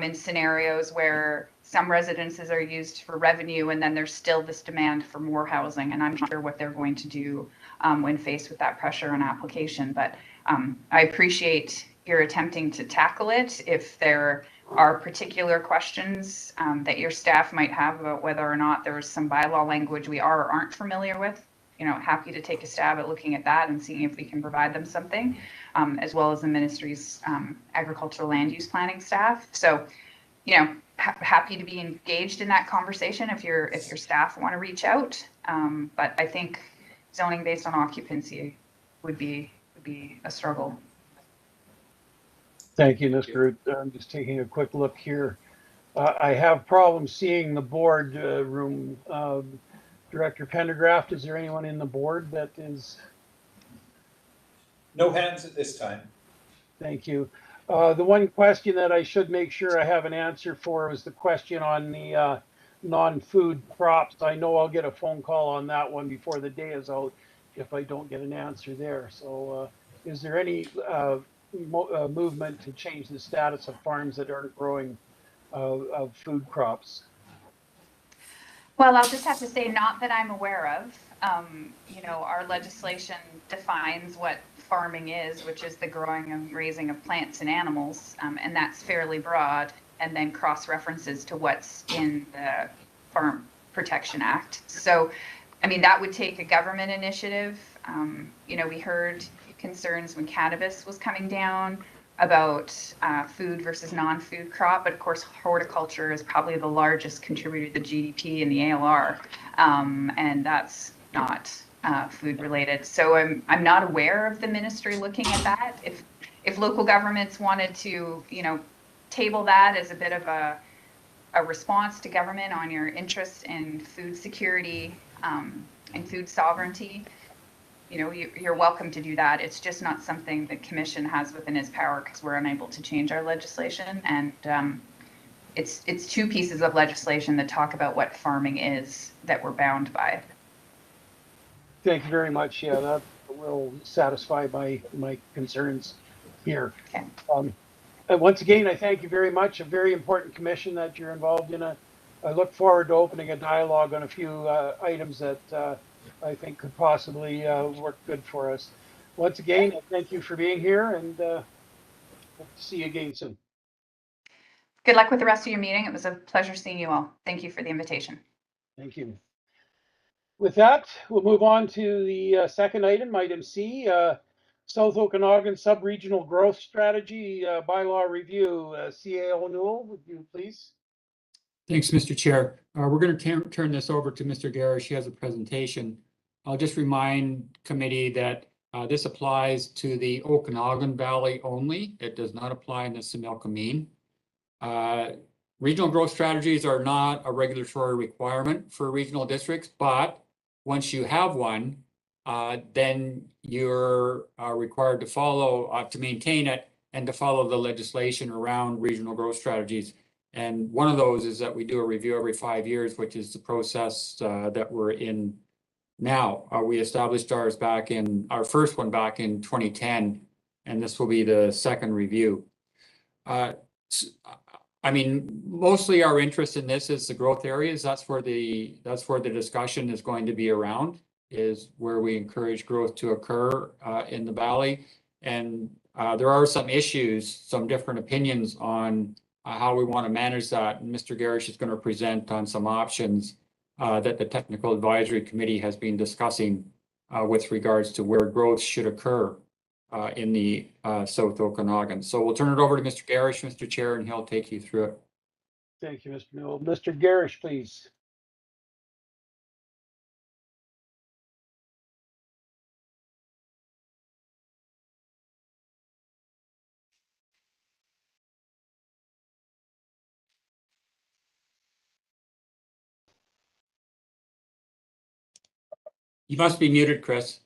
in scenarios where some residences are used for revenue and then there's still this demand for more housing. And I'm not sure what they're going to do when faced with that pressure on application. But I appreciate your attempting to tackle it. If there are particular questions that your staff might have about whether or not there is some bylaw language we are or aren't familiar with, you know, happy to take a stab at looking at that and seeing if we can provide them something, as well as the ministry's agricultural land use planning staff. So, you know, happy to be engaged in that conversation if your staff want to reach out. But I think zoning based on occupancy would be a struggle. Thank you, Ms. Groot. I'm just taking a quick look here. I have problems seeing the board room. Director Pendergraft, is there anyone in the board that is? No hands at this time. Thank you. The one question that I should make sure I have an answer for was the question on the non-food crops. I know I'll get a phone call on that one before the day is out if I don't get an answer there. So is there any movement to change the status of farms that aren't growing of food crops? Well, I'll just have to say, not that I'm aware of. You know, our legislation defines what farming is, which is the growing and raising of plants and animals, and that's fairly broad, and then cross-references to what's in the Farm Protection Act. So, I mean, that would take a government initiative. You know, we heard concerns when cannabis was coming down about food versus non-food crop, but of course horticulture is probably the largest contributor to GDP in the ALR, and that's not food related. So I'm not aware of the ministry looking at that. If local governments wanted to, you know, table that as a bit of a response to government on your interest in food security and food sovereignty, you know, you're welcome to do that. It's just not something the commission has within its power because we're unable to change our legislation. And it's two pieces of legislation that talk about what farming is that we're bound by. Thank you very much. Yeah, that will satisfy my concerns here. Okay. And once again, I thank you very much. A very important commission that you're involved in. I look forward to opening a dialogue on a few items that I think could possibly work good for us. Once again, thank you for being here, and hope to see you again soon. Good luck with the rest of your meeting. It was a pleasure seeing you all. Thank you for the invitation. Thank you. With that, we'll move on to the second item, item C, South Okanagan Sub-Regional Growth Strategy Bylaw Review. CA O'Neill, would you please? Thanks, Mr. Chair. We're going to turn this over to Mr. Garish. He has a presentation. I'll just remind committee that this applies to the Okanagan Valley only. It does not apply in the Similkameen. Regional growth strategies are not a regulatory requirement for regional districts, but once you have one, then you're required to follow, to maintain it and to follow the legislation around regional growth strategies. And one of those is that we do a review every 5 years, which is the process that we're in now. We established our first one back in 2010, and this will be the second review. I mean, mostly our interest in this is the growth areas. That's where the discussion is going to be around, is where we encourage growth to occur in the valley. And there are some issues, some different opinions on how we want to manage that. And Mr. Garish is going to present on some options that the Technical Advisory Committee has been discussing with regards to where growth should occur in the South Okanagan. So we'll turn it over to Mr. Garish, Mr. Chair, and he'll take you through it. Thank you, Mr. Newell. Mr. Garish, please. You must be muted, Chris.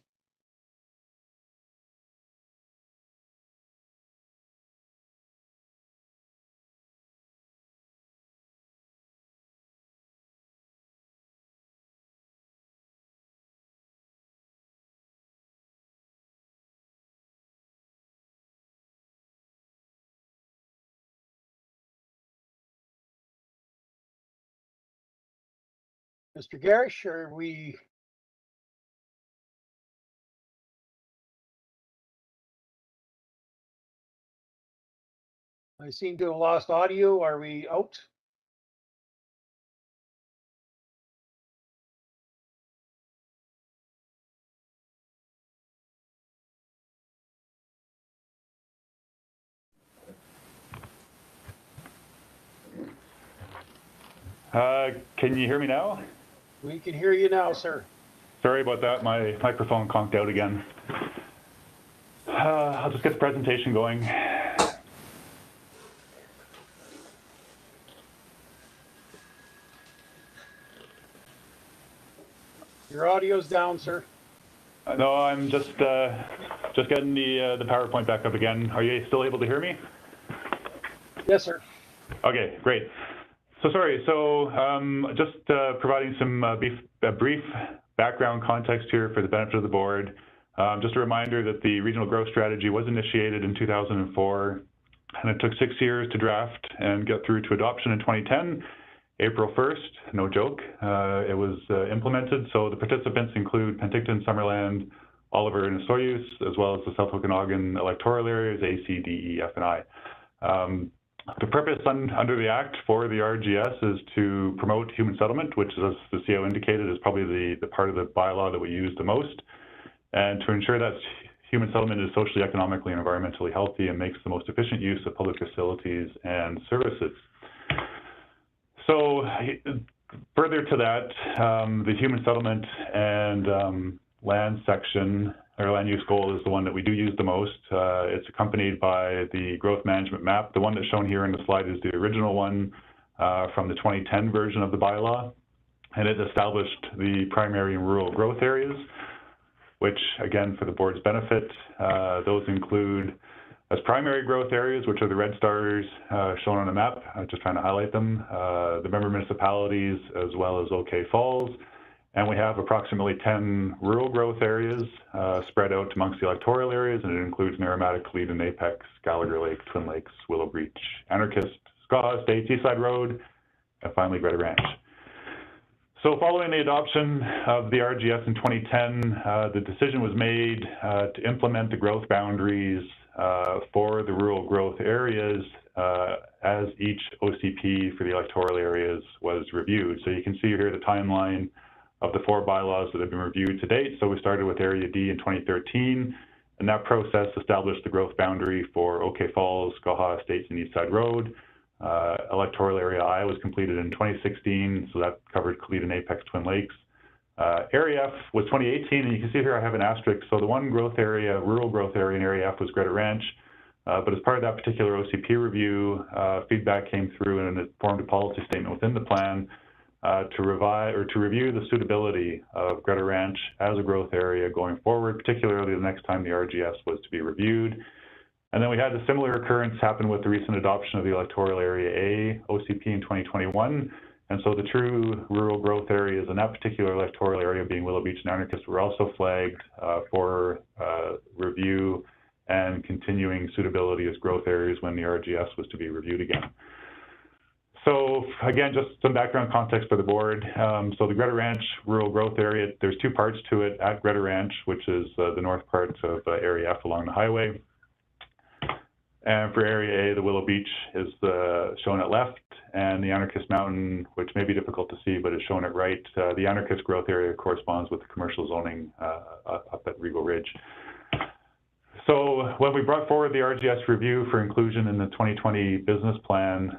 Mr. Garish, are we? I seem to have lost audio. Are we out? Can you hear me now? We can hear you now, sir. Sorry about that. My microphone conked out again. I'll just get the presentation going. Your audio's down, sir. No, I'm just getting the PowerPoint back up again. Are you still able to hear me? Yes, sir. Okay, great. So sorry. So just providing some brief background context here for the benefit of the board. Just a reminder that the regional growth strategy was initiated in 2004, and it took 6 years to draft and get through to adoption in 2010. April 1st, no joke, it was implemented. So the participants include Penticton, Summerland, Oliver, and Osoyoos, as well as the South Okanagan electoral areas, A, C, D, E, F, and I. The purpose under the Act for the RGS is to promote human settlement, which, as the CO indicated, is probably the part of the bylaw that we use the most, and to ensure that human settlement is socially, economically, and environmentally healthy and makes the most efficient use of public facilities and services. So further to that, the human settlement and land section, or land use goal, is the one that we do use the most. It's accompanied by the growth management map. The one that's shown here in the slide is the original one from the 2010 version of the bylaw, and it established the primary and rural growth areas, which, again, for the board's benefit, those include as primary growth areas, which are the red stars shown on the map. I'm just trying to highlight them. The member municipalities, as well as OK Falls. And we have approximately 10 rural growth areas spread out amongst the electoral areas, and it includes Merrimack, Cleveland, Apex, Gallagher Lake, Twin Lakes, Willow Breach, Anarchist, Skaha Estates, Eastside Road, and finally Greta Ranch. So following the adoption of the RGS in 2010, the decision was made to implement the growth boundaries for the rural growth areas as each OCP for the electoral areas was reviewed. So you can see here the timeline of the 4 bylaws that have been reviewed to date. So we started with Area D in 2013, and that process established the growth boundary for OK Falls, Skaha Estates, and Eastside Road. Electoral Area I was completed in 2016, so that covered Cleveland, Apex, Twin Lakes. Area F was 2018, and you can see here I have an asterisk. So the one growth area, rural growth area in Area F was Greta Ranch. But as part of that particular OCP review, feedback came through and it formed a policy statement within the plan to review the suitability of Greta Ranch as a growth area going forward, particularly the next time the RGS was to be reviewed. And then we had a similar occurrence happen with the recent adoption of the electoral area A OCP in 2021. And so the true rural growth areas in that particular electoral area, being Willow Beach and Anarchist, were also flagged for review and continuing suitability as growth areas when the RGS was to be reviewed again. So again, just some background context for the board. So the Greta Ranch rural growth area, there's 2 parts to it at Greta Ranch, which is the north part of Area F along the highway. And for Area A, the Willow Beach is shown at left, and the Anarchist Mountain, which may be difficult to see, but is shown at right. The Anarchist growth area corresponds with the commercial zoning up at Regal Ridge. So when we brought forward the RDOS review for inclusion in the 2020 business plan,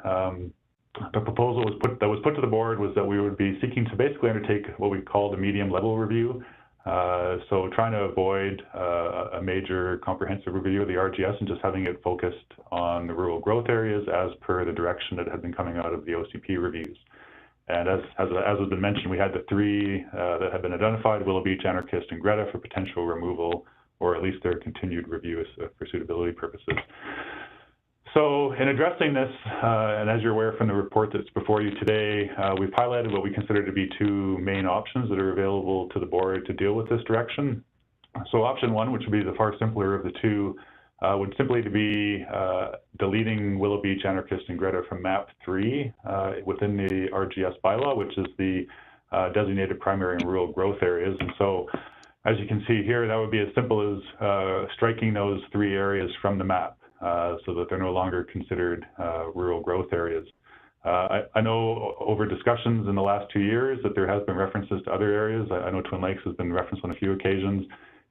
the proposal that was put to the board was that we would be seeking to basically undertake what we called a medium level review. So trying to avoid a major comprehensive review of the RGS and just having it focused on the rural growth areas as per the direction that had been coming out of the OCP reviews. And as has been mentioned, we had the three that have been identified: Willow Beach, Anarchist, and Greta, for potential removal, or at least their continued review for suitability purposes. So in addressing this, and as you're aware from the report that's before you today, we've highlighted what we consider to be two main options that are available to the board to deal with this direction. So option one, which would be the far simpler of the two, would simply be deleting Willow Beach, Anarchist, and Greta from map 3 within the RGS bylaw, which is the designated primary and rural growth areas. And so as you can see here, that would be as simple as striking those three areas from the map. So that they're no longer considered rural growth areas. I know over discussions in the last 2 years that there has been references to other areas. I know Twin Lakes has been referenced on a few occasions.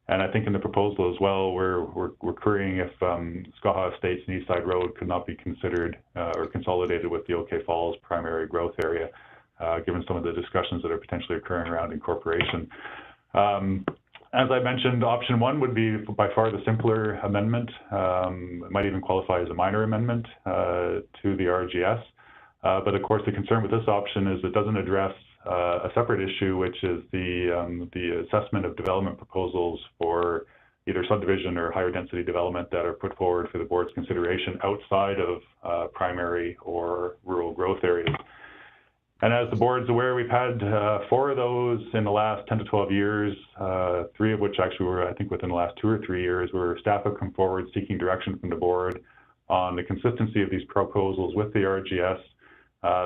And I think in the proposal as well, we're querying if Skaha Estates and Eastside Road could not be considered or consolidated with the OK Falls primary growth area, given some of the discussions that are potentially occurring around incorporation. As I mentioned, option one would be by far the simpler amendment. It might even qualify as a minor amendment to the RGS. But of course, the concern with this option is it doesn't address a separate issue, which is the assessment of development proposals for either subdivision or higher density development that are put forward for the board's consideration outside of primary or rural growth areas. And as the board's aware, we've had 4 of those in the last 10 to 12 years, 3 of which actually were, I think, within the last 2 or 3 years, where staff have come forward seeking direction from the board on the consistency of these proposals with the RGS.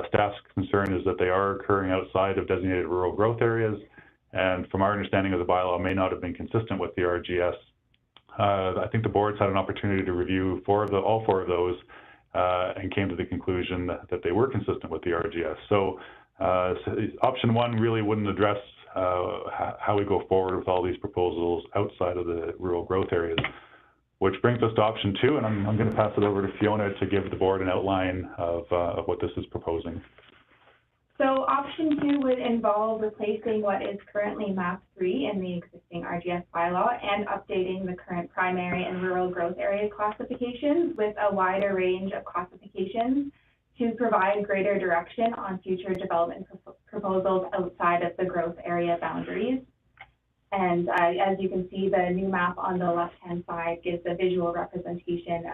Staff's concern is that they are occurring outside of designated rural growth areas, and from our understanding of the bylaw, may not have been consistent with the RGS. I think the board's had an opportunity to review all four of those, and came to the conclusion that they were consistent with the RGS. So option one really wouldn't address how we go forward with all these proposals outside of the rural growth areas, which brings us to option two, and I'm going to pass it over to Fiona to give the board an outline of what this is proposing. So option 2 would involve replacing what is currently map 3 in the existing RGS bylaw and updating the current primary and rural growth area classifications with a wider range of classifications to provide greater direction on future development proposals outside of the growth area boundaries. And as you can see, the new map on the left-hand side gives a visual representation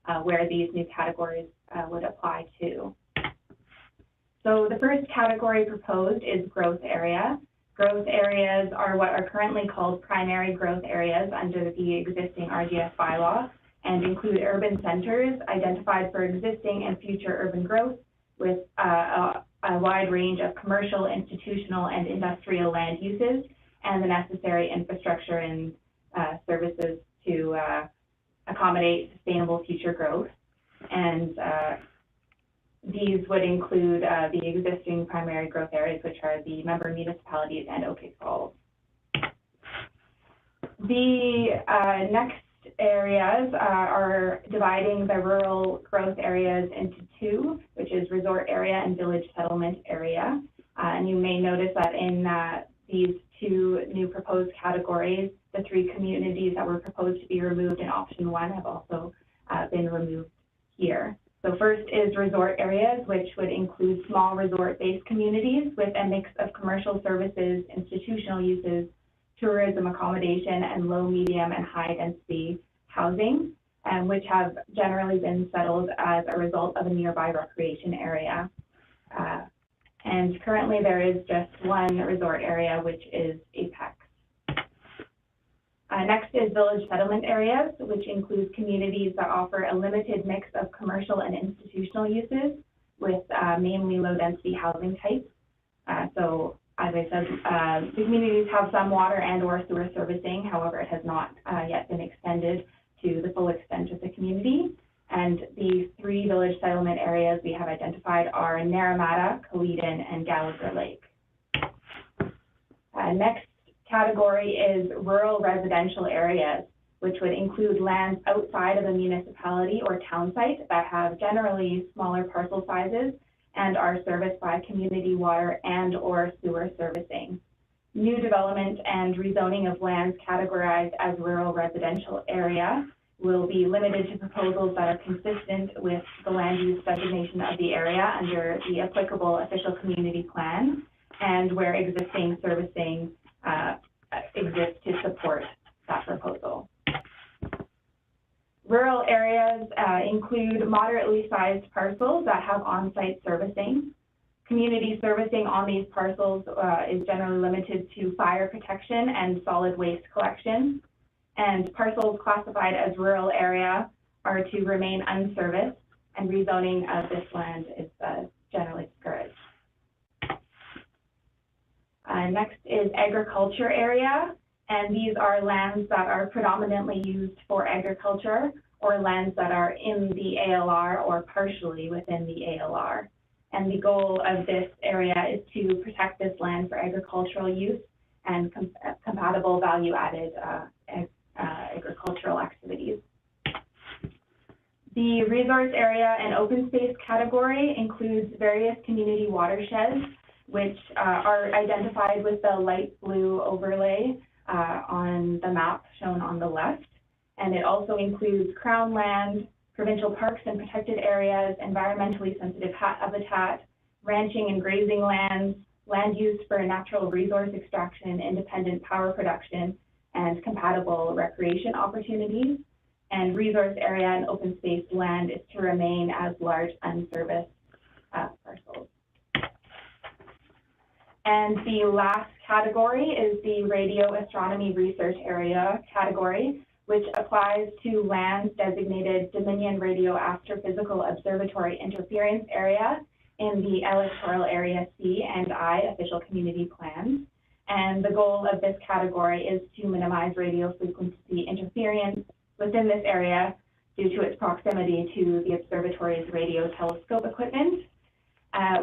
of where these new categories would apply to. So the first category proposed is growth area. Growth areas are what are currently called primary growth areas under the existing RGS bylaw and include urban centers identified for existing and future urban growth with a wide range of commercial, institutional, and industrial land uses and the necessary infrastructure and services to accommodate sustainable future growth. And these would include the existing primary growth areas, which are the member municipalities and OK Falls. The next areas are dividing the rural growth areas into 2, which is resort area and village settlement area. And you may notice that in these 2 new proposed categories, the 3 communities that were proposed to be removed in option 1 have also been removed here. So first is resort areas, which would include small resort-based communities with a mix of commercial services, institutional uses, tourism accommodation, and low, medium, and high-density housing, which have generally been settled as a result of a nearby recreation area. And currently there is just 1 resort area, which is Apex. Next is village settlement areas, which includes communities that offer a limited mix of commercial and institutional uses with mainly low-density housing types. So, as I said, the communities have some water and or sewer servicing. However, it has not yet been extended to the full extent of the community. And the 3 village settlement areas we have identified are Naramata, Kaleden, and Gallagher Lake. Next category is rural residential areas, which would include lands outside of a municipality or town site that have generally smaller parcel sizes and are serviced by community water and or sewer servicing. New development and rezoning of lands categorized as rural residential area will be limited to proposals that are consistent with the land use designation of the area under the applicable official community plan and where existing servicing exists to support that proposal. Rural areas include moderately sized parcels that have on-site servicing. Community servicing on these parcels is generally limited to fire protection and solid waste collection. And parcels classified as rural area are to remain unserviced, and rezoning of this land is generally discouraged. Next is agriculture area, and these are lands that are predominantly used for agriculture or lands that are in the ALR or partially within the ALR. And the goal of this area is to protect this land for agricultural use and compatible value-added agricultural activities. The resource area and open space category includes various community watersheds, which are identified with the light blue overlay on the map shown on the left. And it also includes crown land, provincial parks and protected areas, environmentally sensitive habitat, ranching and grazing lands, land use for natural resource extraction, independent power production, and compatible recreation opportunities. And resource area and open space land is to remain as large unserviced parcels. And the last category is the radio astronomy research area category, which applies to lands designated Dominion Radio Astrophysical Observatory Interference Area in the electoral area C and I official community plans. And the goal of this category is to minimize radio frequency interference within this area due to its proximity to the observatory's radio telescope equipment.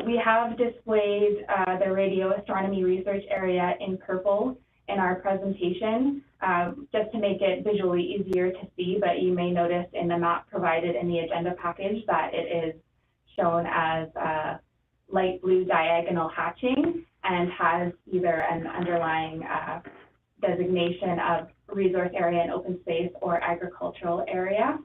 We have displayed the radio astronomy research area in purple in our presentation, just to make it visually easier to see, but you may notice in the map provided in the agenda package that it is shown as light blue diagonal hatching and has either an underlying designation of resource area and open space or agricultural area.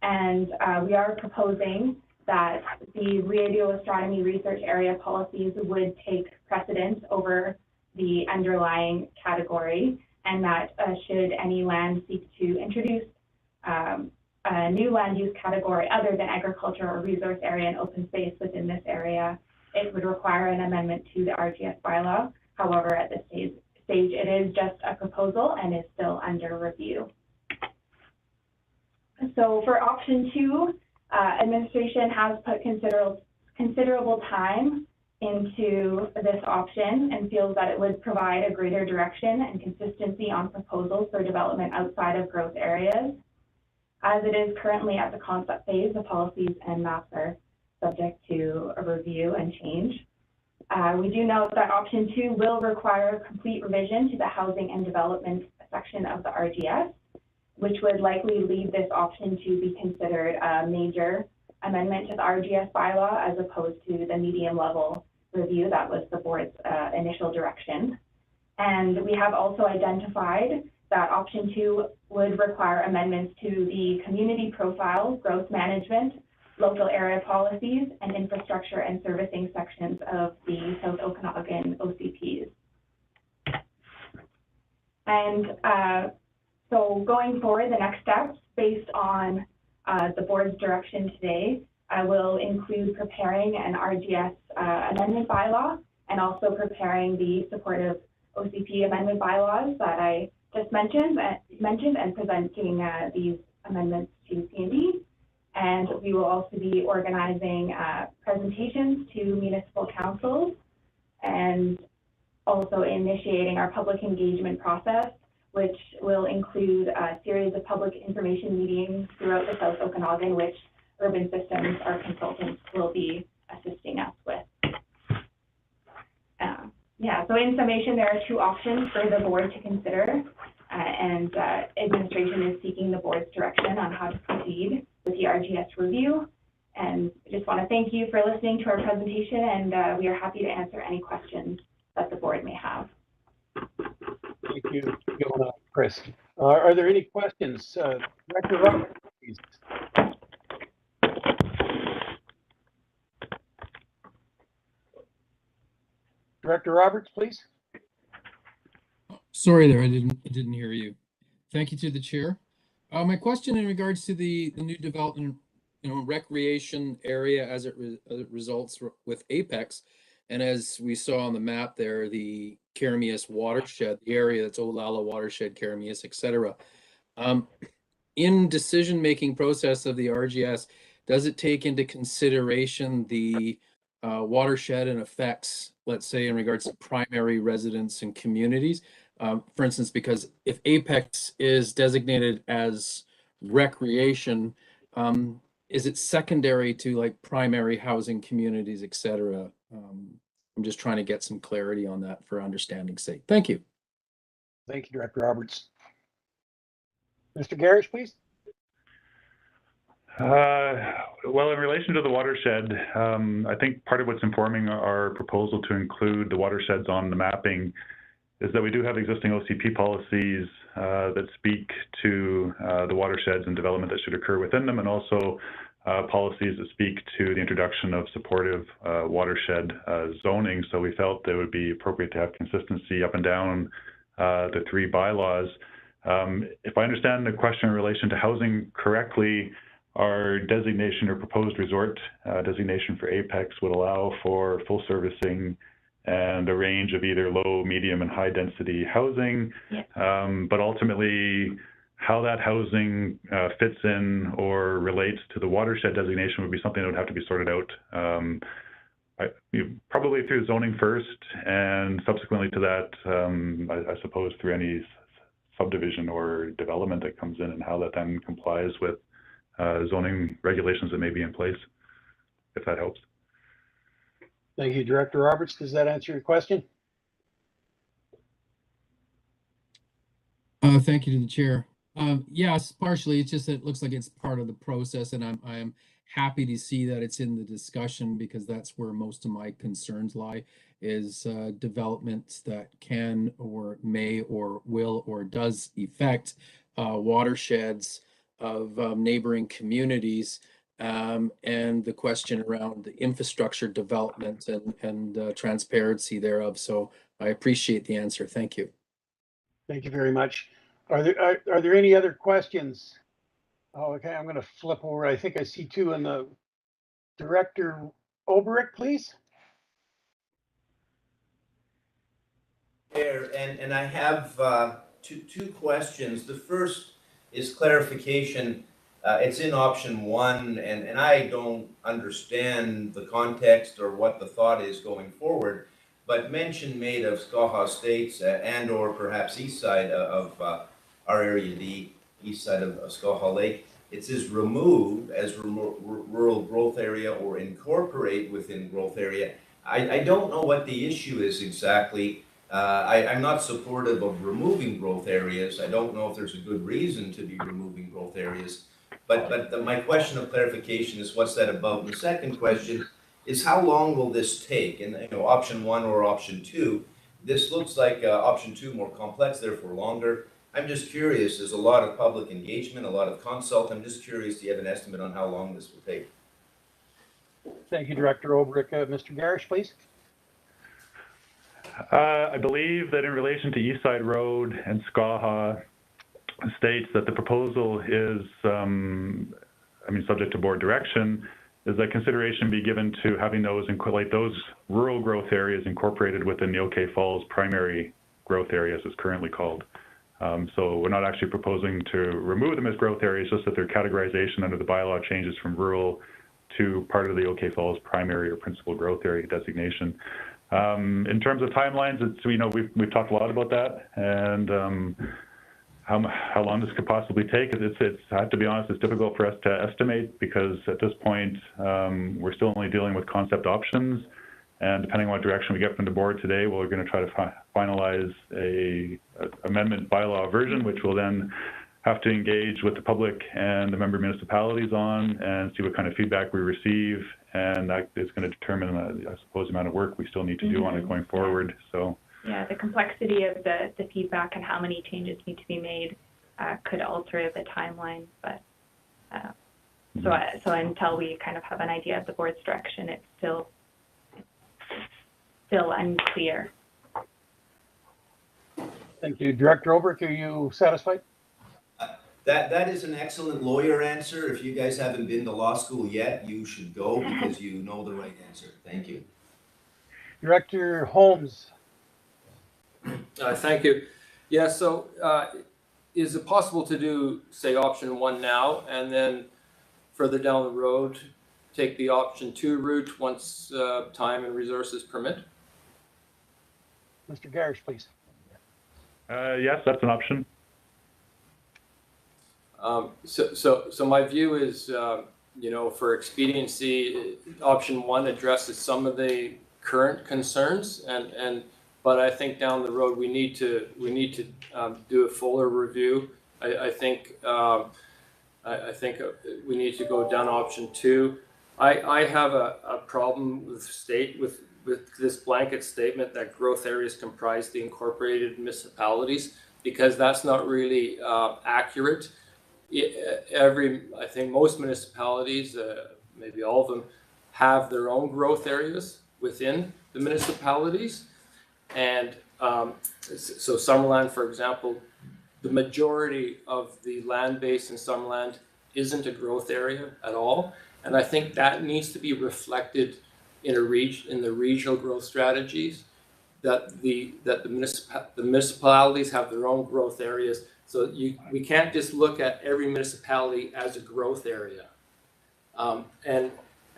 And we are proposing that the radio astronomy research area policies would take precedence over the underlying category, and that should any land seek to introduce a new land use category other than agriculture or resource area and open space within this area, it would require an amendment to the RDS bylaw. However, at this stage it is just a proposal and is still under review. So for option 2, administration has put considerable time into this option and feels that it would provide a greater direction and consistency on proposals for development outside of growth areas. As it is currently at the concept phase, the policies and maps are subject to a review and change. We do note that option 2 will require a complete revision to the housing and development section of the RDS, which would likely lead this option to be considered a major amendment to the RDS bylaw as opposed to the medium level review that was the board's initial direction. And we have also identified that option 2 would require amendments to the community profile, growth management, local area policies, and infrastructure and servicing sections of the South Okanagan OCPs. And so going forward, the next steps based on the board's direction today will include preparing an RDS amendment bylaw and also preparing the supportive OCP amendment bylaws that I just mentioned and presenting these amendments to C&D. And we will also be organizing presentations to municipal councils and also initiating our public engagement process which will include a series of public information meetings throughout the South Okanagan, which Urban Systems, our consultants, will be assisting us with. Yeah, so in summation, there are two options for the board to consider, and administration is seeking the board's direction on how to proceed with the RGS review. And I just want to thank you for listening to our presentation, and we are happy to answer any questions that the board may have. Thank you, Fiona, Chris. Are there any questions? Director Roberts, please. Director Roberts, please. Sorry there, I didn't hear you. Thank you to the chair. My question in regards to the new development, recreation area as it results with Apex, and as we saw on the map there, the Karamias watershed, the area that's Olalla watershed, Karamias, etc. In decision-making process of the RGS, does it take into consideration the watershed and effects, let's say in regards to primary residents and communities? For instance, because if Apex is designated as recreation, is it secondary to like primary housing communities, etc.? I'm just trying to get some clarity on that for understanding's sake. Thank you. Thank you, Director Roberts. Mr. Garish, please. Well, in relation to the watershed, I think part of what's informing our proposal to include the watersheds on the mapping is that we do have existing OCP policies that speak to the watersheds and development that should occur within them, and also policies that speak to the introduction of supportive watershed zoning. So we felt that it would be appropriate to have consistency up and down the three bylaws. If I understand the question in relation to housing correctly, our designation or proposed resort designation for Apex would allow for full servicing and a range of either low, medium, and high density housing. Yeah. But ultimately, how that housing fits in or relates to the watershed designation would be something that would have to be sorted out. Probably through zoning first, and subsequently to that, I suppose through any subdivision or development that comes in, and how that then complies with zoning regulations that may be in place, if that helps. Thank you, Director Roberts. Does that answer your question? Thank you to the chair. Yes, partially. It's just that it looks like it's part of the process, and I am happy to see that it's in the discussion, because that's where most of my concerns lie, is developments that can or may or will or does affect watersheds of neighboring communities, and the question around the infrastructure development and transparency thereof. So I appreciate the answer. Thank you. Thank you very much. Are there any other questions? Oh, okay, I'm going to flip over. I think I see two in the Director Oberick, please. There, and I have two questions. The first is clarification. It's in option one, and I don't understand the context or what the thought is going forward, but mention made of Skaha Estates and or perhaps east side of our area D, east side of Skaha Lake. It says remove as rural growth area or incorporate within growth area. I don't know what the issue is exactly. I'm not supportive of removing growth areas. I don't know if there's a good reason to be removing growth areas. But my question of clarification is what's that about? And the second question is how long will this take? And option one or option two, this looks like option two more complex, therefore longer. I'm just curious, there's a lot of public engagement, a lot of consult. I'm just curious, do you have an estimate on how long this will take? Thank you, Director Oberick. Mr. Garish, please. I believe that in relation to East Side Road and Skaha states that the proposal is, subject to board direction, is that consideration be given to having those rural growth areas incorporated within the OK Falls primary growth areas, as currently called. So we're not actually proposing to remove them as growth areas, just that their categorization under the bylaw changes from rural to part of the OK Falls primary or principal growth area designation. In terms of timelines, we've talked a lot about that, and how long this could possibly take. I have to be honest, it's difficult for us to estimate because at this point, we're still only dealing with concept options. And depending on what direction we get from the board today, we're going to try to finalize a amendment bylaw version, which will then have to engage with the public and the member municipalities on and see what kind of feedback we receive. And that is going to determine, I suppose, the amount of work we still need to do on it going forward. So. Yeah, the complexity of the feedback and how many changes need to be made could alter the timeline. But so until we kind of have an idea of the board's direction, it's still unclear. Thank you. Director Oberg, are you satisfied? That is an excellent lawyer answer. If you guys haven't been to law school yet, you should go because you know the right answer. Thank you. Director Holmes. Thank you. Yeah, so is it possible to do, say, option 1 now and then further down the road take the option 2 route once time and resources permit? Mr. Garish, please. Yes, that's an option. So my view is, for expediency, option 1 addresses some of the current concerns, but I think down the road we need to do a fuller review. I think we need to go down option 2. I have a problem with this blanket statement that growth areas comprise the incorporated municipalities, because that's not really accurate. I think most municipalities, maybe all of them, have their own growth areas within the municipalities. And so Summerland, for example, the majority of the land base in Summerland isn't a growth area at all. And I think that needs to be reflected in the regional growth strategies, that the municipalities have their own growth areas. So we can't just look at every municipality as a growth area. And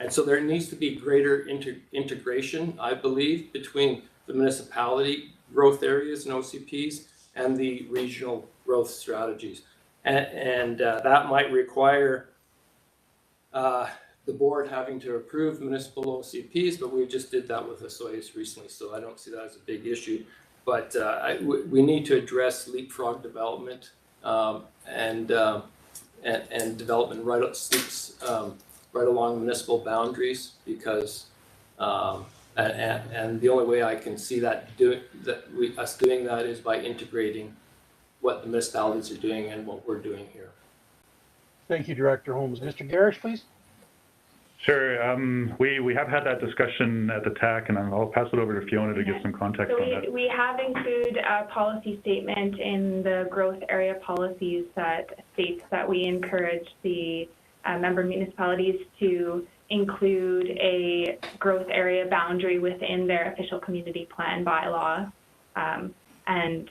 so there needs to be greater integration, I believe, between the municipality growth areas and OCPs and the regional growth strategies. And that might require the board having to approve municipal OCPs, but we just did that with Osoyoos recently, so I don't see that as a big issue. But we need to address leapfrog development and development right along municipal boundaries, because and the only way I can see us doing that is by integrating what the municipalities are doing and what we're doing here. Thank you, Director Holmes. Mr. Garish, please. Sure. We have had that discussion at the TAC, and I'll pass it over to Fiona to give some context on that. We have included a policy statement in the growth area policies that states that we encourage the member municipalities to include a growth area boundary within their official community plan bylaw. And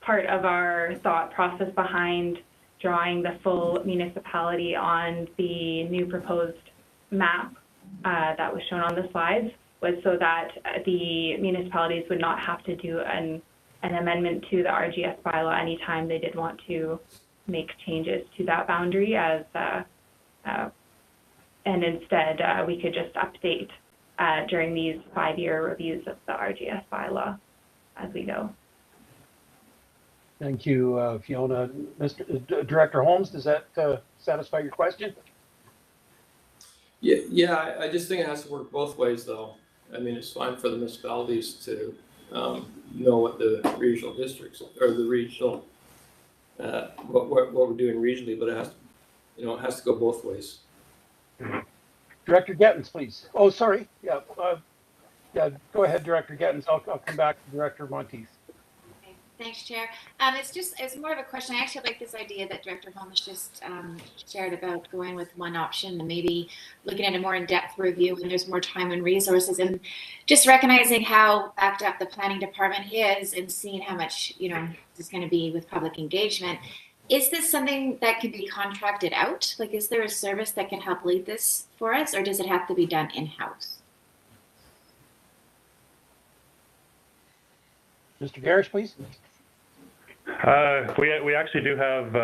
part of our thought process behind drawing the full municipality on the new proposed map that was shown on the slides was so that the municipalities would not have to do an amendment to the RGS bylaw anytime they did want to make changes to that boundary, and instead we could just update during these 5-year reviews of the RGS bylaw as we go. Thank you, Fiona. Director Holmes, does that satisfy your question? Yeah, I just think it has to work both ways, though. I mean, it's fine for the municipalities to know what the regional districts or the regional what we're doing regionally, but it has to go both ways. Director Gettens, please. Oh, sorry. Yeah, go ahead, Director Gettens. I'll come back to Director Monteith. Thanks, Chair. It's more of a question. I actually like this idea that Director Holmes just shared about going with one option and maybe looking at a more in-depth review when there's more time and resources, and just recognizing how backed up the planning department is and seeing how much is going to be with public engagement. Is this something that can be contracted out? Like, is there a service that can help lead this for us, or does it have to be done in-house? Mr. Garish, please. We actually do have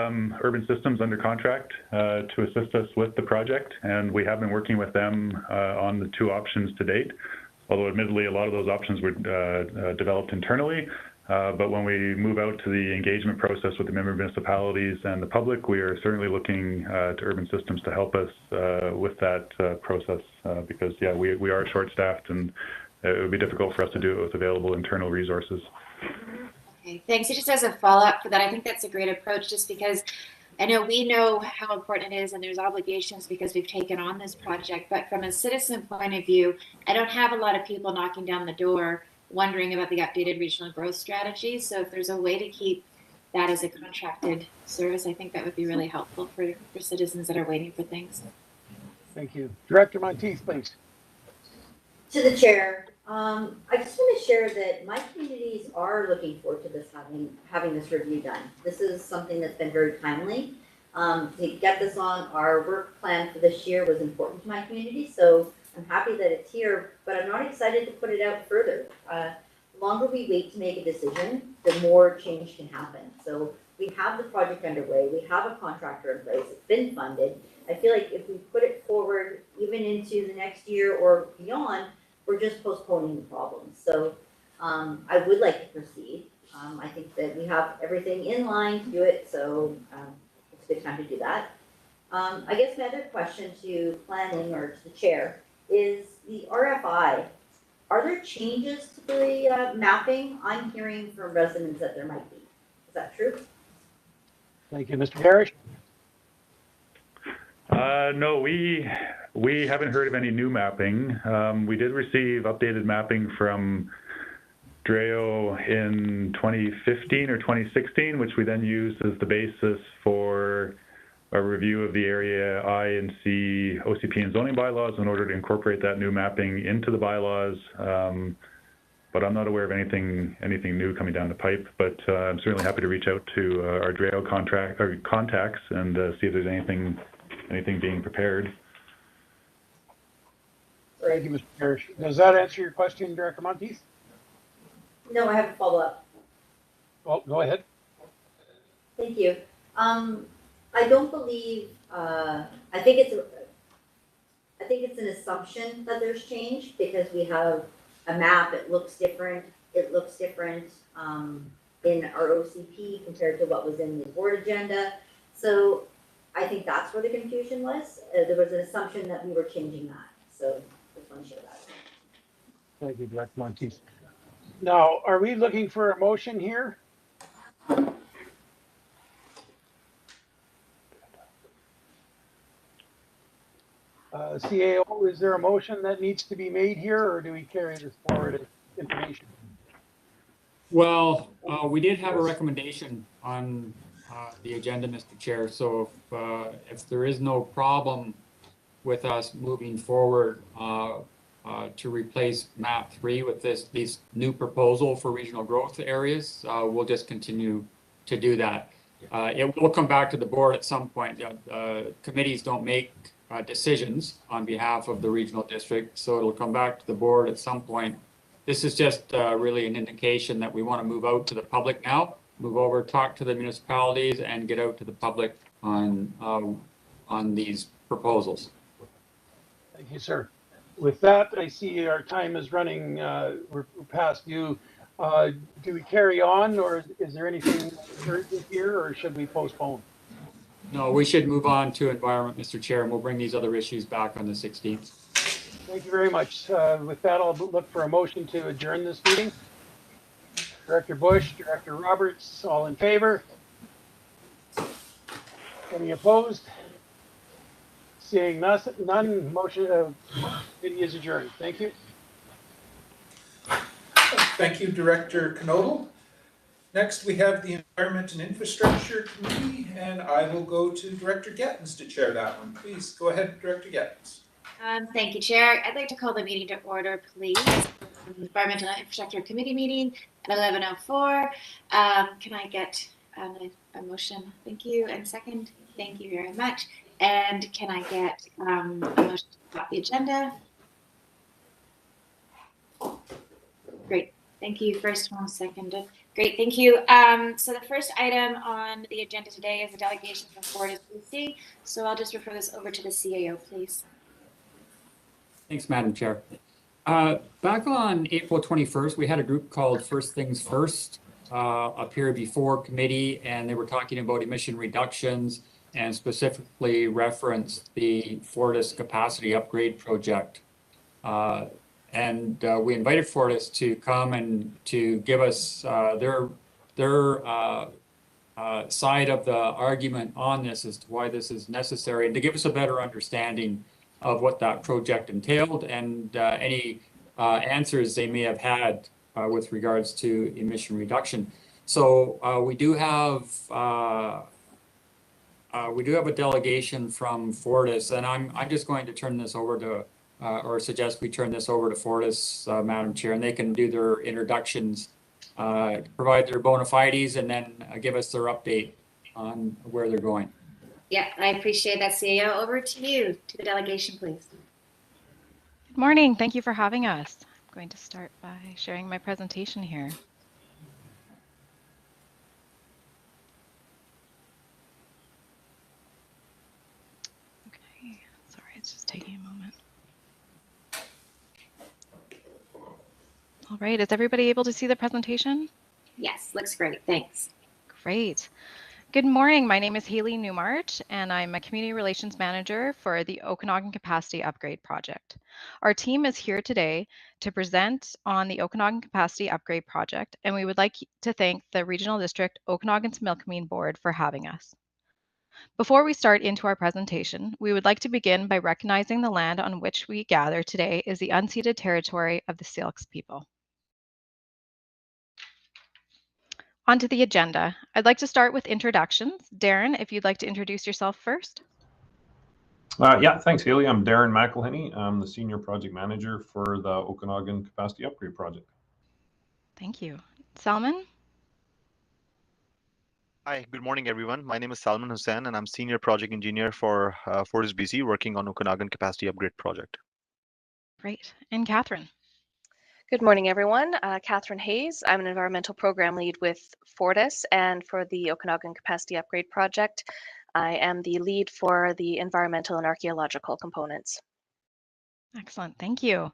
Urban Systems under contract to assist us with the project, and we have been working with them on the 2 options to date. Although admittedly, a lot of those options were developed internally. But when we move out to the engagement process with the member municipalities and the public, we are certainly looking to Urban Systems to help us with that process because, yeah, we are short-staffed and it would be difficult for us to do it with available internal resources. Okay, thanks. Just as a follow-up for that, I think that's a great approach just because I know we know how important it is and there's obligations because we've taken on this project, but from a citizen point of view, I don't have a lot of people knocking down the door wondering about the updated regional growth strategy. So if there's a way to keep that as a contracted service, I think that would be really helpful for citizens that are waiting for things. Thank you. Director Monteith, please. To the chair, I just want to share that my communities are looking forward to this having this review done. This is something that's been very timely. To get this on our work plan for this year was important to my community, so I'm happy that it's here, but I'm not excited to put it out further. The longer we wait to make a decision, the more change can happen. So we have the project underway, we have a contractor in place, it's been funded. I feel like if we put it forward even into the next year or beyond, we're just postponing the problem. So I would like to proceed. I think that we have everything in line to do it, so it's a good time to do that. I guess my other question to planning or to the chair is the RFI. Are there changes to the mapping? I'm hearing from residents that there might be. Is that true? Thank you. Mr. Parrish? No, we haven't heard of any new mapping. We did receive updated mapping from DREO in 2015 or 2016, which we then used as the basis for a review of the Area I and C OCP and zoning bylaws in order to incorporate that new mapping into the bylaws. But I'm not aware of anything new coming down the pipe. But I'm certainly happy to reach out to our DREO contacts and see if there's anything being prepared. Thank you, Mr. Parrish. Does that answer your question, Director Monteith? No, I have a follow-up. Well, go ahead. Thank you. I don't believe. I think it's an assumption that there's change because we have a map. It looks different. It looks different in our OCP compared to what was in the board agenda. So I think that's where the confusion was. There was an assumption that we were changing that. So just want to share that. Thank you, Director Monteith. Now, are we looking for a motion here? CAO, is there a motion that needs to be made here, or do we carry this forward as information? Well, we did have a recommendation on the agenda, Mr. Chair. So if there is no problem with us moving forward to replace map 3 with these new proposal for regional growth areas, we'll just continue to do that. It will come back to the board at some point. Committees don't make decisions on behalf of the regional district, so it'll come back to the board at some point. This is just really an indication that we want to move out to the public now, move over, talk to the municipalities, and get out to the public on these proposals. Thank you, sir. With that, I see our time is running. We're past due. Do we carry on, or is there anything urgent here, or should we postpone? No, we should move on to environment, Mr. Chair, and we'll bring these other issues back on the 16th. Thank you very much. With that, I'll look for a motion to adjourn this meeting. Director Bush, Director Roberts, all in favor? Any opposed? Seeing none, motion committee is adjourned. Thank you. Thank you, Director Knodel. Next, we have the Environment and Infrastructure Committee, and I will go to Director Gettens to chair that one. Please go ahead, Director Gettens. Thank you, Chair. I'd like to call the meeting to order, please. Environment and Infrastructure Committee meeting at 11:04. Can I get a motion? Thank you. And second, thank you very much. And can I get a motion to adopt the agenda? Great. Thank you. First one, seconded. Great, thank you. So the first item on the agenda today is a delegation from Fortis BC. So I'll just refer this over to the CAO, please. Thanks, Madam Chair. Back on April 21st, we had a group called First Things First up here before committee, and they were talking about emission reductions and specifically referenced the Fortis capacity upgrade project. We invited Fortis to come and to give us their side of the argument on this as to why this is necessary, and to give us a better understanding of what that project entailed and any answers they may have had with regards to emission reduction. So we do have a delegation from Fortis, and I'm just going to turn this over to or suggest we turn this over to Fortis, Madam Chair, and they can do their introductions, provide their bona fides, and then give us their update on where they're going. Yeah, I appreciate that, CAO. Over to you, to the delegation, please. Good morning. Thank you for having us. I'm going to start by sharing my presentation here. Okay, sorry, it's just taking a moment. All right, is everybody able to see the presentation? Yes, looks great. Thanks. Great. Good morning. My name is Haley Newmarch, and I'm a Community Relations Manager for the Okanagan Capacity Upgrade Project. Our team is here today to present on the Okanagan Capacity Upgrade Project, and we would like to thank the Regional District Okanagan-Similkameen Board for having us. Before we start into our presentation, we would like to begin by recognizing the land on which we gather today is the unceded territory of the Syilx people. Onto the agenda. I'd like to start with introductions. Darren, if you'd like to introduce yourself first. Yeah, thanks, Haley. I'm Darren McElhinney. I'm the Senior Project Manager for the Okanagan Capacity Upgrade Project. Thank you. Salman? Hi, good morning, everyone. My name is Salman Hussain, and I'm Senior Project Engineer for Fortis BC, working on Okanagan Capacity Upgrade Project. Great. And Catherine? Good morning, everyone. Catherine Hayes. I'm an environmental program lead with Fortis, and for the Okanagan Capacity Upgrade Project, I am the lead for the environmental and archaeological components. Excellent, thank you.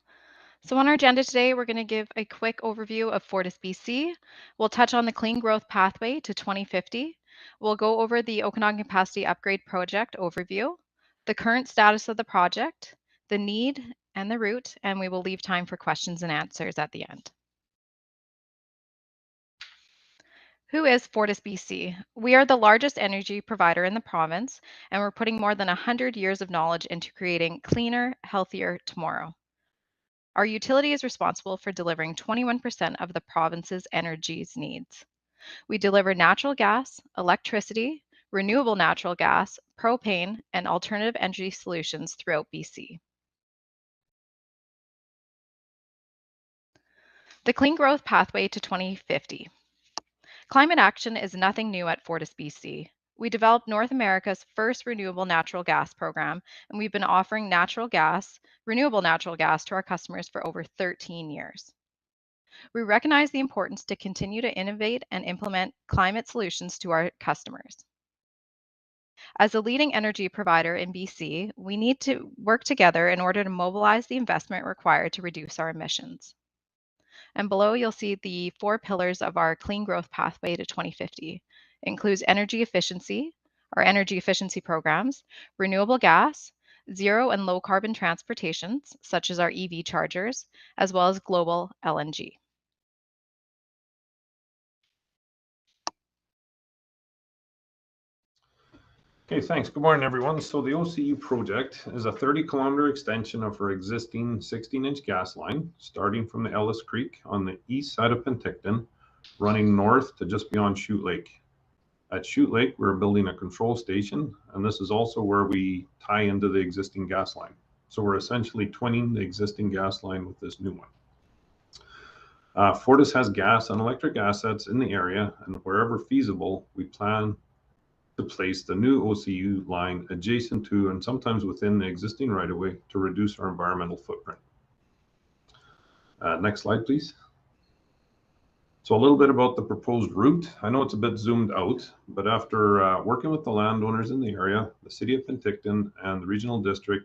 So on our agenda today, we're going to give a quick overview of Fortis BC. We'll touch on the clean growth pathway to 2050. We'll go over the Okanagan Capacity Upgrade Project overview, the current status of the project, the need and the route, and we will leave time for questions and answers at the end. Who is Fortis BC? We are the largest energy provider in the province, and we're putting more than 100 years of knowledge into creating cleaner, healthier tomorrow. Our utility is responsible for delivering 21% of the province's energy needs. We deliver natural gas, electricity, renewable natural gas, propane, and alternative energy solutions throughout BC. The clean growth pathway to 2050. Climate action is nothing new at Fortis BC. We developed North America's first renewable natural gas program, and we've been offering renewable natural gas to our customers for over 13 years. We recognize the importance to continue to innovate and implement climate solutions to our customers. As a leading energy provider in BC, we need to work together in order to mobilize the investment required to reduce our emissions. And below, you'll see the 4 pillars of our clean growth pathway to 2050. It includes energy efficiency, our energy efficiency programs, renewable gas, zero and low carbon transportations, such as our EV chargers, as well as global LNG. Okay, thanks. Good morning, everyone. So the OCU project is a 30-kilometer extension of our existing 16-inch gas line, starting from the Ellis Creek on the east side of Penticton, running north to just beyond Chute Lake. At Chute Lake, we're building a control station, and this is also where we tie into the existing gas line. So we're essentially twinning the existing gas line with this new one. Fortis has gas and electric assets in the area, and wherever feasible, we plan to place the new OCU line adjacent to and sometimes within the existing right-of-way to reduce our environmental footprint. Next slide, please. So a little bit about the proposed route. I know it's a bit zoomed out, but after working with the landowners in the area, the City of Penticton and the Regional District,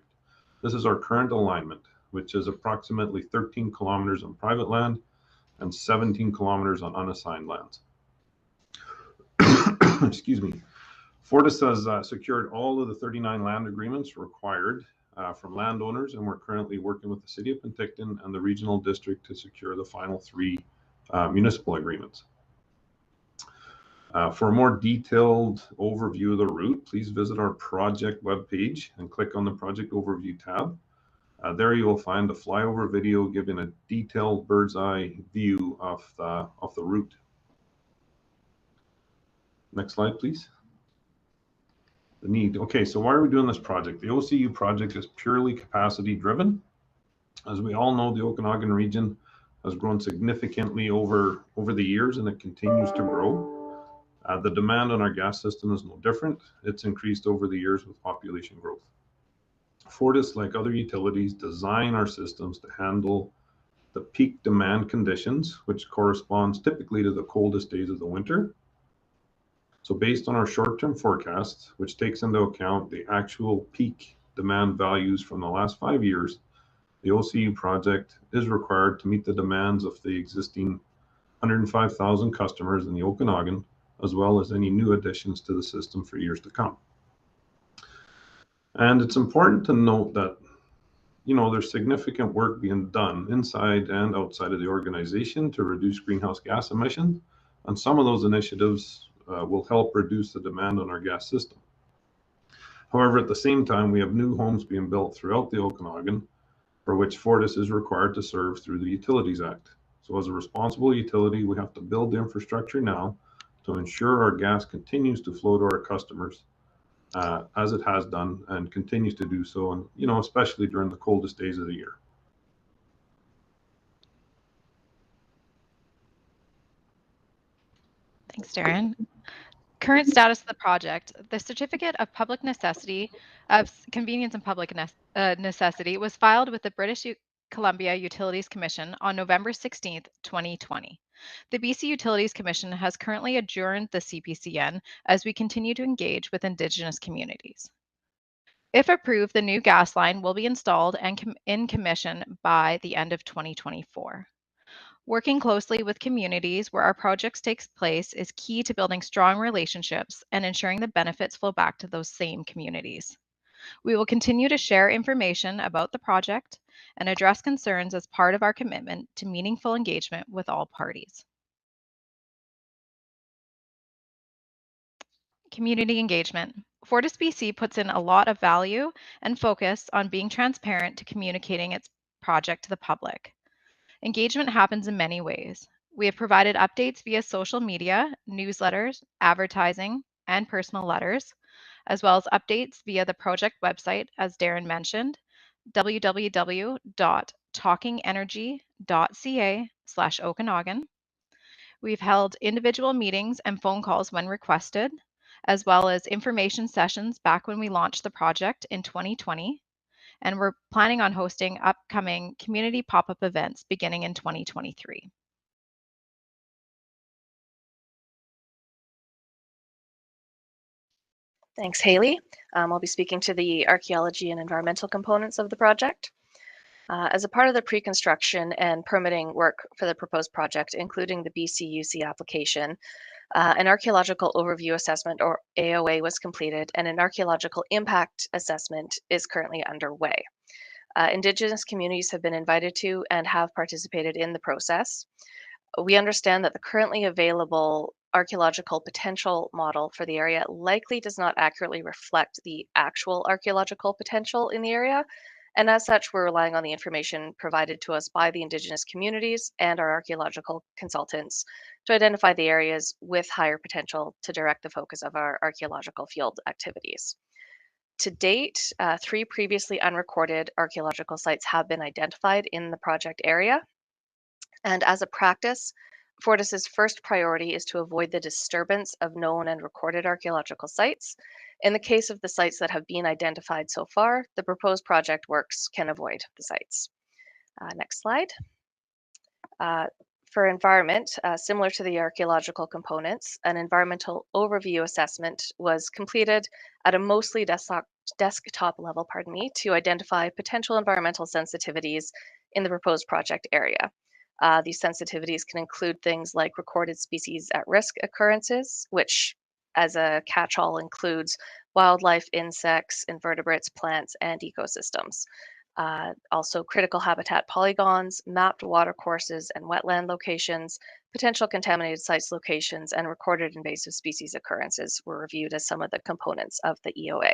this is our current alignment, which is approximately 13 kilometers on private land and 17 kilometers on unassigned lands. Excuse me. Fortis has secured all of the 39 land agreements required from landowners, and we're currently working with the City of Penticton and the Regional District to secure the final 3 municipal agreements. For a more detailed overview of the route, please visit our project webpage and click on the project overview tab. There you will find a flyover video giving a detailed bird's eye view of the route. Next slide, please. The need. Okay, so why are we doing this project? The OCU project is purely capacity driven. As we all know, the Okanagan region has grown significantly over the years, and it continues to grow. The demand on our gas system is no different. It's increased over the years with population growth. Fortis, like other utilities, design our systems to handle the peak demand conditions, which corresponds typically to the coldest days of the winter. So based on our short-term forecasts, which takes into account the actual peak demand values from the last 5 years, the OCU project is required to meet the demands of the existing 105,000 customers in the Okanagan, as well as any new additions to the system for years to come. And it's important to note that, you know, there's significant work being done inside and outside of the organization to reduce greenhouse gas emissions, and some of those initiatives will help reduce the demand on our gas system. However, at the same time, we have new homes being built throughout the Okanagan, for which Fortis is required to serve through the Utilities Act. So as a responsible utility, we have to build the infrastructure now to ensure our gas continues to flow to our customers as it has done and continues to do so, and you know, especially during the coldest days of the year. Thanks, Darren. Current status of the project. The Certificate of Public Necessity of Convenience and Public Necessity was filed with the British Columbia Utilities Commission on November 16th, 2020. The BC Utilities Commission has currently adjourned the CPCN as we continue to engage with Indigenous communities. If approved, the new gas line will be installed and in commission by the end of 2024. Working closely with communities where our projects takes place is key to building strong relationships and ensuring the benefits flow back to those same communities. We will continue to share information about the project and address concerns as part of our commitment to meaningful engagement with all parties. Community engagement. FortisBC puts in a lot of value and focus on being transparent to communicating its project to the public. Engagement happens in many ways. We have provided updates via social media, newsletters, advertising, and personal letters, as well as updates via the project website, as Darren mentioned, www.talkingenergy.ca/Okanagan. We've held individual meetings and phone calls when requested, as well as information sessions back when we launched the project in 2020. And we're planning on hosting upcoming community pop-up events beginning in 2023. Thanks, Haley. I'll be speaking to the archaeology and environmental components of the project. As a part of the pre-construction and permitting work for the proposed project, including the BCUC application, an archaeological overview assessment, or AOA, was completed, and an archaeological impact assessment is currently underway. Indigenous communities have been invited to and have participated in the process. We understand that the currently available archaeological potential model for the area likely does not accurately reflect the actual archaeological potential in the area, and as such, we're relying on the information provided to us by the Indigenous communities and our archaeological consultants to identify the areas with higher potential to direct the focus of our archaeological field activities. To date, 3 previously unrecorded archaeological sites have been identified in the project area. And as a practice, Fortis's first priority is to avoid the disturbance of known and recorded archaeological sites. In the case of the sites that have been identified so far, the proposed project works can avoid the sites. Next slide. For environment, similar to the archaeological components, an environmental overview assessment was completed at a mostly desktop level, to identify potential environmental sensitivities in the proposed project area. These sensitivities can include things like recorded species at risk occurrences, which as a catch-all includes wildlife, insects, invertebrates, plants, and ecosystems. Also critical habitat polygons, mapped watercourses and wetland locations, potential contaminated sites locations, and recorded invasive species occurrences were reviewed as some of the components of the EOA.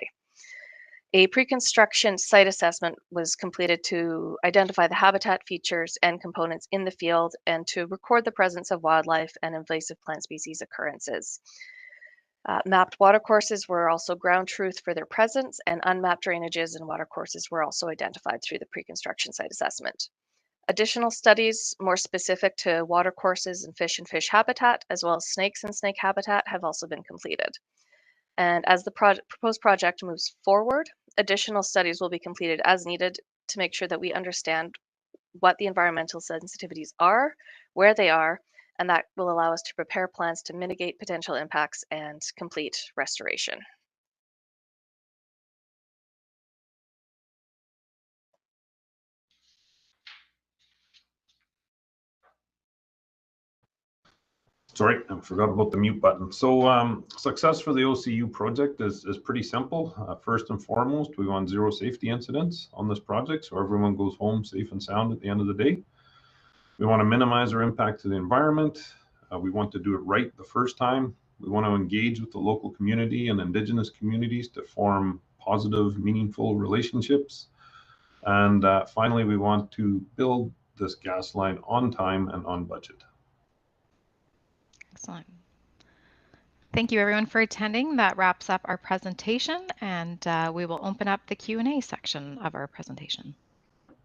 A pre-construction site assessment was completed to identify the habitat features and components in the field and to record the presence of wildlife and invasive plant species occurrences. Mapped watercourses were also ground truth for their presence, and unmapped drainages and watercourses were also identified through the pre-construction site assessment. Additional studies more specific to watercourses and fish habitat, as well as snakes and snake habitat, have also been completed. And as the proposed project moves forward, additional studies will be completed as needed to make sure that we understand what the environmental sensitivities are, where they are, and that will allow us to prepare plans to mitigate potential impacts and complete restoration. Sorry, I forgot about the mute button. So success for the OCU project is pretty simple. First and foremost, we want 0 safety incidents on this project, so everyone goes home safe and sound at the end of the day. We want to minimize our impact to the environment. We want to do it right the first time. We want to engage with the local community and Indigenous communities to form positive, meaningful relationships. And finally, we want to build this gas line on time and on budget. Excellent. Thank you everyone for attending. That wraps up our presentation, and we will open up the Q&A section of our presentation.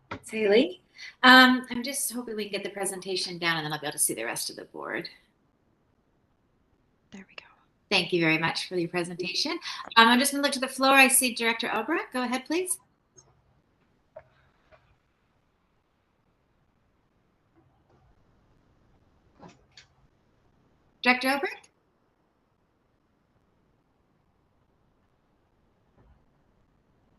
Thanks, Haley. I'm just hoping we can get the presentation down and then I'll be able to see the rest of the board. There we go. Thank you very much for your presentation. I'm just going to look to the floor. I see Director Albrecht. Go ahead, please. Director Albrecht?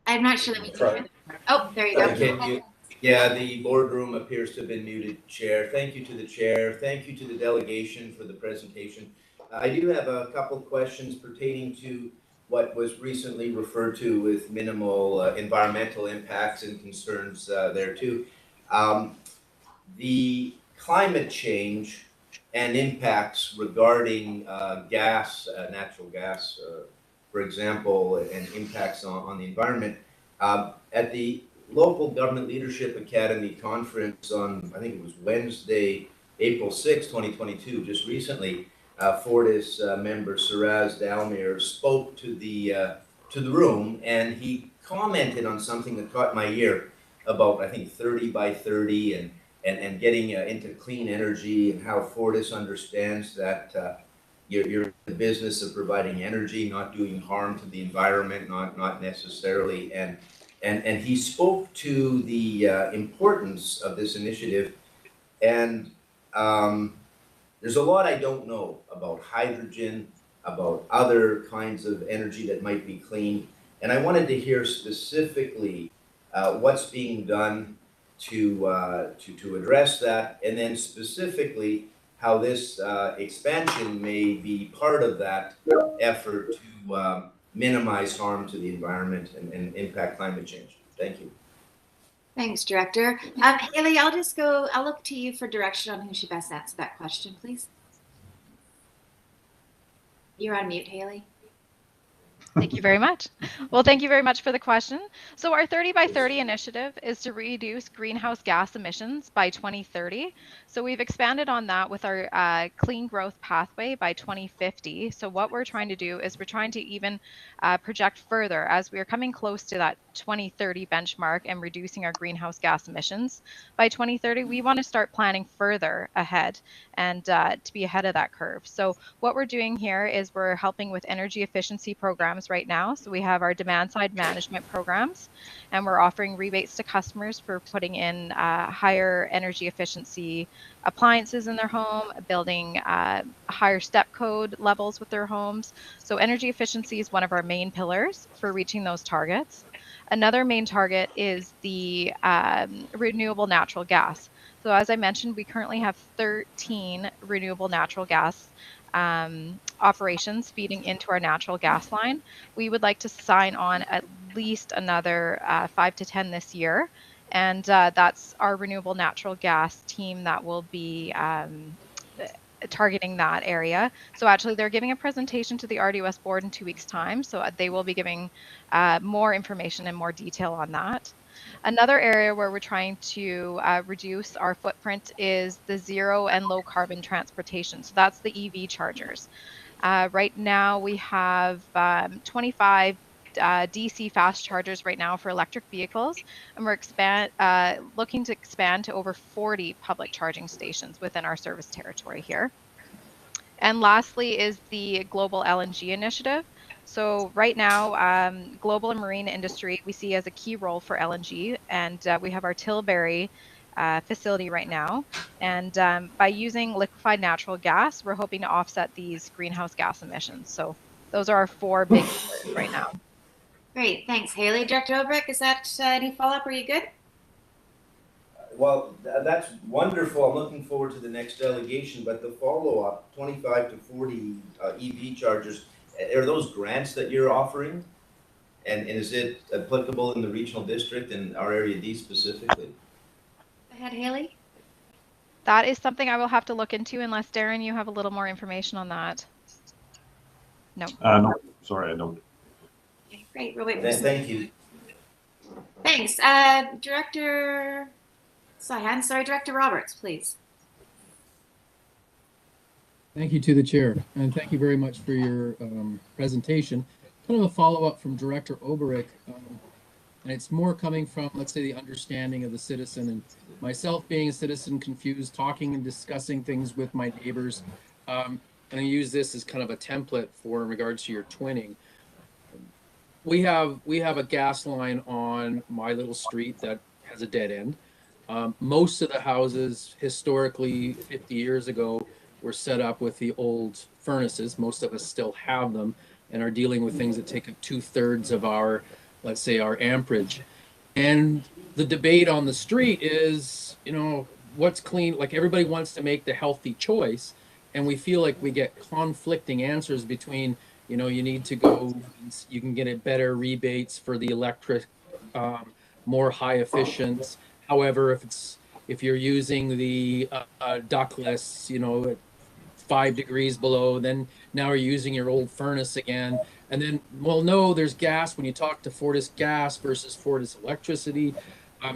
I'm not sure that we can hear the... Oh, there you go. Okay. Yeah, the boardroom appears to have been muted, Chair. Thank you to the Chair. Thank you to the delegation for the presentation. I do have a couple of questions pertaining to what was recently referred to with minimal environmental impacts and concerns there too. The climate change and impacts regarding gas, natural gas, for example, and impacts on the environment. At the Local Government Leadership Academy conference on, I think it was Wednesday, April 6, 2022, just recently, Fortis member Siraz Dalmir spoke to the room, and he commented on something that caught my ear about, I think, 30 by 30 and getting into clean energy, and how Fortis understands that you're in the business of providing energy, not doing harm to the environment, not necessarily. And he spoke to the importance of this initiative. And there's a lot I don't know about hydrogen, about other kinds of energy that might be clean. And I wanted to hear specifically what's being done to address that, and then specifically how this expansion may be part of that effort to minimize harm to the environment and impact climate change. Thank you. Thanks, Director. Haley, I'll look to you for direction on who should best answer that question, please. You're on mute, Haley. Thank you very much. Well, thank you very much for the question. So our 30 by 30 initiative is to reduce greenhouse gas emissions by 2030. So we've expanded on that with our clean growth pathway by 2050. So what we're trying to do is we're trying to even project further as we are coming close to that 2030 benchmark and reducing our greenhouse gas emissions by 2030, we want to start planning further ahead and to be ahead of that curve. So what we're doing here is we're helping with energy efficiency programs right now. So we have our demand side management programs, and we're offering rebates to customers for putting in higher energy efficiency appliances in their home, building higher step code levels with their homes. So energy efficiency is one of our main pillars for reaching those targets. Another main target is the renewable natural gas. So as I mentioned, we currently have 13 renewable natural gas operations feeding into our natural gas line. We would like to sign on at least another 5 to 10 this year. And that's our renewable natural gas team that will be targeting that area. So actually they're giving a presentation to the RDOS board in 2 weeks' time. So they will be giving more information and more detail on that. Another area where we're trying to reduce our footprint is the zero and low carbon transportation. So that's the EV chargers. Right now we have 25 DC fast chargers right now for electric vehicles, and we're looking to expand to over 40 public charging stations within our service territory here. And lastly is the Global LNG Initiative. So right now, global and marine industry we see as a key role for LNG, and we have our Tilbury facility right now. And by using liquefied natural gas, we're hoping to offset these greenhouse gas emissions. So those are our 4 big pillars right now. Great, thanks, Haley. Director Olbrich, is that any follow-up? Are you good? Well, that's wonderful. I'm looking forward to the next delegation, but the follow-up, 25 to 40 EV chargers, are those grants that you're offering? And is it applicable in the regional district and our area D specifically? Go ahead, Haley. That is something I will have to look into, unless Darren, you have a little more information on that. No. No, sorry, I don't. Okay, great. We'll wait for Thank you. Thanks. Director Roberts, please. Thank you to the chair, and thank you very much for your presentation. Kind of a follow-up from Director Oberich, and it's more coming from, let's say, the understanding of the citizen, and myself being a citizen confused, talking and discussing things with my neighbors. And I use this as kind of a template for in regards to your twinning. We have a gas line on my little street that has a dead end. Most of the houses historically 50 years ago were set up with the old furnaces. Most of us still have them and are dealing with things that take up 2/3 of our, let's say, our amperage. And the debate on the street is, you know, what's clean? Like everybody wants to make the healthy choice, and we feel like we get conflicting answers between, you know, you need to go, you can get it better rebates for the electric, more high efficient. However, if you're using the ductless, you know, at 5 degrees below, then now you're using your old furnace again. And then, well, no, there's gas when you talk to Fortis Gas versus Fortis Electricity.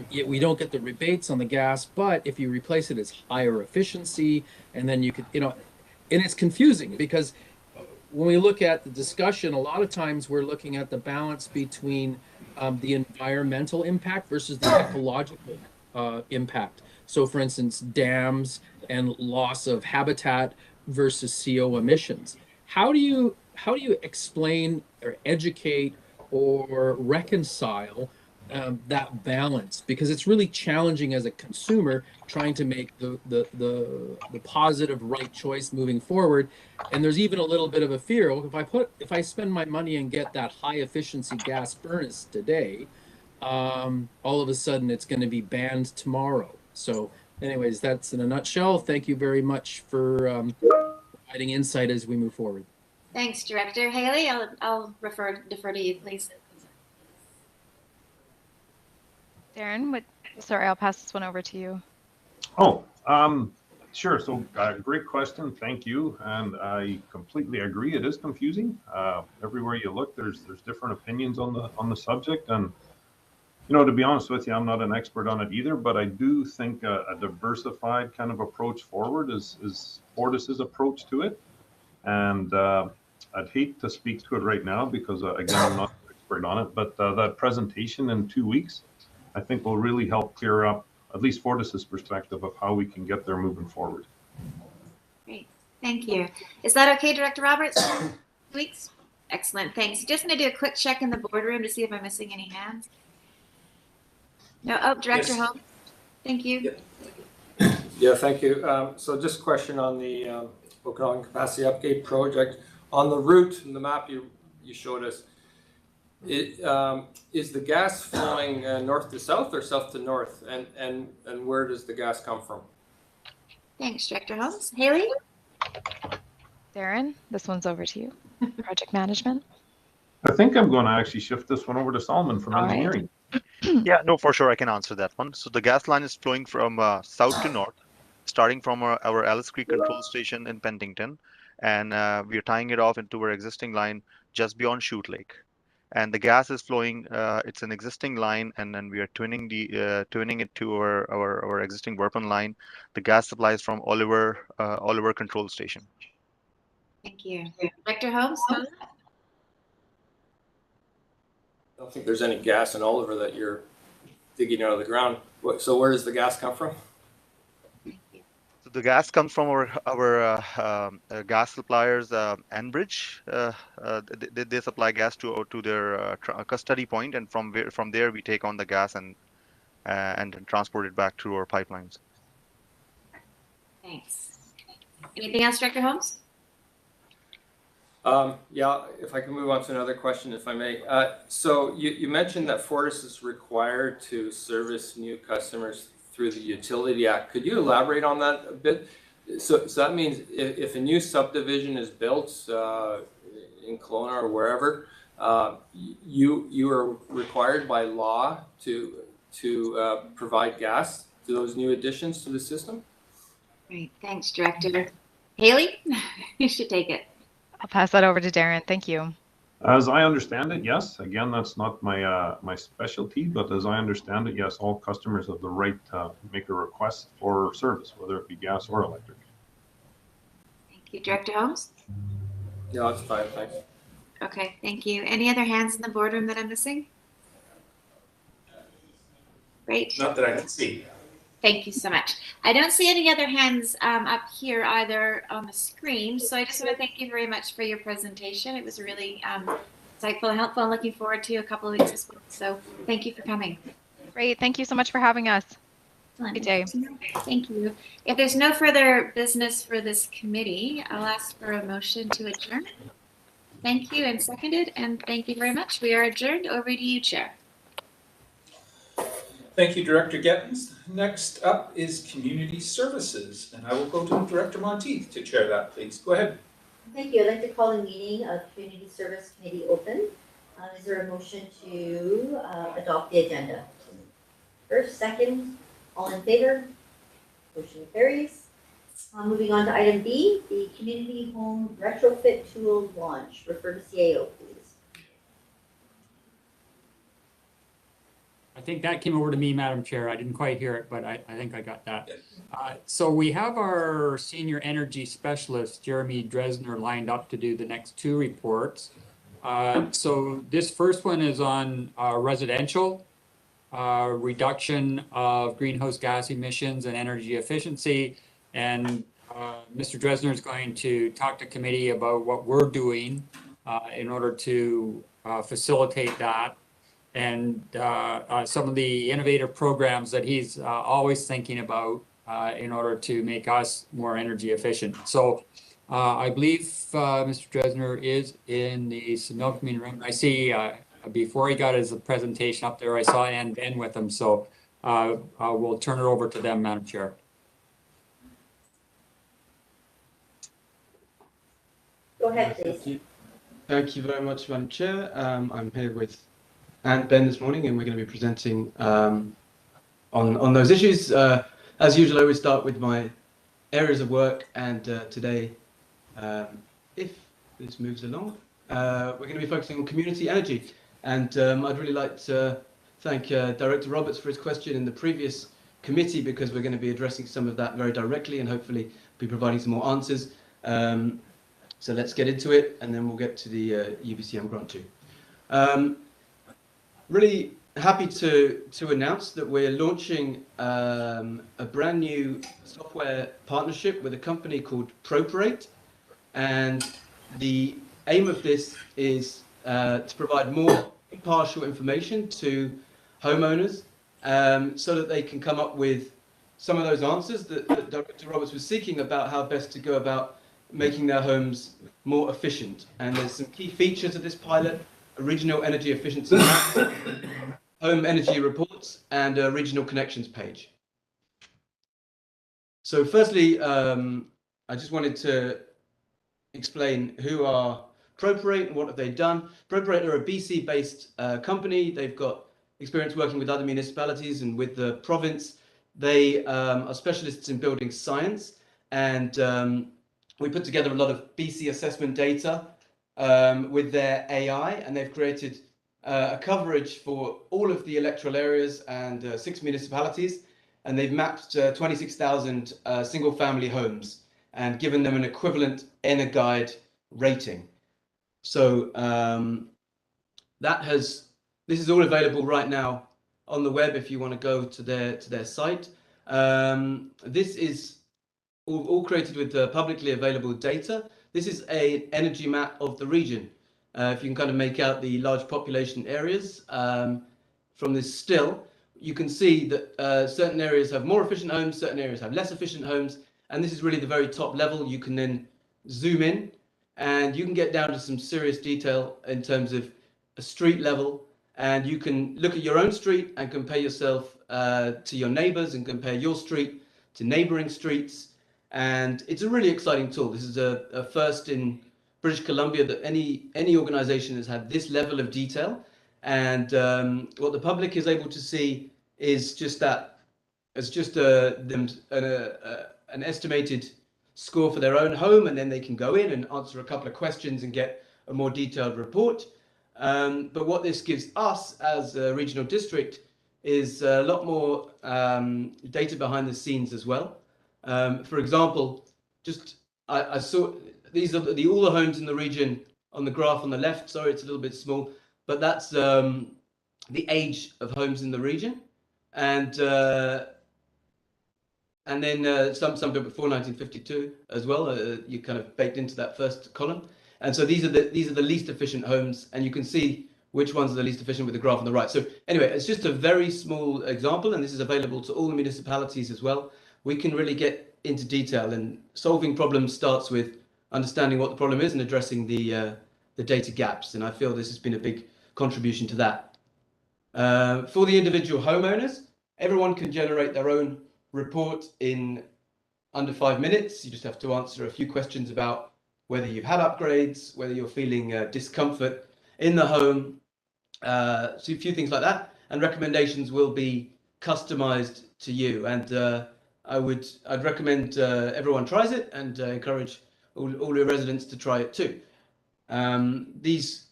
Yet we don't get the rebates on the gas, but if you replace it, it's higher efficiency, and then you could, you know, and it's confusing because when we look at the discussion, a lot of times we're looking at the balance between the environmental impact versus the ecological impact. So, for instance, dams and loss of habitat versus CO emissions. How do you explain or educate or reconcile that balance? Because it's really challenging as a consumer trying to make the positive right choice moving forward. And there's even a little bit of a fear. Well, if I spend my money and get that high efficiency gas furnace today, all of a sudden it's going to be banned tomorrow. So anyways, that's in a nutshell. Thank you very much for providing insight as we move forward. Thanks, Director. Haley, I'll defer to you, please. Darren, sorry, I'll pass this one over to you. Oh, sure. So great question. Thank you. And I completely agree. It is confusing. Everywhere you look, there's different opinions on the subject. And, you know, to be honest with you, I'm not an expert on it either, but I do think a diversified kind of approach forward is Fortis's approach to it. And I'd hate to speak to it right now because, again, I'm not an expert on it, but that presentation in 2 weeks, I think will really help clear up at least Fortis's perspective of how we can get there moving forward. Great, thank you. Is that okay, Director Roberts? 2 weeks? Excellent, thanks. Just going to do a quick check in the boardroom to see if I'm missing any hands. No, oh, Director Yes. Holmes. Thank you. Yeah, thank you. So just a question on the Okanagan Capacity Upgrade Project. On the route and the map you showed us, is the gas flowing north to south or south to north? And where does the gas come from? Thanks, Director Holmes. Haley? Darren, this one's over to you. Project management. I think I'm going to actually shift this one over to Solomon from All right. engineering. Yeah, no, for sure I can answer that one. So the gas line is flowing from south to north, starting from our Alice Creek control station in Penticton, and we are tying it off into our existing line just beyond Chute Lake. And the gas is flowing. It's an existing line, and then we are twinning it to our existing Burpon line. The gas supply is from Oliver control station. Thank you. Director Holmes? I don't think there's any gas in Oliver that you're digging out of the ground. So where does the gas come from? So the gas comes from our gas suppliers, Enbridge. They supply gas to their custody point, and from there we take on the gas and transport it back through our pipelines. Thanks. Anything else, Director Holmes? Yeah, if I can move on to another question, if I may. So you mentioned that Fortis is required to service new customers through the Utility Act. Could you elaborate on that a bit? So that means if a new subdivision is built in Kelowna or wherever, you are required by law to provide gas to those new additions to the system? Great, thanks, Director. Haley, you should take it. I'll pass that over to Darren. Thank you. As I understand it, yes. Again, that's not my specialty, but as I understand it, yes, all customers have the right to make a request for service, whether it be gas or electric. Thank you, Director Holmes. No, that's fine, thanks. Okay, thank you. Any other hands in the boardroom that I'm missing? Great. Not that I can see. Thank you so much. I don't see any other hands up here either on the screen, so I just want to thank you very much for your presentation. It was really insightful and helpful. I'm looking forward to a couple of weeks as well. So thank you for coming. Great. Thank you so much for having us. Good day. Thank you. If there's no further business for this committee, I'll ask for a motion to adjourn. Thank you, and seconded, and thank you very much. We are adjourned. Over to you, Chair. Thank you, Director Gettins. Next up is Community Services, and I will go to Director Monteith to chair that, please. Go ahead. Thank you. I'd like to call the meeting of Community Service Committee open. Is there a motion to adopt the agenda? First, second, all in favor? Motion carries. Moving on to item B, the Community Home Retrofit Tool launch. Refer to CAO, please. I think that came over to me, Madam Chair. I didn't quite hear it, but I think I got that. So we have our senior energy specialist, Jeremy Dresner, lined up to do the next two reports. So this first one is on residential reduction of greenhouse gas emissions and energy efficiency. And Mr. Dresner is going to talk to committee about what we're doing in order to facilitate that. And some of the innovative programs that he's always thinking about in order to make us more energy efficient. So I believe Mr. Dresner is in the Similk Community Room. I see before he got his presentation up there, I saw Ann Ben with him. So we'll turn it over to them, Madam Chair. Go ahead, please. Thank you very much, Madam Chair. I'm here with and Ben this morning, and we're going to be presenting on those issues. As usual, I always start with my areas of work, and today, if this moves along, we're going to be focusing on community energy. And I'd really like to thank Director Roberts for his question in the previous committee, because we're going to be addressing some of that very directly and hopefully be providing some more answers. So let's get into it, and then we'll get to the UBCM grant too. Really happy to announce that we're launching a brand new software partnership with a company called Properate, and the aim of this is to provide more impartial information to homeowners so that they can come up with some of those answers that Director Roberts was seeking about how best to go about making their homes more efficient. And there's some key features of this pilot: a regional energy efficiency map, home energy reports, and a regional connections page. So firstly, I just wanted to explain who are Properate and what have they done. Properate are a BC-based company. They've got experience working with other municipalities and with the province. They are specialists in building science, and we put together a lot of BC assessment data with their AI, and they've created a coverage for all of the electoral areas and 6 municipalities, and they've mapped 26,000 single-family homes and given them an equivalent EnerGuide rating. So this is all available right now on the web if you want to go to their site. This is all created with publicly available data. This is an energy map of the region. If you can kind of make out the large population areas from this still, you can see that certain areas have more efficient homes, certain areas have less efficient homes, and this is really the very top level. You can then zoom in and you can get down to some serious detail in terms of a street level, and you can look at your own street and compare yourself to your neighbors and compare your street to neighboring streets. And it's a really exciting tool. This is a first in British Columbia that any organization has had this level of detail. And what the public is able to see is just that, as just an estimated score for their own home, and then they can go in and answer a couple of questions and get a more detailed report. But what this gives us as a regional district is a lot more data behind the scenes as well. For example, I saw these are all the homes in the region on the graph on the left. Sorry, it's a little bit small, but that's the age of homes in the region, and then some built before 1952 as well. You kind of baked into that first column, and so these are the least efficient homes, and you can see which ones are the least efficient with the graph on the right. So anyway, it's just a very small example, and this is available to all the municipalities as well. We can really get into detail, and solving problems starts with understanding what the problem is and addressing the data gaps. And I feel this has been a big contribution to that. For the individual homeowners, everyone can generate their own report in under 5 minutes. You just have to answer a few questions about whether you've had upgrades, whether you're feeling discomfort in the home, so a few things like that. And recommendations will be customized to you. And I'd recommend everyone tries it, and encourage all your residents to try it too. These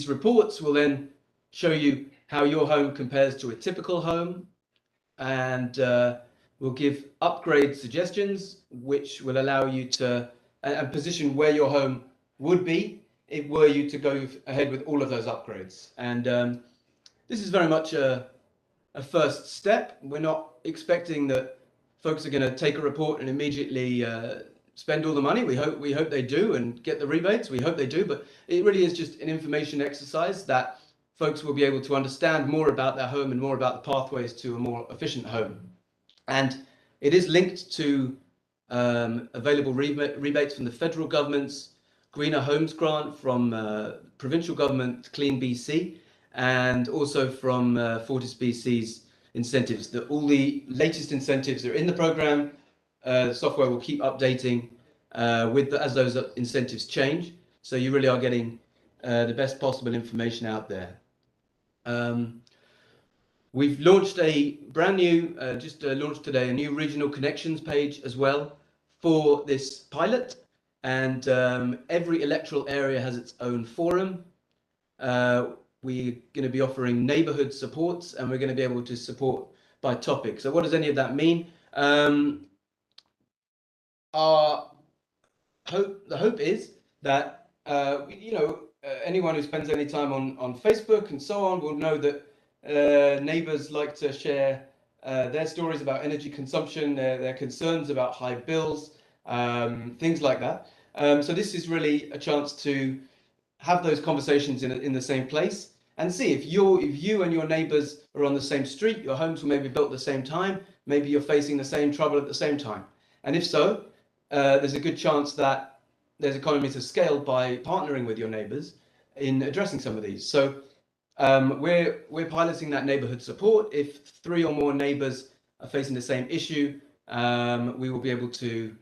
reports will then show you how your home compares to a typical home, and will give upgrade suggestions, which will allow you to and position where your home would be if were you to go ahead with all of those upgrades. And this is very much a first step. We're not expecting that folks are going to take a report and immediately spend all the money. We hope they do and get the rebates. We hope they do, but it really is just an information exercise that folks will be able to understand more about their home and more about the pathways to a more efficient home. And it is linked to available rebates from the federal government's Greener Homes Grant, from provincial government Clean BC, and also from Fortis BC's incentives. All the latest incentives are in the program. The software will keep updating as those incentives change. So you really are getting the best possible information out there. We've launched a brand new, just launched today, a new regional connections page as well for this pilot. And every electoral area has its own forum. We're going to be offering neighborhood supports, and we're going to be able to support by topic. So what does any of that mean? The hope is that anyone who spends any time on Facebook and so on will know that neighbors like to share their stories about energy consumption, their concerns about high bills, things like that. So this is really a chance to have those conversations in the same place and see if you and your neighbors are on the same street, your homes were maybe built at the same time, maybe you're facing the same trouble at the same time. And if so, there's a good chance that there's economies of scale by partnering with your neighbors in addressing some of these. So we're piloting that neighborhood support. If 3 or more neighbors are facing the same issue, we will be able to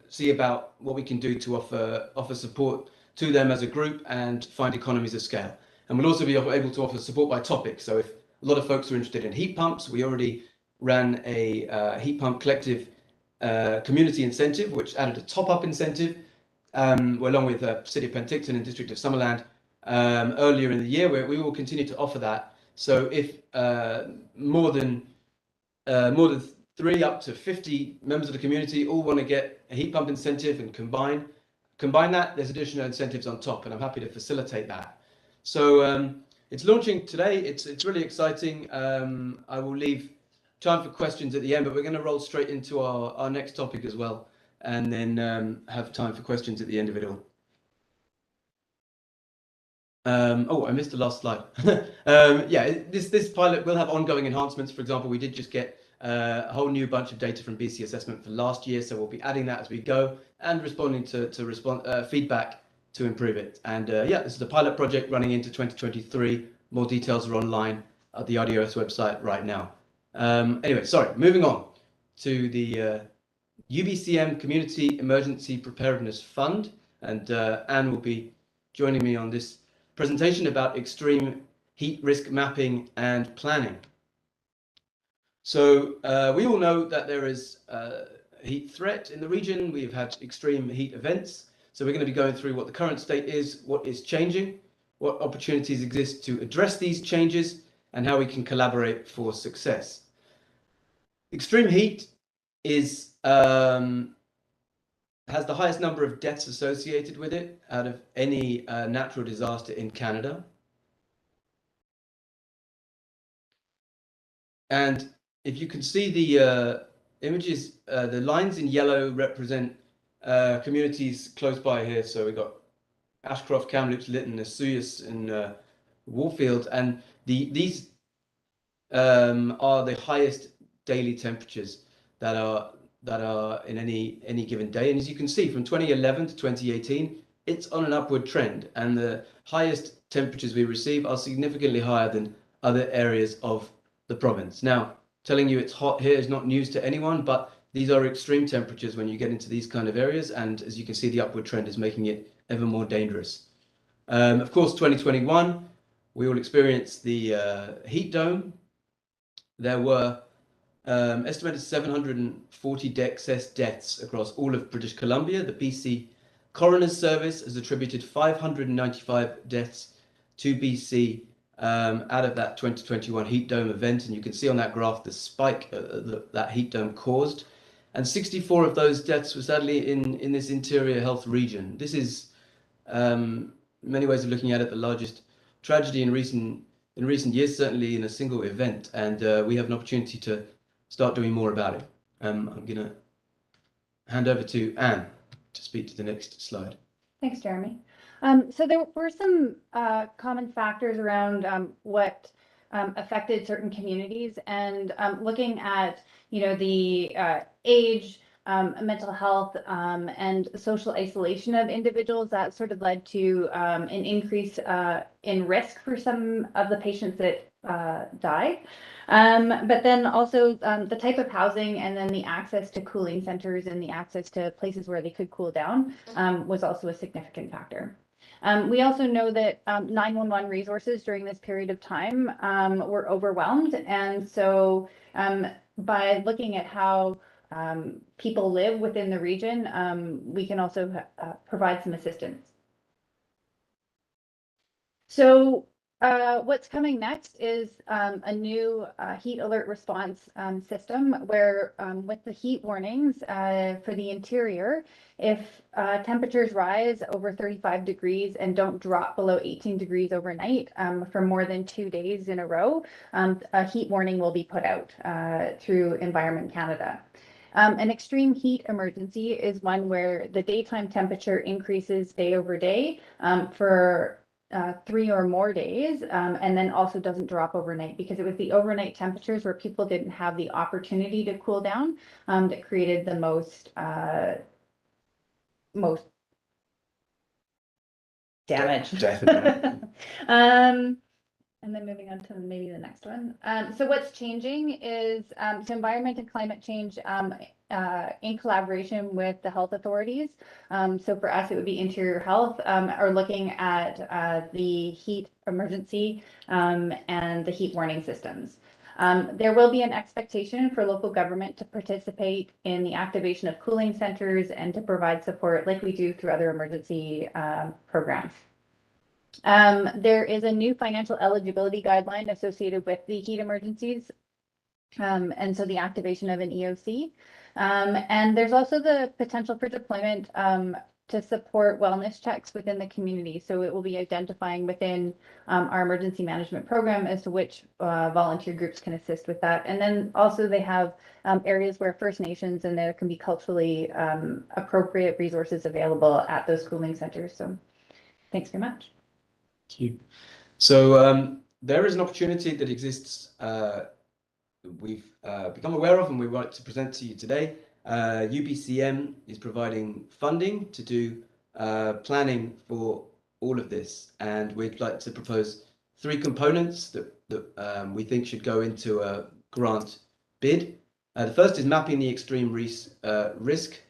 see about what we can do to offer support to them as a group and find economies of scale. And we'll also be able to offer support by topic. So if a lot of folks are interested in heat pumps, we already ran a heat pump collective community incentive, which added a top-up incentive, along with City of Penticton and District of Summerland earlier in the year, where we will continue to offer that. So if more than 3 up to 50 members of the community all want to get a heat pump incentive and combine that, there's additional incentives on top, and I'm happy to facilitate that. So it's launching today. It's really exciting. I will leave time for questions at the end, but we're going to roll straight into our next topic as well, and then have time for questions at the end of it all. Oh, I missed the last slide. Yeah, this pilot will have ongoing enhancements. For example, we did just get a whole new bunch of data from BC Assessment for last year, so we'll be adding that as we go and responding to feedback to improve it. And yeah, this is a pilot project running into 2023. More details are online at the RDOS website right now. Anyway, sorry, moving on to the UBCM Community Emergency Preparedness Fund, and Anne will be joining me on this presentation about extreme heat risk mapping and planning. So we all know that there is a heat threat in the region. We've had extreme heat events. So we're going to be going through what the current state is, what is changing, what opportunities exist to address these changes, and how we can collaborate for success. Extreme heat is has the highest number of deaths associated with it out of any natural disaster in Canada. And if you can see the images, the lines in yellow represent communities close by here. So we've got Ashcroft, Kamloops, Lytton, Osoyoos, and Warfield, and these are the highest daily temperatures that are in any given day. And as you can see, from 2011 to 2018, it's on an upward trend, and the highest temperatures we receive are significantly higher than other areas of the province. Now, telling you it's hot here is not news to anyone, but these are extreme temperatures when you get into these kind of areas, and as you can see, the upward trend is making it ever more dangerous. Of course, 2021, we all experienced the heat dome. There were estimated 740 excess deaths across all of British Columbia. The BC Coroner's Service has attributed 595 deaths to BC out of that 2021 heat dome event, and you can see on that graph the spike that heat dome caused, and 64 of those deaths were sadly in this interior health region. This is many ways of looking at it the largest tragedy in recent years, certainly in a single event, and we have an opportunity to start doing more about it. I'm going to hand over to Anne to speak to the next slide. Thanks, Jeremy. So there were some common factors around what affected certain communities, and looking at the age, mental health, and social isolation of individuals, that sort of led to an increase in risk for some of the patients that died. But then also the type of housing, and then the access to cooling centers and the access to places where they could cool down was also a significant factor. We also know that 911 resources during this period of time were overwhelmed, and so by looking at how people live within the region, we can also provide some assistance. So what's coming next is a new heat alert response system where with the heat warnings for the interior, if temperatures rise over 35 degrees and don't drop below 18 degrees overnight for more than 2 days in a row, a heat warning will be put out through Environment Canada. An extreme heat emergency is one where the daytime temperature increases day over day for 3 or more days, and then also doesn't drop overnight, because it was the overnight temperatures where people didn't have the opportunity to cool down that created the most damage. And then moving on to maybe the next one. So what's changing is so environment and climate change in collaboration with the health authorities. So for us, it would be Interior Health, are looking at the heat emergency and the heat warning systems. There will be an expectation for local government to participate in the activation of cooling centers and to provide support like we do through other emergency programs. There is a new financial eligibility guideline associated with the heat emergencies, and so the activation of an EOC. And there's also the potential for deployment to support wellness checks within the community. So it will be identifying within our emergency management program as to which volunteer groups can assist with that. And then also they have areas where First Nations and there can be culturally appropriate resources available at those cooling centers. So thanks very much. Thank you. So there is an opportunity that exists we've become aware of and we want to present to you today. UBCM is providing funding to do planning for all of this, and we'd like to propose 3 components that we think should go into a grant bid. The first is mapping the extreme risk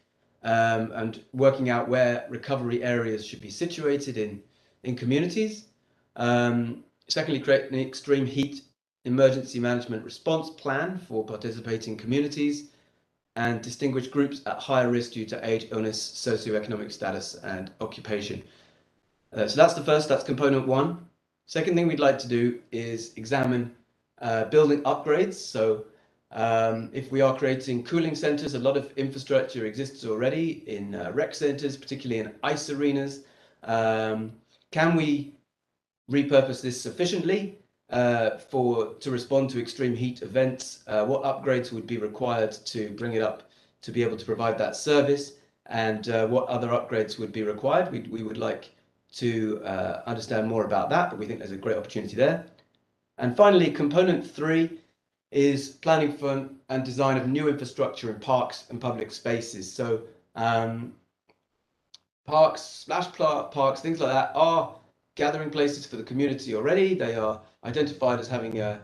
and working out where recovery areas should be situated in communities. Secondly, create an extreme heat emergency management response plan for participating communities and distinguish groups at higher risk due to age, illness, socioeconomic status, and occupation. So that's the first, that's component 1. Second thing we'd like to do is examine building upgrades. So if we are creating cooling centers, a lot of infrastructure exists already in rec centers, particularly in ice arenas. Can we repurpose this sufficiently to respond to extreme heat events? What upgrades would be required to bring it up to be able to provide that service, and what other upgrades would be required? We would like to understand more about that, but we think there's a great opportunity there. And finally, component 3 is planning for and design of new infrastructure in parks and public spaces. So parks, splash parks, things like that are gathering places for the community already. They are identified as having an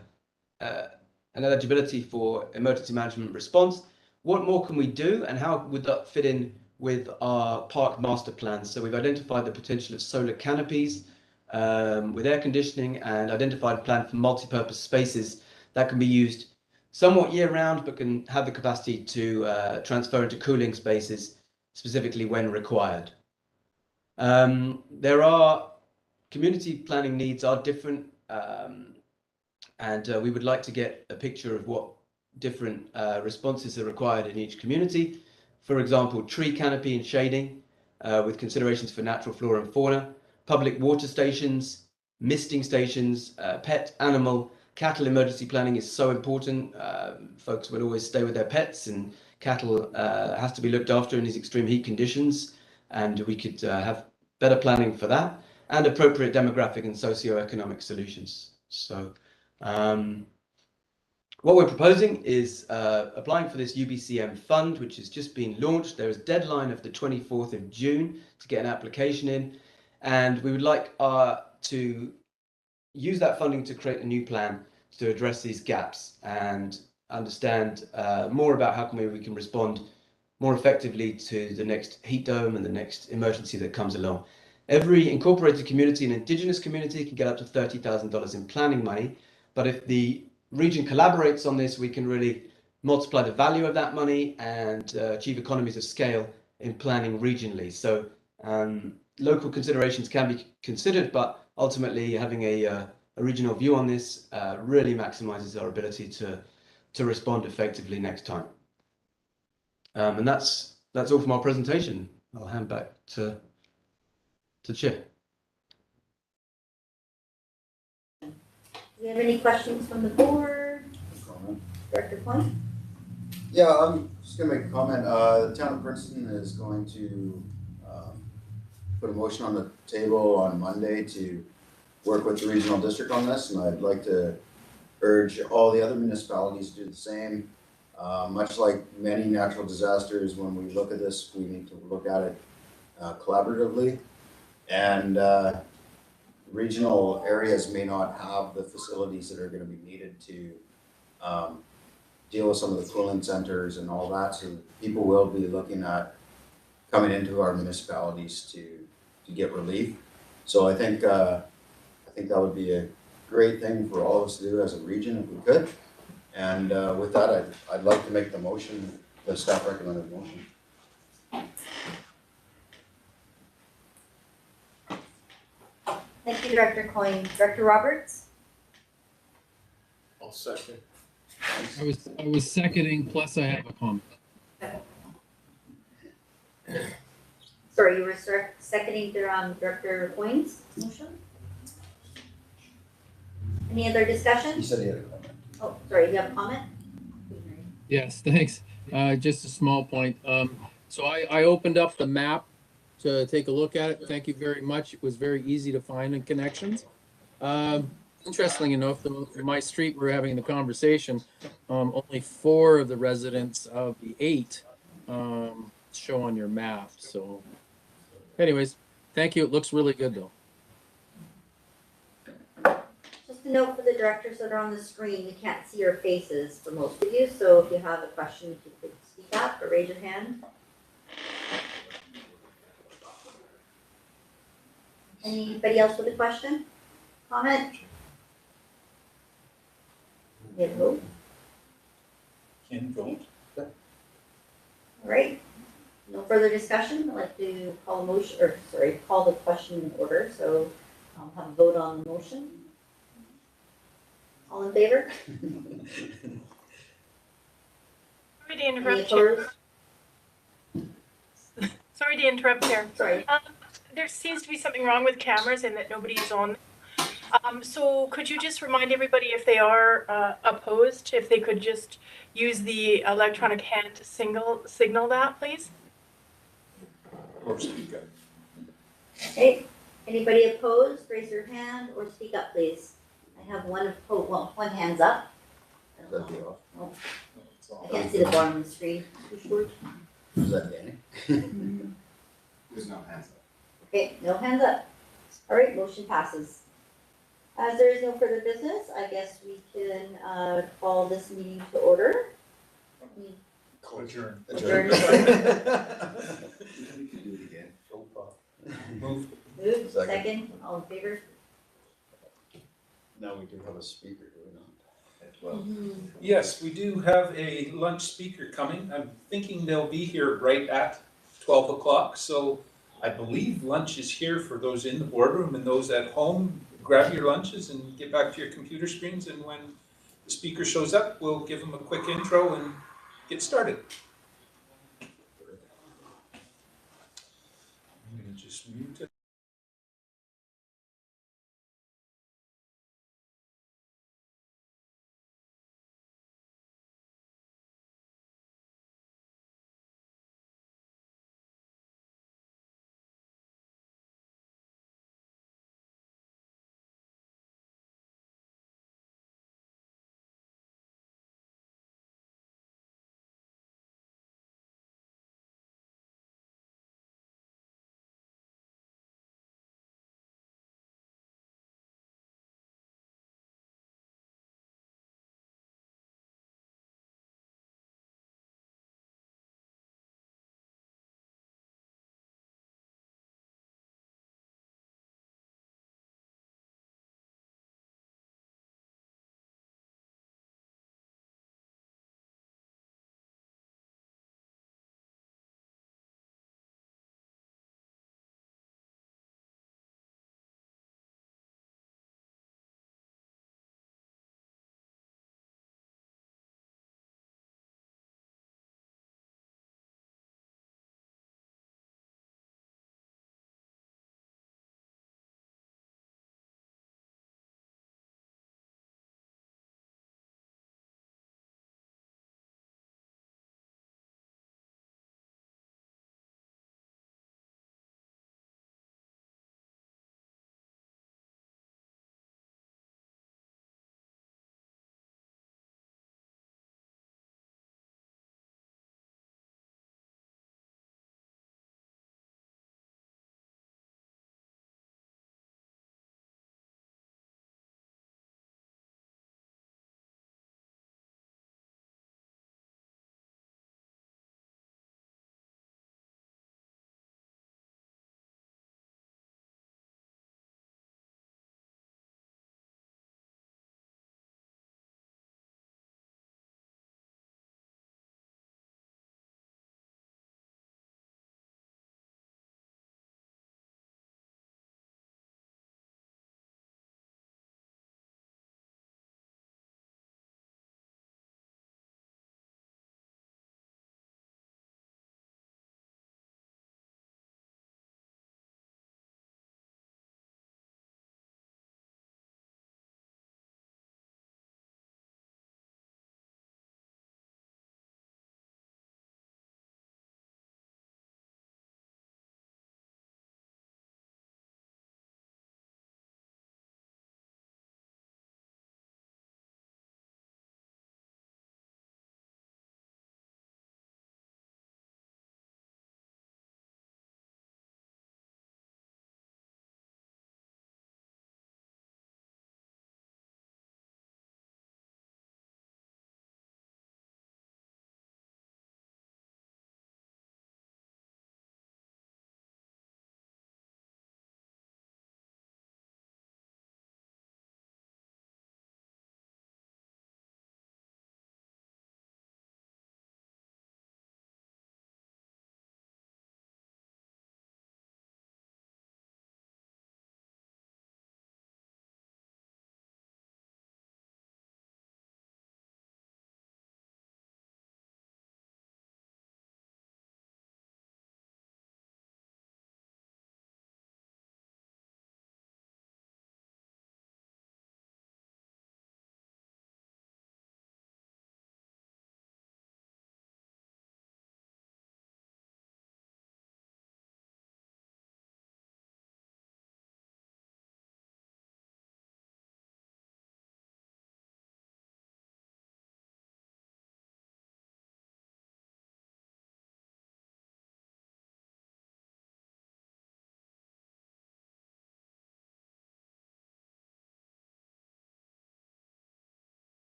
eligibility for emergency management response. What more can we do, and how would that fit in with our park master plans? So we've identified the potential of solar canopies with air conditioning, and identified a plan for multi-purpose spaces that can be used somewhat year-round, but can have the capacity to transfer into cooling spaces, specifically when required. There are community planning needs are different, and we would like to get a picture of what different responses are required in each community. For example, tree canopy and shading with considerations for natural flora and fauna, public water stations, misting stations, pet, animal, cattle emergency planning is so important. Folks will always stay with their pets, and cattle has to be looked after in these extreme heat conditions, and we could have better planning for that, and appropriate demographic and socio-economic solutions. So what we're proposing is applying for this UBCM fund, which has just been launched. There is a deadline of the 24th of June to get an application in, and we would like to use that funding to create a new plan to address these gaps and understand more about how we can respond more effectively to the next heat dome and the next emergency that comes along. Every incorporated community and Indigenous community can get up to $30,000 in planning money, but if the region collaborates on this, we can really multiply the value of that money and achieve economies of scale in planning regionally. So local considerations can be considered, but ultimately having a regional view on this really maximizes our ability to respond effectively next time. And that's all from our presentation. I'll hand back to Chair. Do we have any questions from the board? Director Point? Yeah, I'm just gonna make a comment. The town of Princeton is going to put a motion on the table on Monday to work with the regional district on this, and I'd like to urge all the other municipalities to do the same. Much like many natural disasters, when we look at this, we need to look at it collaboratively. And regional areas may not have the facilities that are going to be needed to deal with some of the cooling centers and all that. So people will be looking at coming into our municipalities to get relief. So I think that would be a great thing for all of us to do as a region if we could. And with that, I'd like to make the motion, the staff recommended motion. Thank you, Director Coyne. Director Roberts? I'll second. I was seconding, plus I have a comment. Sorry, you were seconding Director Coyne's motion? Any other discussion? He said he had a comment. Oh, sorry, you have a comment? Yes, thanks. Just a small point. So I opened up the map to take a look at it. Thank you very much. It was very easy to find in connections. Interestingly enough, my street we're having the conversation, only 4 of the residents of the 8 show on your map. So anyways, thank you. It looks really good though. Just a note for the directors that are on the screen, we can't see your faces for most of you, so if you have a question, if you could speak up or raise your hand. Anybody else with a question? Comment? Can vote? Can vote. All right. No further discussion. I'd like to call the question in order. So I'll have a vote on the motion. All in favor? Sorry to interrupt, Chair. Sorry to interrupt, Chair. Sorry. There seems to be something wrong with cameras and that nobody is on. So could you just remind everybody if they are opposed, if they could just use the electronic hand to signal that, please? Or speak up. Okay. Anybody opposed? Raise your hand or speak up, please. I have one hand's up. That'd be off. Oh, I can't see the bottom of the screen. Too short. Is that Danny? There's no hands up. Okay, no hands up. All right, motion passes. As there is no further business, I guess we can call this meeting to order. Adjourn. Adjourn. We can do it again. Move. Moved, second, all in favor? Now we do have a speaker, do we not? At 12. Yes, we do have a lunch speaker coming. I'm thinking they'll be here right at 12 o'clock. So I believe lunch is here for those in the boardroom, and those at home, grab your lunches and get back to your computer screens. And when the speaker shows up, we'll give them a quick intro and get started. I'm going to just mute it.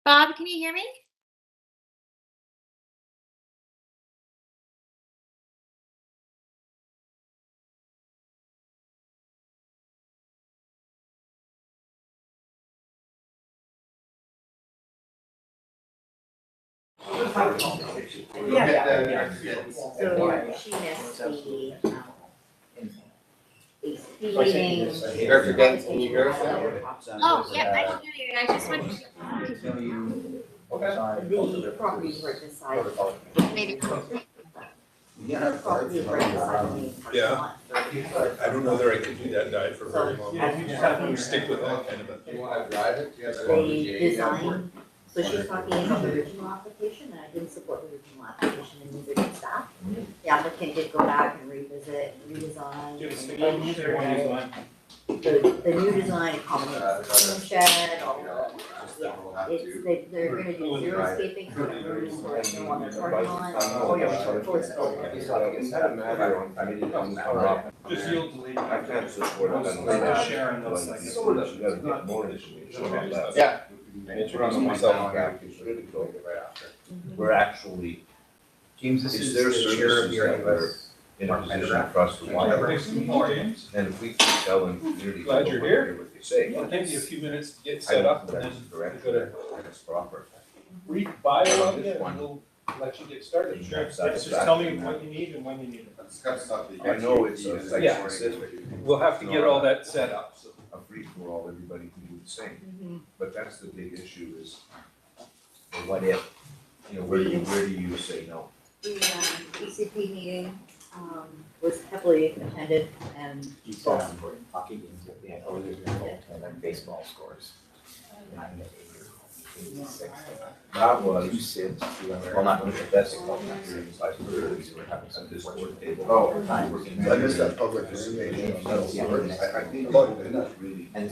Bob, can you hear me? So she missed the meeting. Director Dent, can you hear us? Oh, yeah, I can hear you. I just wanted The properties right beside. maybe. The properties right beside me. Yeah. I don't know that I could do that dive for very long. Stick with that kind of a. You wanna drive it? They designed, so she's talking about the original application, and I didn't support the original application, and neither did staff. The applicant did go back and revisit, redesign. and make sure that The new design accommodates the swim shed, all the, they're gonna do zero escaping, so that room for no on their parking lot. Oh, yeah, full exposure. It's not a matter of, I mean, it comes out. Just yield to lead. I can't support it. Sharing those things. You gotta get more information on that. Yeah. Introduce myself, it's really cool. We're actually, James, it's their services that are in a position for us to want. And if we keep telling community. Glad you're here. What they say. It'll take you a few minutes to get I set don't up and think then that's go to correct. That's proper. read the bio of it and we'll let you get started. Sure. Just tell me what you need and when you need it. It's got stuff that you I guys know should it's be a using. site Yeah. specific. We'll have to get all that set up, so. A free for all, everybody can do the same. Mhm. But that's the big issue is, well, what if, where do you say no? The ECP meeting, was heavily attended and. Hockey games at the end, or there's and then baseball scores. That was. Two SIDS, Well, not the best of all experience, I heard, we were having some Discord table. Oh, I missed that public information. I think, that's really. And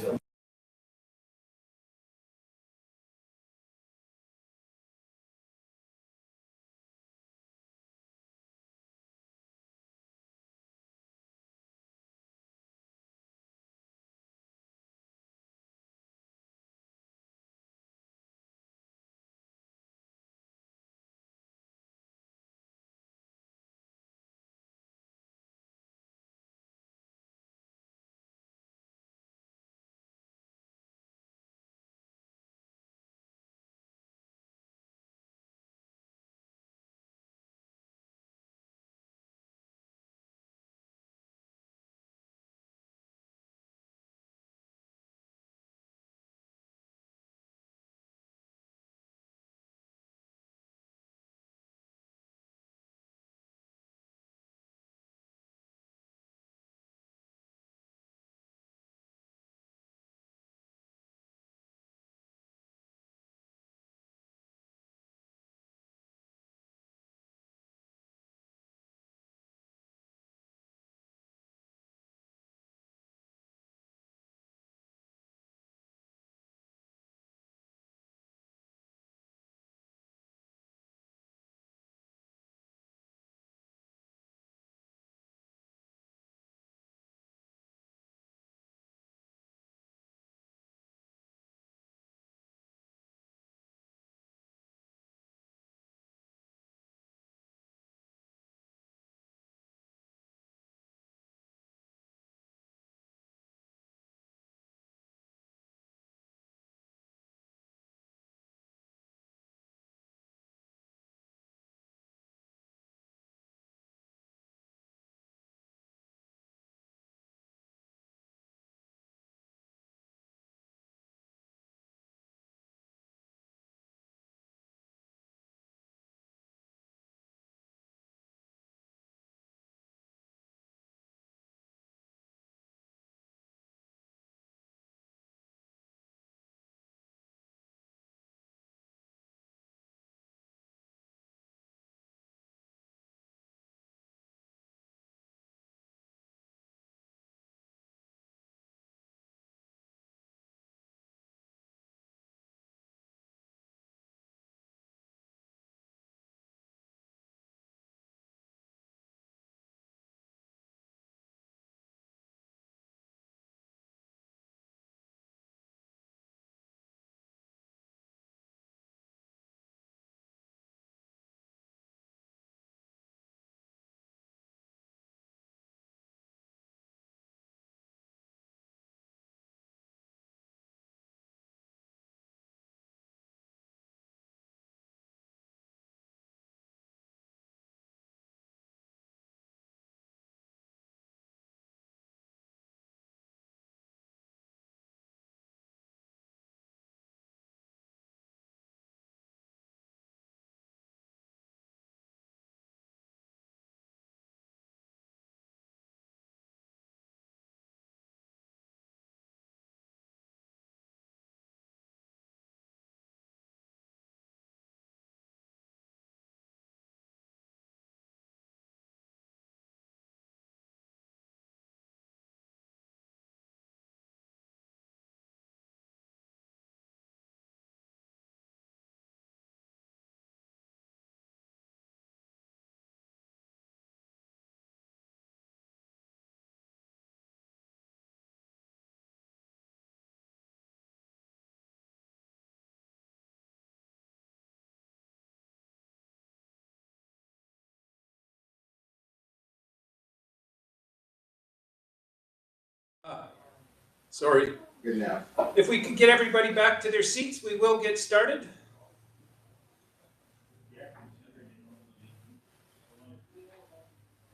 Sorry. Good now. If we could get everybody back to their seats, we will get started.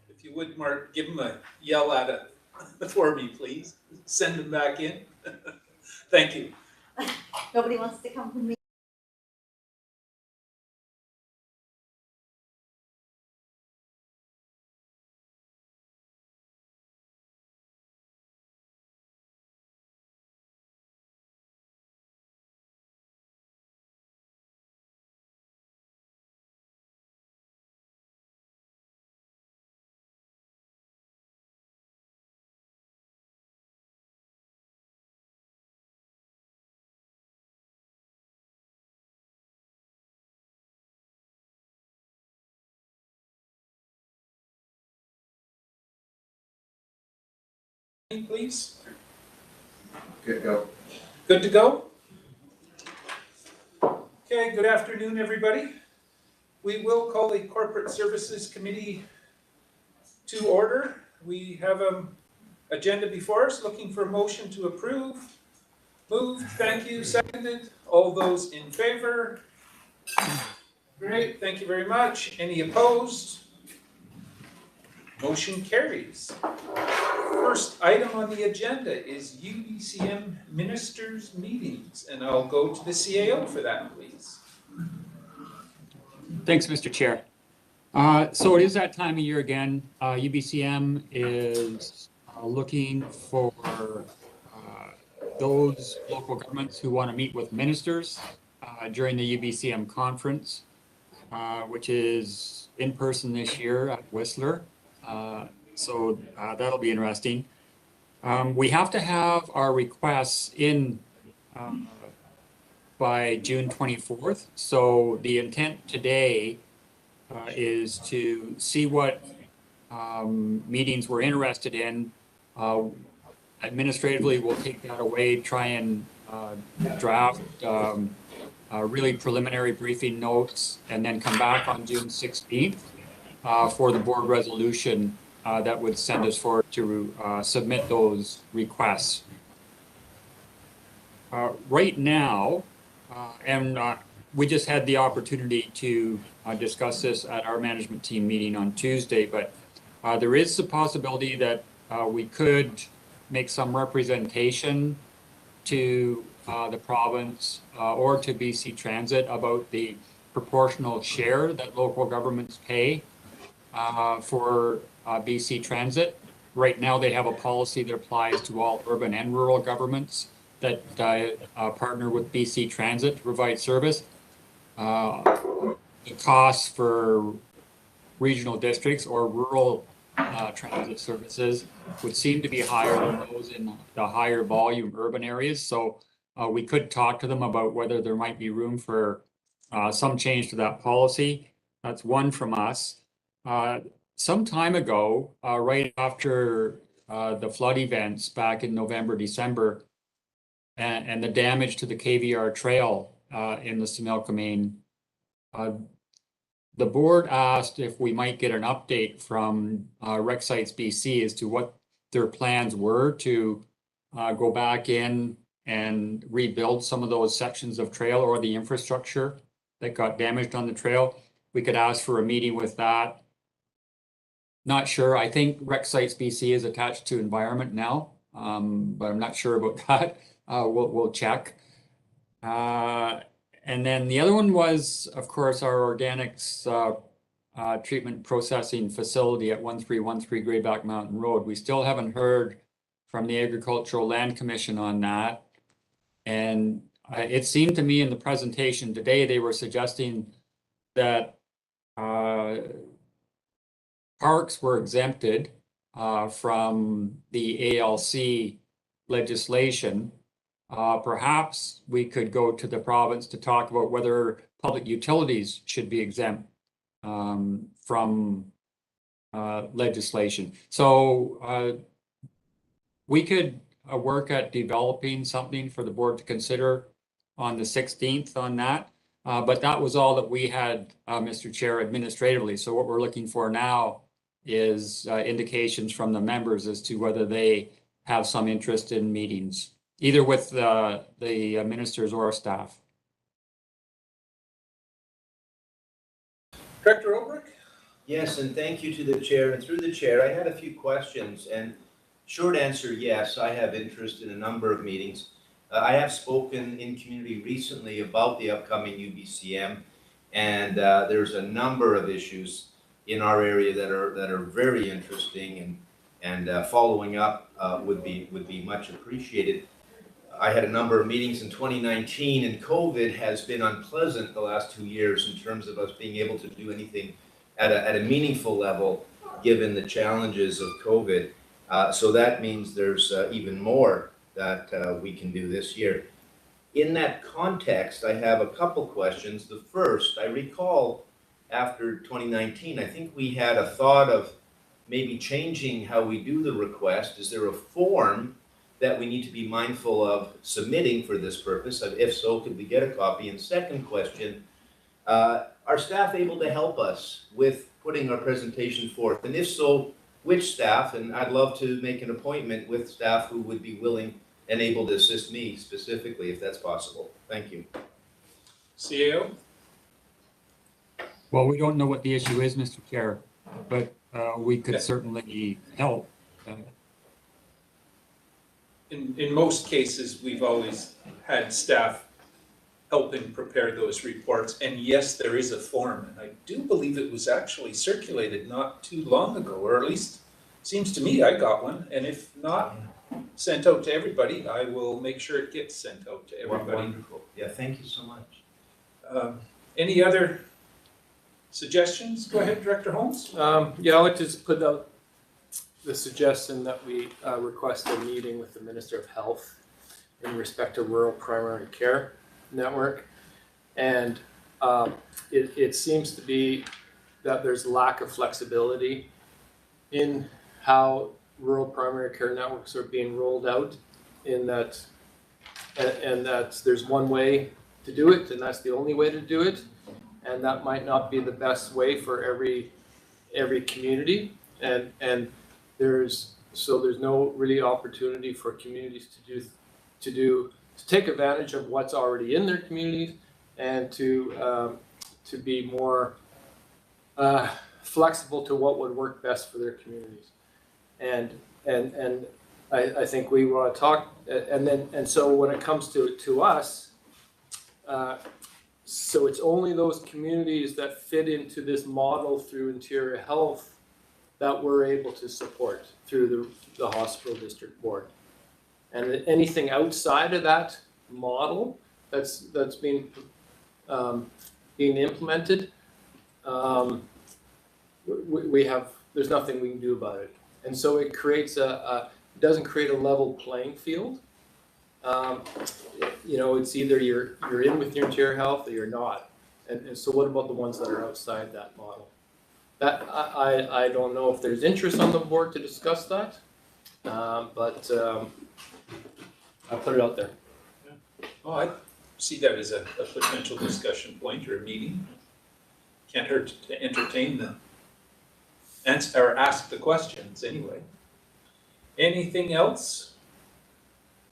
If you would, Mark, give them a yell at it for me, please. Send them back in. Thank you. Nobody wants to come with me. Please. Good, go. Good to go? Okay, good afternoon, everybody. We will call the Corporate Services Committee to order. We have an agenda before us, looking for a motion to approve. Moved, thank you, seconded. All those in favor? Great, thank you very much. Any opposed? Motion carries. First item on the agenda is UBCM Ministers Meetings, and I'll go to the CAO for that, please. Thanks, Mr. Chair. So it is that time of year again. UBCM is looking for those local governments who want to meet with ministers during the UBCM conference, which is in person this year at Whistler. So that'll be interesting. We have to have our requests in by June 24th. So the intent today is to see what meetings we're interested in. Administratively, we'll take that away, try and draft really preliminary briefing notes, and then come back on June 16th for the board resolution that would send us forward to submit those requests. Right now, we just had the opportunity to discuss this at our management team meeting on Tuesday, but there is the possibility that we could make some representation to the province or to BC Transit about the proportional share that local governments pay for BC Transit. Right now, they have a policy that applies to all urban and rural governments that partner with BC Transit to provide service. The costs for regional districts or rural transit services would seem to be higher than those in the higher volume urban areas. So we could talk to them about whether there might be room for some change to that policy. That's one from us. Some time ago, right after the flood events back in November, December, and the damage to the KVR trail in the Similkameen, the board asked if we might get an update from Rec Sites BC as to what their plans were to go back in and rebuild some of those sections of trail or the infrastructure that got damaged on the trail. We could ask for a meeting with that. Not sure. I think Rec Sites BC is attached to Environment now, but I'm not sure about that. We'll check. And then the other one was, of course, our organics treatment processing facility at 1313 Greyback Mountain Road. We still haven't heard from the Agricultural Land Commission on that. And it seemed to me in the presentation today, they were suggesting that parks were exempted from the ALC legislation. Perhaps we could go to the province to talk about whether public utilities should be exempt from legislation. So we could work at developing something for the board to consider on the 16th on that. But that was all that we had, Mr. Chair, administratively. So what we're looking for now is indications from the members as to whether they have some interest in meetings, either with the ministers or staff. Director Olbrich? Yes, and thank you to the chair. And through the chair, I had a few questions. And short answer, yes, I have interest in a number of meetings. I have spoken in community recently about the upcoming UBCM, and there's a number of issues in our area that are very interesting, and following up would be much appreciated. I had a number of meetings in 2019, and COVID has been unpleasant the last 2 years in terms of us being able to do anything at a meaningful level, given the challenges of COVID. So that means there's even more that we can do this year. In that context, I have a couple questions. The first, I recall after 2019, I think we had a thought of maybe changing how we do the request. Is there a form that we need to be mindful of submitting for this purpose? If so, could we get a copy? And second question, are staff able to help us with putting our presentation forth? And if so, which staff? And I'd love to make an appointment with staff who would be willing and able to assist me specifically, if that's possible. Thank you. CAO? Well, we don't know what the issue is, Mr. Chair, but we could certainly help. In most cases, we've always had staff helping prepare those reports. And yes, there is a form. And I do believe it was actually circulated not too long ago, or at least seems to me I got one. And if not sent out to everybody, I will make sure it gets sent out to everybody. Wonderful. Yeah, thank you so much. Any other suggestions? Go ahead, Director Holmes. Yeah, I'd like to just put out the suggestion that we request a meeting with the Minister of Health in respect to rural primary care network. And it seems to be that there's lack of flexibility in how rural primary care networks are being rolled out, in that and that there's one way to do it, and that's the only way to do it, and that might not be the best way for every community, and there's no really opportunity for communities to take advantage of what's already in their communities, and to be more flexible to what would work best for their communities. And I think we want to talk, and so when it comes to us, so it's only those communities that fit into this model through Interior Health that we're able to support through the hospital district board. And anything outside of that model that's being implemented, there's nothing we can do about it. And so it creates it doesn't create a level playing field. It's either you're in with your Interior Health or you're not. And so what about the ones that are outside that model? That I don't know if there's interest on the board to discuss that, but I'll put it out there. Oh, I see that as a potential discussion point or a meeting. Can't hurt to entertain the answer or ask the questions anyway. Anything else?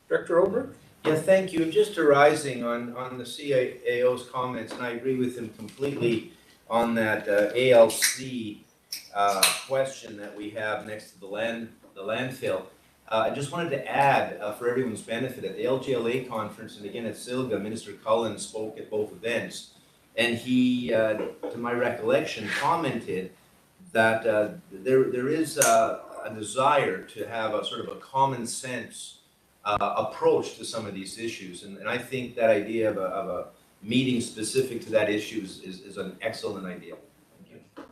Director Olbrich? Yeah, thank you. Just arising on the CAO's comments, and I agree with him completely on that ALC question that we have next to the landfill. I just wanted to add, for everyone's benefit, at the LGLA conference, and again at SILGA, Minister Cullen spoke at both events, and he, to my recollection, commented that there is a desire to have a sort of a common sense approach to some of these issues, and I think that idea of a meeting specific to that issue is an excellent idea. Thank you.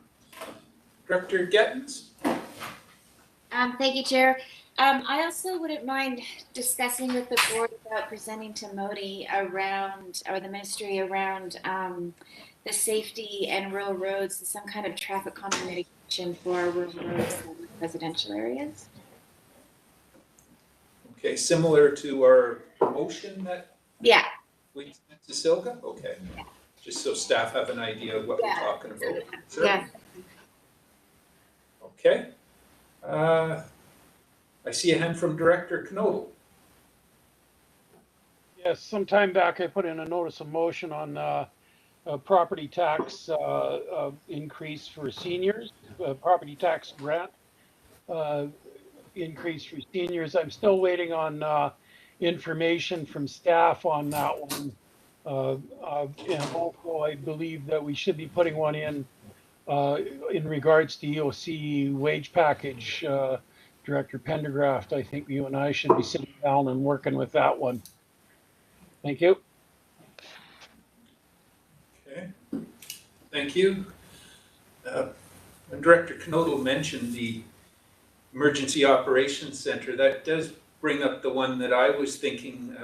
Director Gettins? Thank you, Chair. I also wouldn't mind discussing with the board about presenting to Modi around, or the ministry around, the safety and rural roads, some kind of traffic calming mitigation for rural roads and residential areas. Okay, similar to our motion that Yeah. we sent to SILGA? Okay. Yeah. Just so staff have an idea of what we're talking about. Sure. Yeah. Okay. I see a hand from Director Knodel. Yes, some time back I put in a notice of motion on a property tax increase for seniors, property tax grant increase for seniors. I'm still waiting on information from staff on that one. And also I believe that we should be putting one in regards to EOC wage package. Director Pendergraft, I think you and I should be sitting down and working with that one. Thank you. Okay, thank you. When Director Knodel mentioned the Emergency Operations Center, that does bring up the one that I was thinking.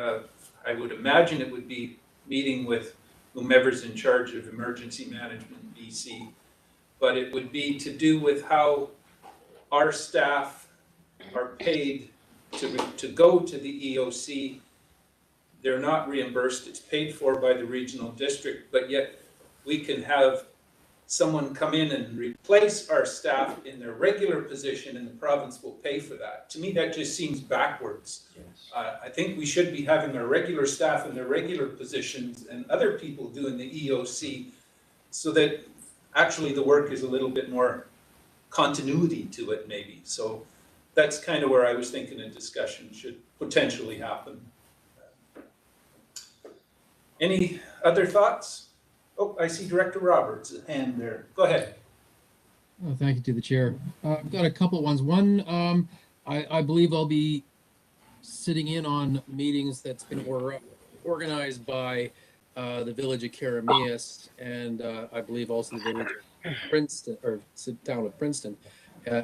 I would imagine it would be meeting with whomever's in charge of emergency management in BC, but it would be to do with how our staff are paid to go to the EOC. They're not reimbursed, it's paid for by the regional district, but yet we can have someone come in and replace our staff in their regular position and the province will pay for that. To me, that just seems backwards. Yes. I think we should be having our regular staff in their regular positions and other people doing the EOC so that actually the work is a little bit more continuity to it maybe. So that's kind of where I was thinking a discussion should potentially happen. Any other thoughts? Oh, I see Director Roberts' hand there. Go ahead. Oh, thank you to the chair. I've got a couple of ones. One, I believe I'll be sitting in on meetings that's been organized by the village of Karamias and I believe also the village of Princeton, or town of Princeton,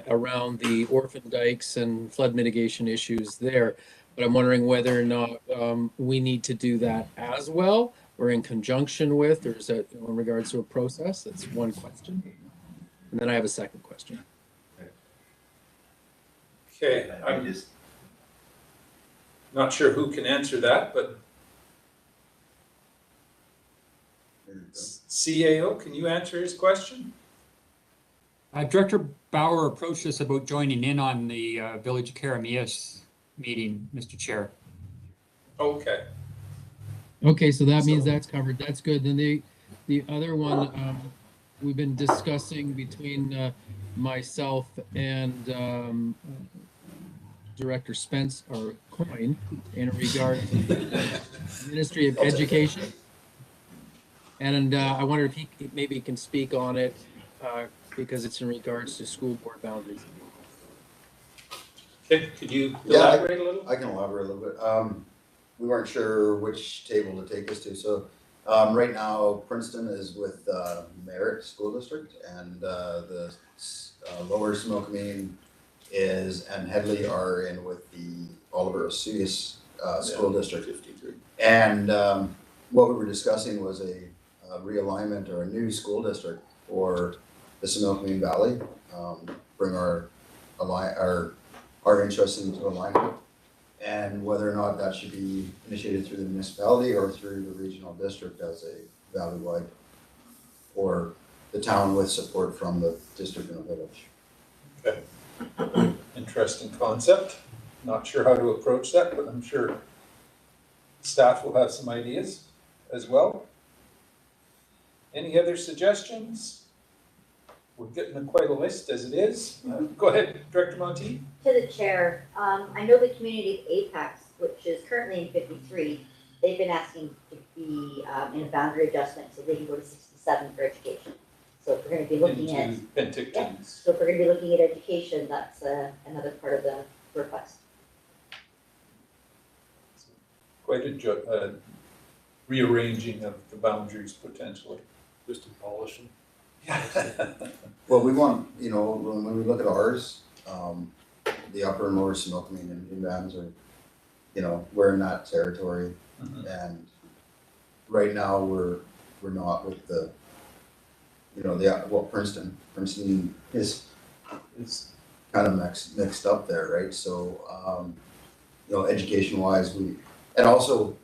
around the orphan dikes and flood mitigation issues there. But I'm wondering whether or not we need to do that as well, or in conjunction with, or is that in regards to a process? That's one question. And then I have a second question. Okay, I'm just not sure who can answer that, but CAO, can you answer his question? Director Bauer approached us about joining in on the Village of Karamias meeting, Mr. Chair. Okay. Okay, so that means that's covered. That's good. Then the other one we've been discussing between myself and Director Spence or Coyne in regard to the Ministry of Education. And I wonder if he maybe can speak on it because it's in regards to school board boundaries. Okay, could you elaborate a little? I can elaborate a little bit. We weren't sure which table to take us to. So right now, Princeton is with Merritt School District, and the Lower Similkameen and Headley are in with the Oliver Osoyoos School District. 53. And what we were discussing was a realignment or a new school district for the Similkameen Valley, bring our interests into alignment, and whether or not that should be initiated through the municipality or through the regional district as a valley-wide, or the town with support from the district and the village. Okay, interesting concept. Not sure how to approach that, but I'm sure staff will have some ideas as well. Any other suggestions? We're getting quite a list as it is. Go ahead, Director Monteith. To the chair, I know the community of Apex, which is currently in 53, they've been asking to be in a boundary adjustment so they can go to 67 for education. So if we're going to be looking at Penticton. Yeah, so if we're going to be looking at education, that's another part of the request. Quite a rearranging of the boundaries potentially. Just abolishing. Well, we want, when we look at ours, the upper and lower Similkameen Indian bands are, we're in that territory. Mm-hmm. And right now we're not with the, Princeton is kind of mixed up there, right? So, education wise, and also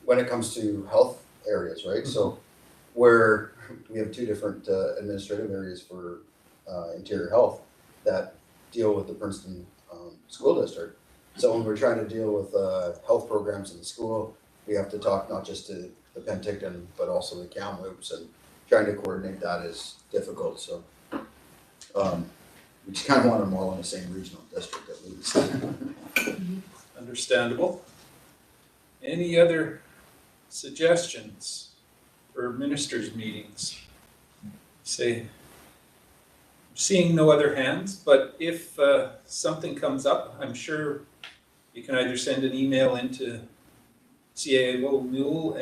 when it comes to health areas, right? Mm-hmm. So where we have two different administrative areas for interior health that deal with the Princeton school district. So when we're trying to deal with health programs in the school, we have to talk not just to the Penticton, but also the Kamloops, and trying to coordinate that is difficult. So we just kind of want them all in the same regional district at least. Understandable. Any other suggestions for ministers' meetings? Seeing no other hands, but if something comes up, I'm sure you can either send an email into CAO Newell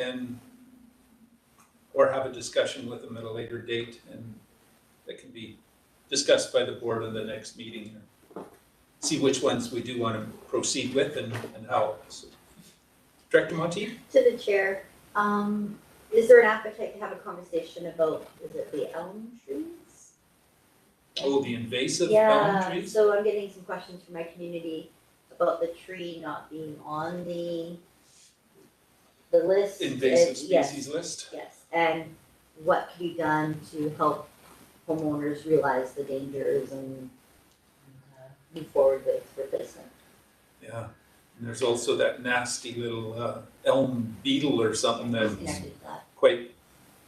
or have a discussion with them at a later date, and that can be discussed by the board in the next meeting. See which ones we do want to proceed with and how. So, Director Monteith? To the chair, is there an appetite to have a conversation about, is it the elm trees? Oh, the invasive elm trees? So I'm getting some questions from my community about the tree not being on the list. Invasive Yes, species list? yes, and what can be done to help homeowners realize the dangers and move forward with replacement. Yeah, and there's also that nasty little elm beetle or something that's quite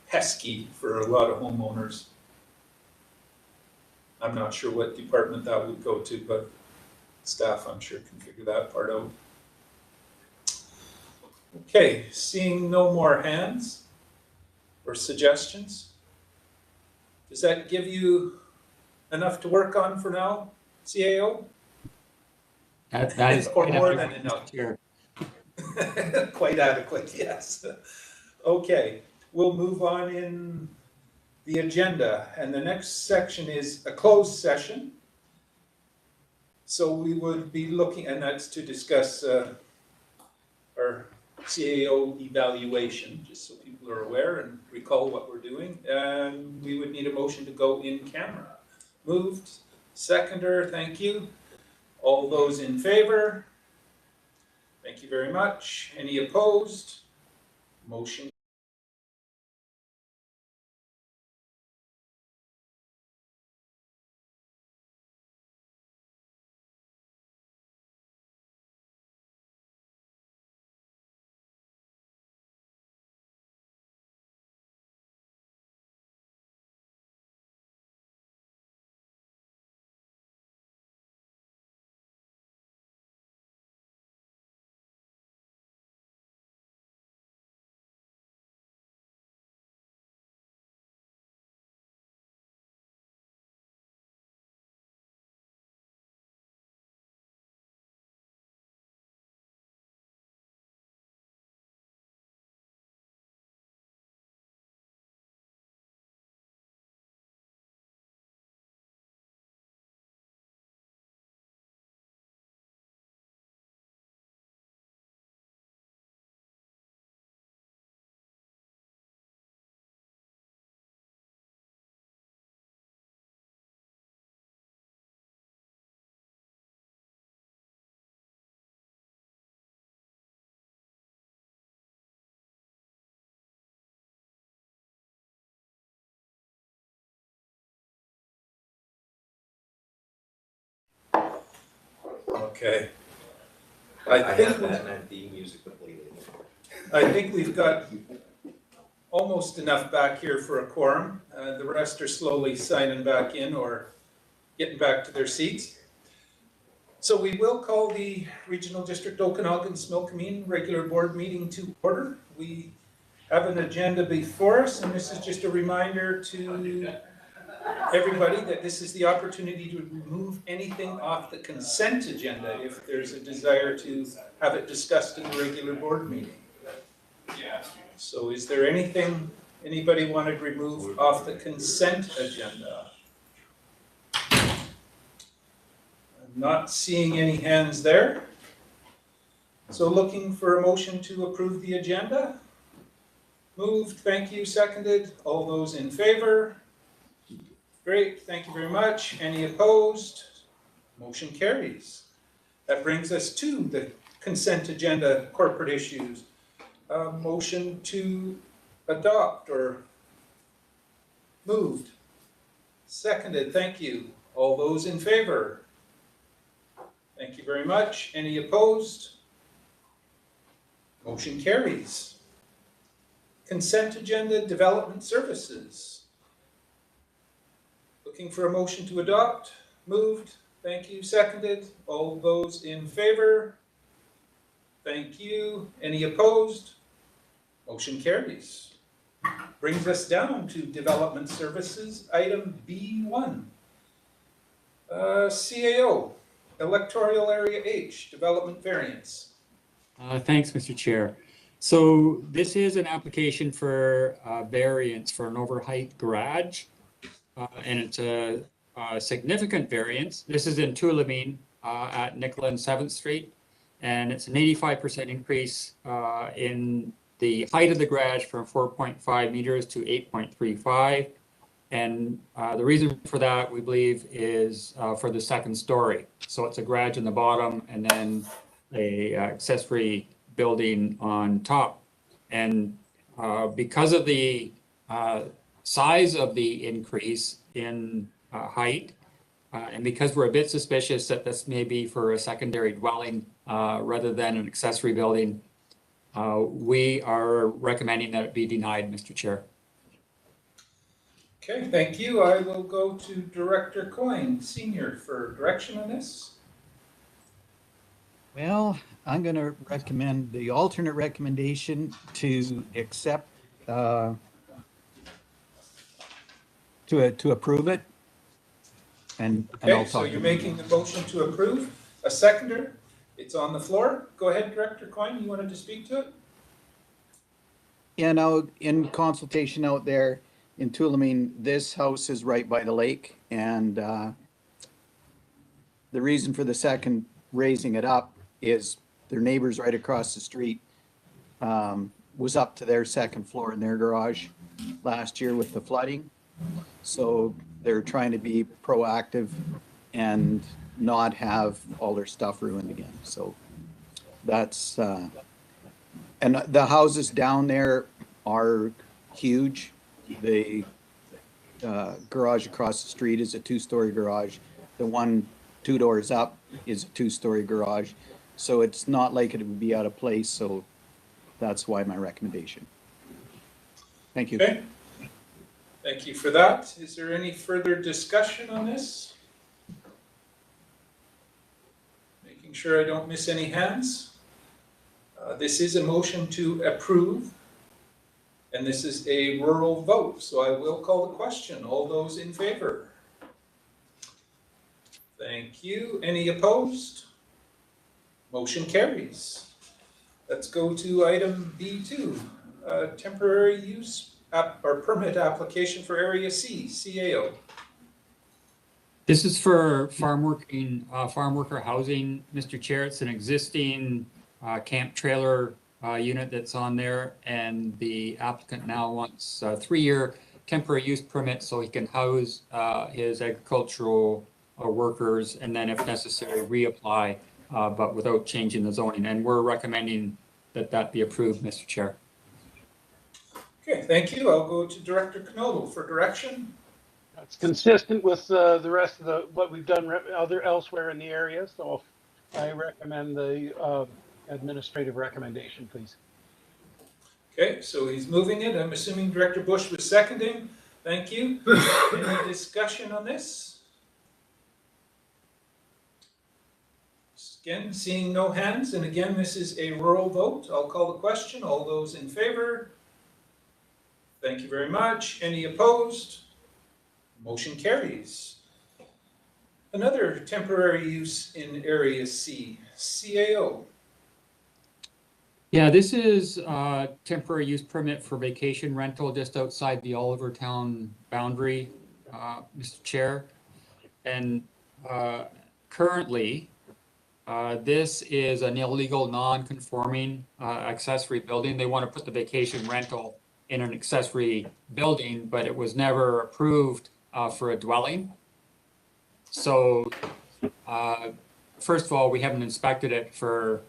pesky for a lot of homeowners. I'm not sure what department that would go to, but staff, I'm sure, can figure that part out. Okay, seeing no more hands or suggestions, does that give you enough to work on for now, CAO? That is or quite more than adequate, enough. Chair. Quite adequate, yes. Okay, we'll move on in the agenda, and the next section is a closed session. So we would be looking, and that's to discuss our CAO evaluation, just so people are aware and recall what we're doing. And we would need a motion to go in camera. Moved, seconder, thank you. All those in favor? Thank you very much. Any opposed? Motion. Okay. I think we've got almost enough back here for a quorum. The rest are slowly signing back in or getting back to their seats. So we will call the Regional District Okanagan-Smilkameen regular board meeting to order. We have an agenda before us, and this is just a reminder to everybody that this is the opportunity to remove anything off the consent agenda if there's a desire to have it discussed in the regular board meeting. So is there anything anybody wanted removed off the consent agenda? I'm not seeing any hands there. So looking for a motion to approve the agenda. Moved, thank you, seconded. All those in favor? Great, thank you very much. Any opposed? Motion carries. That brings us to the consent agenda, corporate issues. Motion to adopt or moved. Seconded, thank you. All those in favor? Thank Thank you very much. Any opposed? Motion carries. Consent agenda, development services. Looking for a motion to adopt. Moved. Thank you. Seconded. All those in favor? Thank you. Any opposed? Motion carries. Brings us down to development services, item B1. CAO, electoral area H, development variance. Thanks, Mr. Chair. So this is an application for variance for an overheight garage, and it's a significant variance. This is in Tulameen at Nicola and 7th Street, and it's an 85% increase in the height of the garage from 4.5 meters to 8.35. And the reason for that, we believe, is for the second story. So it's a garage in the bottom and then a accessory building on top. And because of the size of the increase in height, and because we're a bit suspicious that this may be for a secondary dwelling rather than an accessory building, we are recommending that it be denied, Mr. Chair. Okay, thank you. I will go to Director Coyne, Senior, for direction on this. Well, I'm going to recommend the alternate recommendation to accept, to approve it. And I'll Okay, talk. so you're making the motion to approve. A seconder. It's on the floor. Go ahead, Director Coyne. You wanted to speak to it? Yeah, now in consultation out there in Tulameen, this house is right by the lake, and the reason for the second raising it up is their neighbors right across the street was up to their second floor in their garage last year with the flooding. So they're trying to be proactive and not have all their stuff ruined again. So that's, and the houses down there are huge. The garage across the street is a 2-story garage. The one 2 doors up is a 2-story garage. So it's not like it would be out of place. So that's why my recommendation. Thank you. Okay. Thank you for that. Is there any further discussion on this? Making sure I don't miss any hands. This is a motion to approve, and this is a rural vote, so I will call the question. All those in favor? Thank you. Any opposed? Motion carries. Let's go to item B2, temporary use or permit application for Area C, CAO. This is for farm worker housing, Mr. Chair. It's an existing camp trailer unit that's on there, and the applicant now wants a 3-year temporary use permit so he can house his agricultural workers and then, if necessary, reapply, but without changing the zoning. And we're recommending that that be approved, Mr. Chair. Okay, thank you. I'll go to Director Knodel for direction. It's consistent with the rest of what we've done elsewhere in the area, so I recommend the administrative recommendation, please. Okay, so he's moving it. I'm assuming Director Bush was seconding. Thank you. Any discussion on this? Again, seeing no hands, and again, this is a rural vote. I'll call the question. All those in favor? Thank you very much. Any opposed? Motion carries. Another temporary use in Area C, CAO. Yeah, this is a temporary use permit for vacation rental just outside the Oliver Town boundary, Mr. Chair. And currently, this is an illegal non-conforming accessory building. They want to put the vacation rental in an accessory building, but it was never approved for a dwelling. So first of all, we haven't inspected it for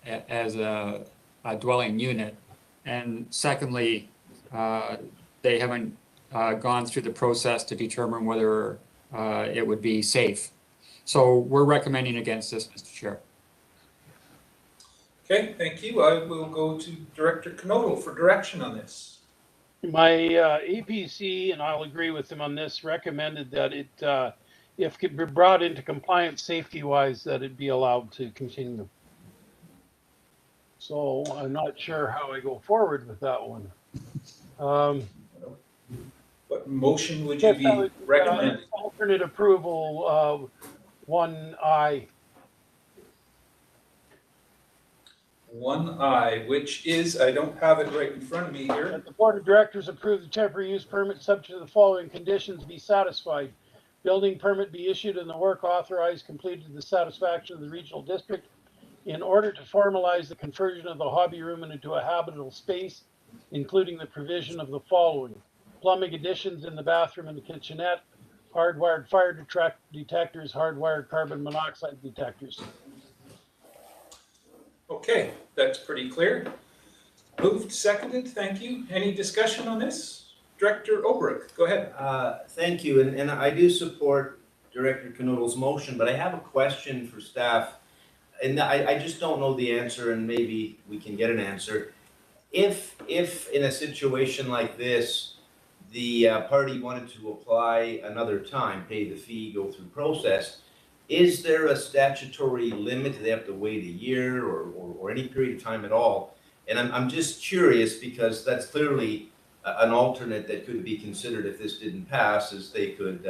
as a dwelling unit. And secondly, they haven't gone through the process to determine whether it would be safe. So we're recommending against this, Mr. Chair. Okay, thank you. I will go to Director Knodel for direction on this. My APC, and I'll agree with him on this, recommended that it, if it could be brought into compliance safety-wise, that it be allowed to continue. So I'm not sure how I go forward with that one. What motion would you be recommending? Alternate approval, 1I. 1I, which is, I don't have it right in front of me here. That the Board of Directors approve the temporary use permit subject to the following conditions be satisfied. Building permit be issued and the work authorized completed to the satisfaction of the regional district in order to formalize the conversion of the hobby room into a habitable space, including the provision of the following: plumbing additions in the bathroom and the kitchenette, hardwired fire detectors, hardwired carbon monoxide detectors. Okay, that's pretty clear. Moved, seconded, thank you. Any discussion on this? Director Obrecht, go ahead. Thank you, and I do support Director Knodel's motion, but I have a question for staff, and I just don't know the answer, and maybe we can get an answer. If in a situation like this, the party wanted to apply another time, pay the fee, go through process, is there a statutory limit? Do they have to wait a year or any period of time at all? And I'm just curious because that's clearly an alternate that could be considered if this didn't pass, is they could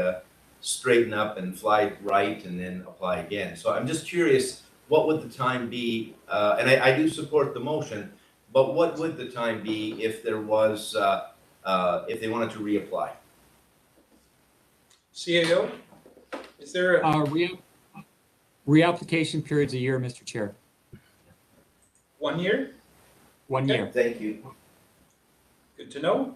straighten up and fly right and then apply again. So I'm just curious, what would the time be? And I do support the motion, but what would the time be if there was, if they wanted to reapply? CAO, is there a Reapplication period's a year, Mr. Chair. 1 year? 1 year. Thank you. Good to know.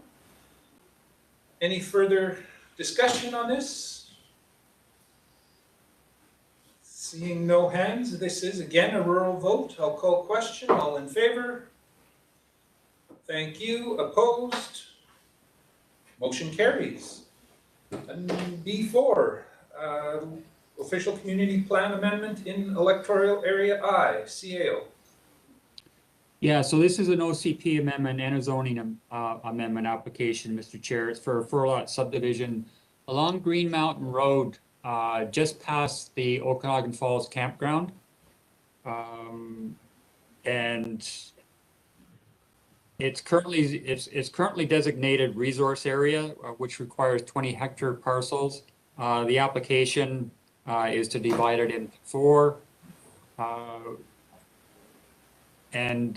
Any further discussion on this? Seeing no hands, this is again a rural vote. I'll call question. All in favor? Thank you. Opposed? Motion carries. And B4, official community plan amendment in electoral area I, CAO. Yeah, so this is an OCP amendment and a zoning amendment application, Mr. Chair. It's for a 4-lot subdivision along Green Mountain Road, just past the Okanagan Falls campground. And it's currently designated resource area, which requires 20-hectare parcels. The application is to divide it into 4. And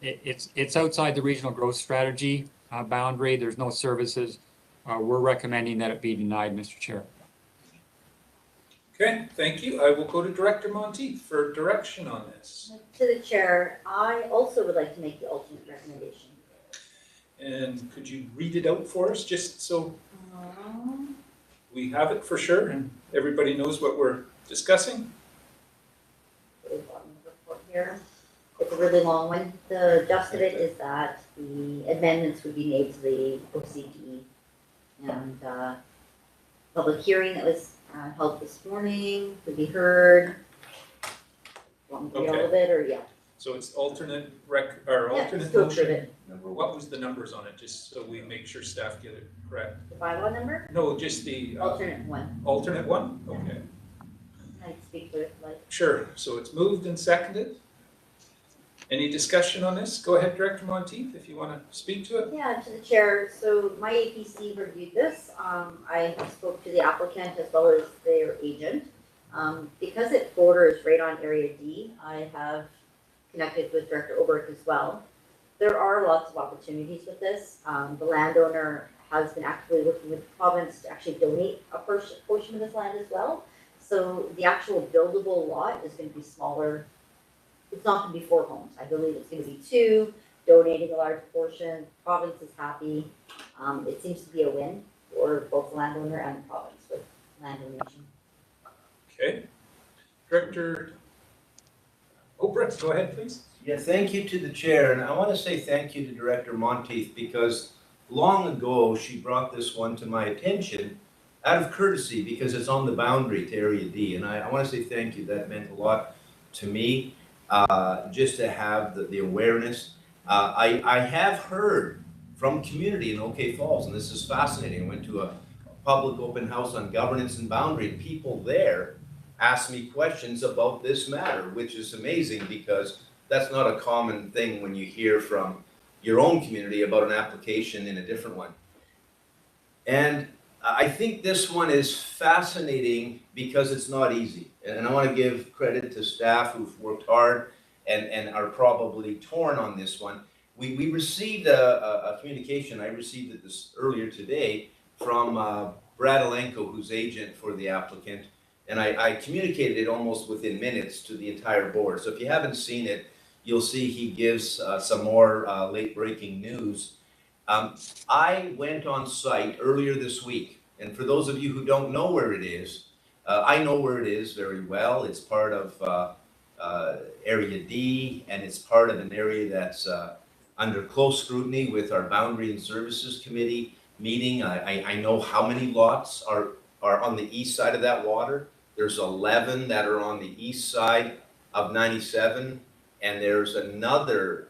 it's outside the regional growth strategy boundary. There's no services. We're recommending that it be denied, Mr. Chair. Okay, thank you. I will go to Director Monteith for direction on this. To the chair, I also would like to make the alternate recommendation. And could you read it out for us, just so we have it for sure and everybody knows what we're discussing? Here. It's a really long one. The gist of it is that the amendments would be made to the OCP and public hearing that was held this morning would be heard. Want me to read all of it or yeah? So it's alternate alternate motion. What was the numbers on it, just so we make sure staff get it correct? The bylaw number? No, just the alternate one. Alternate one? Okay. I speak to it like. Sure. So it's moved and seconded. Any discussion on this? Go ahead, Director Monteith, if you want to speak to it. Yeah, to the chair. So my APC reviewed this. I spoke to the applicant as well as their agent. Because it borders right on Area D, I have connected with Director Obrecht as well. There are lots of opportunities with this. The landowner has been actively working with the province to actually donate a portion of this land as well. So the actual buildable lot is going to be smaller. It's not going to be 4 homes. I believe it's going to be 2, donating a large portion. The province is happy. It seems to be a win for both the landowner and the province with land donation. Okay. Director Obrecht, go ahead, please. Yeah, thank you to the chair. And I want to say thank you to Director Monteith because long ago she brought this one to my attention out of courtesy, because it's on the boundary to Area D. And I want to say thank you. That meant a lot to me, just to have the awareness. I have heard from community in OK Falls, and this is fascinating. I went to a public open house on governance and boundary, and people there asked me questions about this matter, which is amazing because that's not a common thing when you hear from your own community about an application in a different one. And I think this one is fascinating because it's not easy. And I want to give credit to staff who've worked hard and are probably torn on this one. We received a communication, I received it this earlier today, from Brad Alenko, who's agent for the applicant. And I communicated it almost within minutes to the entire board. So if you haven't seen it, you'll see he gives some more late-breaking news. I went on site earlier this week, and for those of you who don't know where it is, I know where it is very well. It's part of Area D, and it's part of an area that's under close scrutiny with our Boundary and Services Committee meeting. I know how many lots are on the east side of that water. There's 11 that are on the east side of 97, and there's another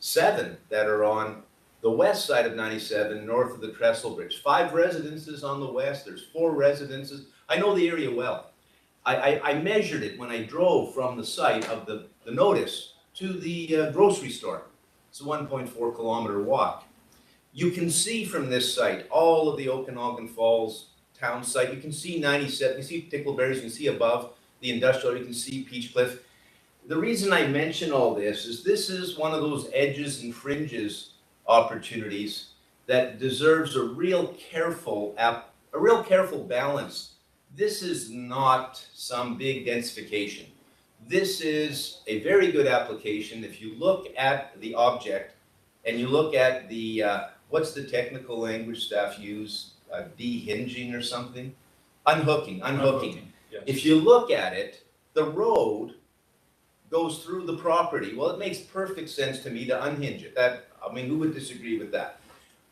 7 that are on the west side of 97, north of the Trestle Bridge. 5 residences on the west, there's 4 residences. I know the area well. I measured it when I drove from the site of the notice to the grocery store. It's a 1.4 kilometer walk. You can see from this site all of the Okanagan Falls town site. You can see 97, you see Tickleberries, you can see above the industrial, you can see Peach Cliff. The reason I mention all this is one of those edges and fringes opportunities that deserves a real careful balance. This is not some big densification. This is a very good application. If you look at the object and you look at the, what's the technical language staff use? Dehinging or something? Unhooking. Yes. If you look at it, the road goes through the property. Well, it makes perfect sense to me to unhinge it. Who would disagree with that?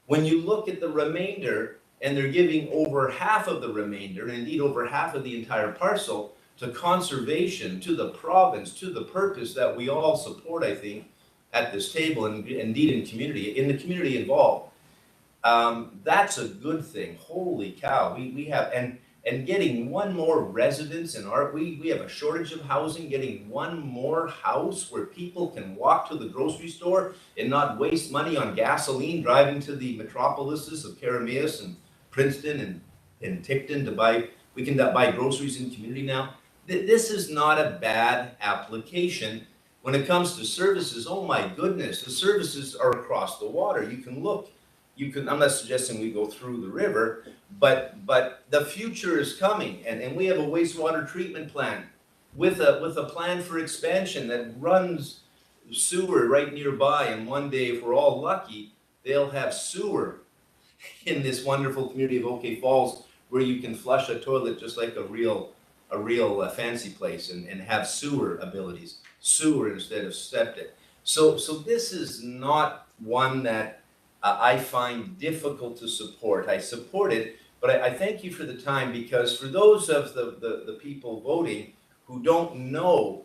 When you look at the remainder, and they're giving over half of the remainder, and indeed over half of the entire parcel, to conservation, to the province, to the purpose that we all support, I think, at this table, and indeed in the community involved. That's a good thing. Holy cow. We have, and getting one more residence in we have a shortage of housing, getting one more house where people can walk to the grocery store and not waste money on gasoline driving to the metropolises of Karameas and Princeton and Ticton to buy, we can buy groceries in community now. This is not a bad application. When it comes to services, oh my goodness, the services are across the water. You can look, I'm not suggesting we go through the river, but the future is coming, and we have a wastewater treatment plant with a plan for expansion that runs sewer right nearby, and one day, if we're all lucky, they'll have sewer in this wonderful community of OK Falls where you can flush a toilet just like a real fancy place and have sewer abilities, sewer instead of septic. So this is not one that I find difficult to support. I support it, but I thank you for the time, because for those of the people voting who don't know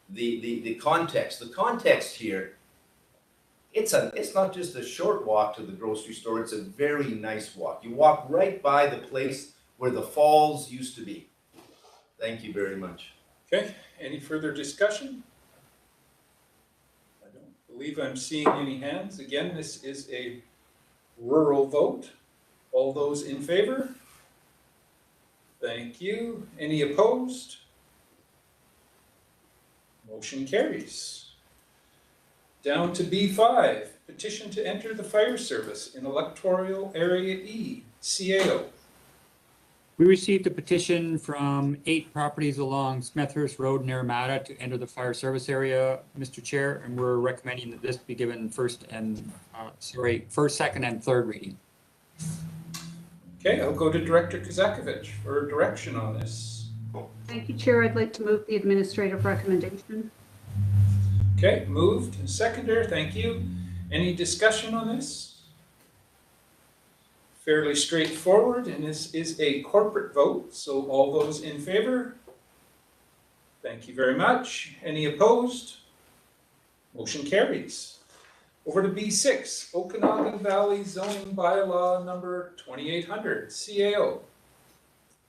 the context here, it's not just a short walk to the grocery store, it's a very nice walk. You walk right by the place where the falls used to be. Thank you very much. Okay, any further discussion? I don't believe I'm seeing any hands. Again, this is a rural vote. All those in favor? Thank you. Any opposed? Motion carries. Down to B5, petition to enter the fire service in electoral area E, CAO. We received a petition from 8 properties along Smethurst Road in Armada to enter the fire service area, Mr. Chair, and we're recommending that this be given first, second, and third reading. Okay, I'll go to Director Kozakovich for direction on this. Thank you, Chair. I'd like to move the administrative recommendation. Okay, moved and seconder, thank you. Any discussion on this? Fairly straightforward, and this is a corporate vote, so all those in favor? Thank you very much. Any opposed? Motion carries. Over to B6, Okanagan Valley Zoning Bylaw number 2800, CAO.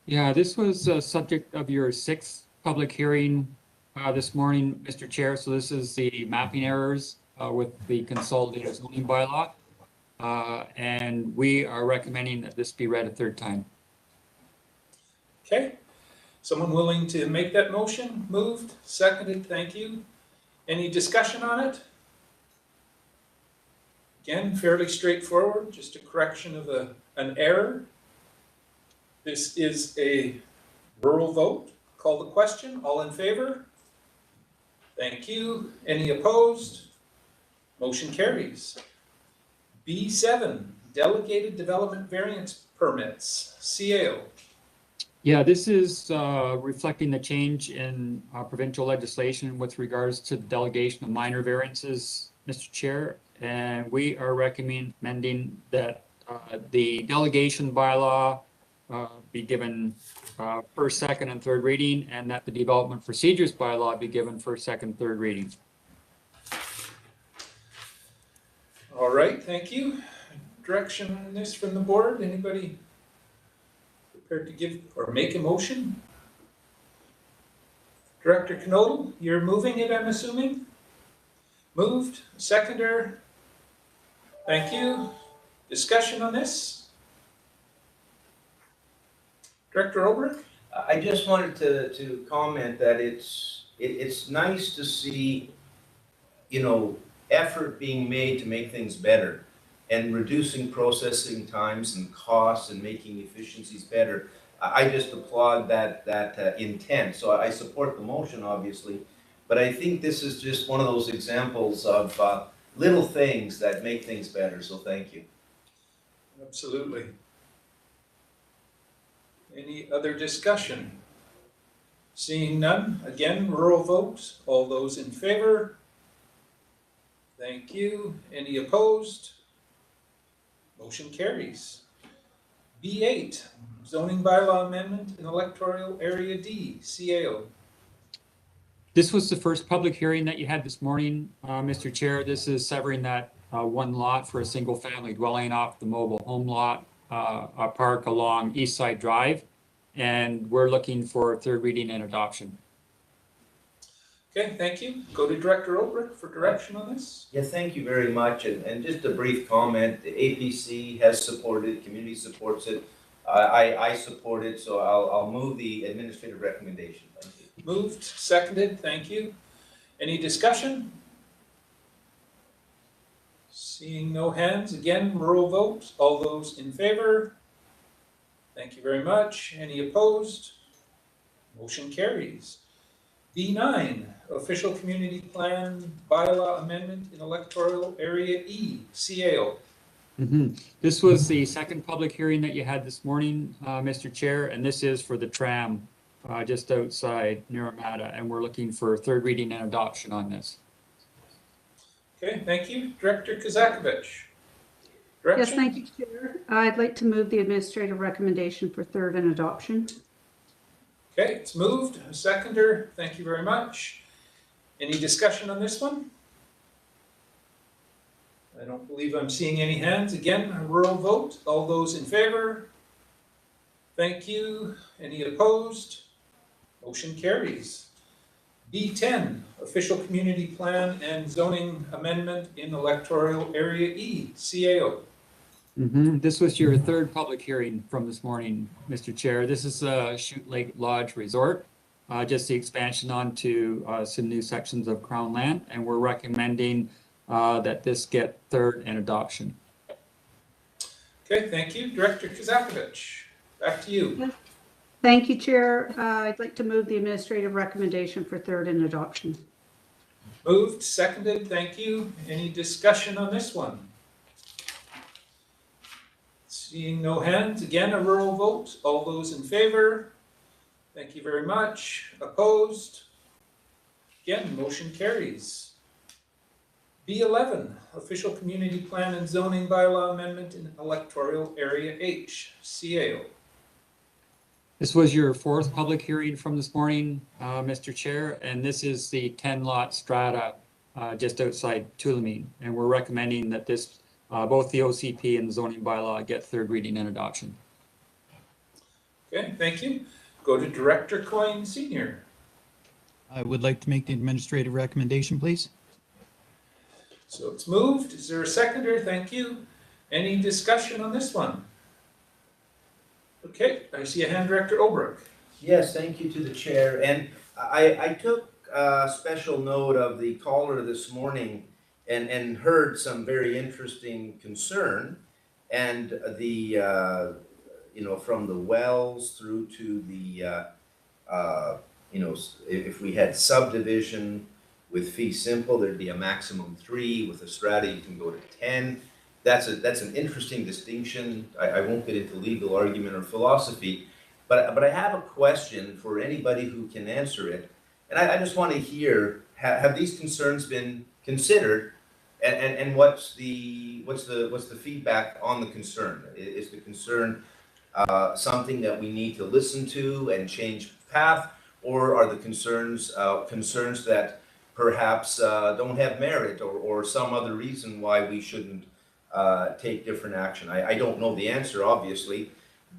Yeah, this was a subject of your 6th public hearing this morning, Mr. Chair. So this is the mapping errors with the consolidated zoning bylaw. And we are recommending that this be read a 3rd time. Okay, someone willing to make that motion? Moved, seconded, thank you. Any discussion on it? Again, fairly straightforward, just a correction of an error. This is a rural vote. Call the question. All in favor? Thank you. Any opposed? Motion carries. B7, Delegated Development Variance Permits, CAO. Yeah, this is reflecting the change in provincial legislation with regards to the delegation of minor variances, Mr. Chair. And we are recommending that the delegation bylaw be given first, second, and third reading, and that the development procedures bylaw be given first, second, third reading. All right, thank you. Direction on this from the board? Anybody prepared to give or make a motion? Director Knodel, you're moving it, I'm assuming? Moved. Seconder? Thank you. Discussion on this? Director Olbrich? I just wanted to comment that it's nice to see, you know, effort being made to make things better and reducing processing times and costs and making efficiencies better. I just applaud that intent. So I support the motion, obviously, but I think this is just one of those examples of little things that make things better. So thank you. Absolutely. Any other discussion? Seeing none, again, rural vote. All those in favor? Thank you. Any opposed? Motion carries. B8, Zoning Bylaw Amendment in Electoral Area D, CAO. This was the first public hearing that you had this morning, Mr. Chair. This is severing that one lot for a single family dwelling off the mobile home lot, a park along East Side Drive. And we're looking for third reading and adoption. Okay, thank you. Go to Director Olbrich for direction on this. Yeah, thank you very much. And just a brief comment, the APC has supported it, community supports it. I support it, so I'll move the administrative recommendation. Thank you. Moved, seconded, thank you. Any discussion? Seeing no hands, again, rural vote. All those in favor? Thank you very much. Any opposed? Motion carries. B9, Official Community Plan Bylaw Amendment in Electoral Area E, CAO. This was the second public hearing that you had this morning, Mr. Chair, and this is for the tram just outside Naramata, and we're looking for third reading and adoption on this. Okay, thank you. Director Kazakovich. Yes, thank you, Chair. I'd like to move the administrative recommendation for third and adoption. Okay, it's moved. A seconder, thank you very much. Any discussion on this one? I don't believe I'm seeing any hands. Again, a rural vote. All those in favor? Thank you. Any opposed? Motion carries. B10, Official Community Plan and Zoning Amendment in Electoral Area E, CAO. This was your third public hearing from this morning, Mr. Chair. This is Chute Lake Lodge Resort, just the expansion onto some new sections of Crown Land, and we're recommending that this get third and adoption. Okay, thank you. Director Kazakovich, back to you. Thank you, Chair. I'd like to move the administrative recommendation for third and adoption. Moved, seconded, thank you. Any discussion on this one? Seeing no hands, again, a rural vote. All those in favor? Thank you very much. Opposed? Again, motion carries. B11, official community plan and zoning bylaw amendment in electoral area H, CAO. This was your fourth public hearing from this morning, Mr. Chair, and this is the 10-lot strata just outside Tulameen. And we're recommending that this, both the OCP and the zoning bylaw get third reading and adoption. Okay, thank you. Go to Director Coyne Senior. I would like to make the administrative recommendation, please. So it's moved. Is there a seconder? Thank you. Any discussion on this one? Okay, I see a hand, Director Obrook. Yes, thank you to the chair. And I took special note of the caller this morning and heard some very interesting concern. And the, you know, from the wells through to the, you know, if we had subdivision with fee simple, there'd be a maximum 3. With a strata, you can go to 10. That's an interesting distinction. I won't get into legal argument or philosophy, but I have a question for anybody who can answer it. And I just want to hear, have these concerns been considered, and what's the feedback on the concern? Is the concern something that we need to listen to and change path, or are the concerns concerns that perhaps don't have merit, or some other reason why we shouldn't take different action? I don't know the answer, obviously,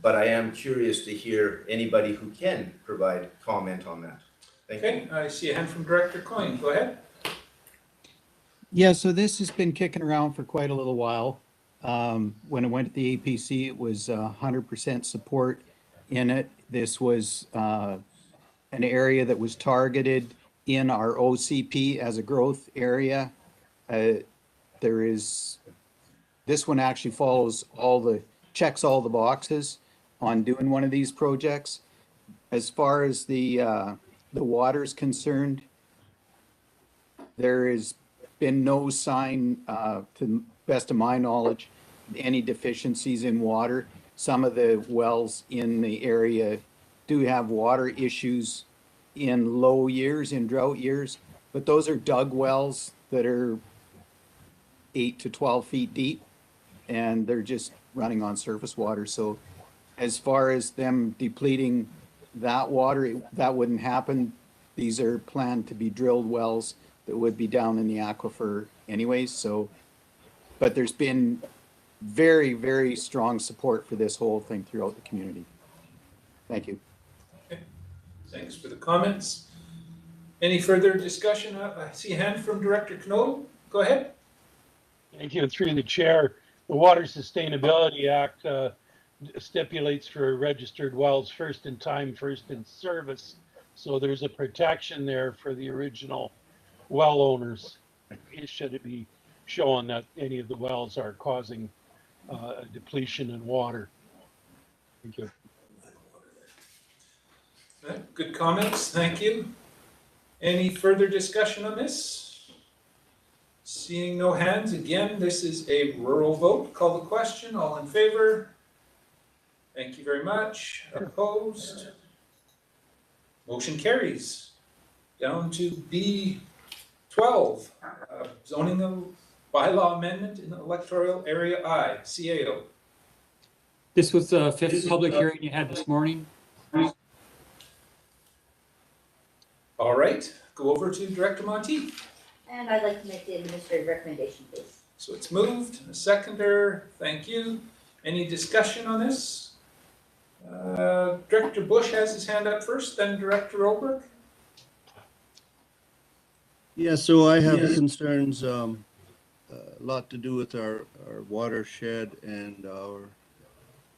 but I am curious to hear anybody who can provide comment on that. Thank you. Okay, I see a hand from Director Coyne. Go ahead. Yeah, so this has been kicking around for quite a little while. When it went to the APC, it was 100% support in it. This was an area that was targeted in our OCP as a growth area. This one actually checks all the boxes on doing one of these projects. As far as the water's concerned, there has been no sign, to the best of my knowledge, any deficiencies in water. Some of the wells in the area do have water issues in low years, in drought years, but those are dug wells that are 8 to 12 feet deep, and they're just running on surface water. So as far as them depleting that water, that wouldn't happen. These are planned to be drilled wells that would be down in the aquifer anyways. So, but there's been very, very strong support for this whole thing throughout the community. Thank you. Okay. Thanks for the comments. Any further discussion? I see a hand from Director Knoll. Go ahead. Thank you. Through the chair, the Water Sustainability Act stipulates for registered wells first in time, first in service. So there's a protection there for the original well owners. Should it be shown that any of the wells are causing a depletion in water. Thank you. Good comments. Thank you. Any further discussion on this? Seeing no hands, again, this is a rural vote. Call the question. All in favor? Thank you very much. Opposed? Motion carries. Down to B12, zoning of bylaw amendment in electoral area I, CAO. This was the fifth public hearing you had this morning. All right, go over to Director Monteith. And I'd like to make the administrative recommendation, please. So it's moved, a seconder, thank you. Any discussion on this? Director Bush has his hand up first, then Director Olberg. Yeah, so I have concerns, a lot to do with our watershed and our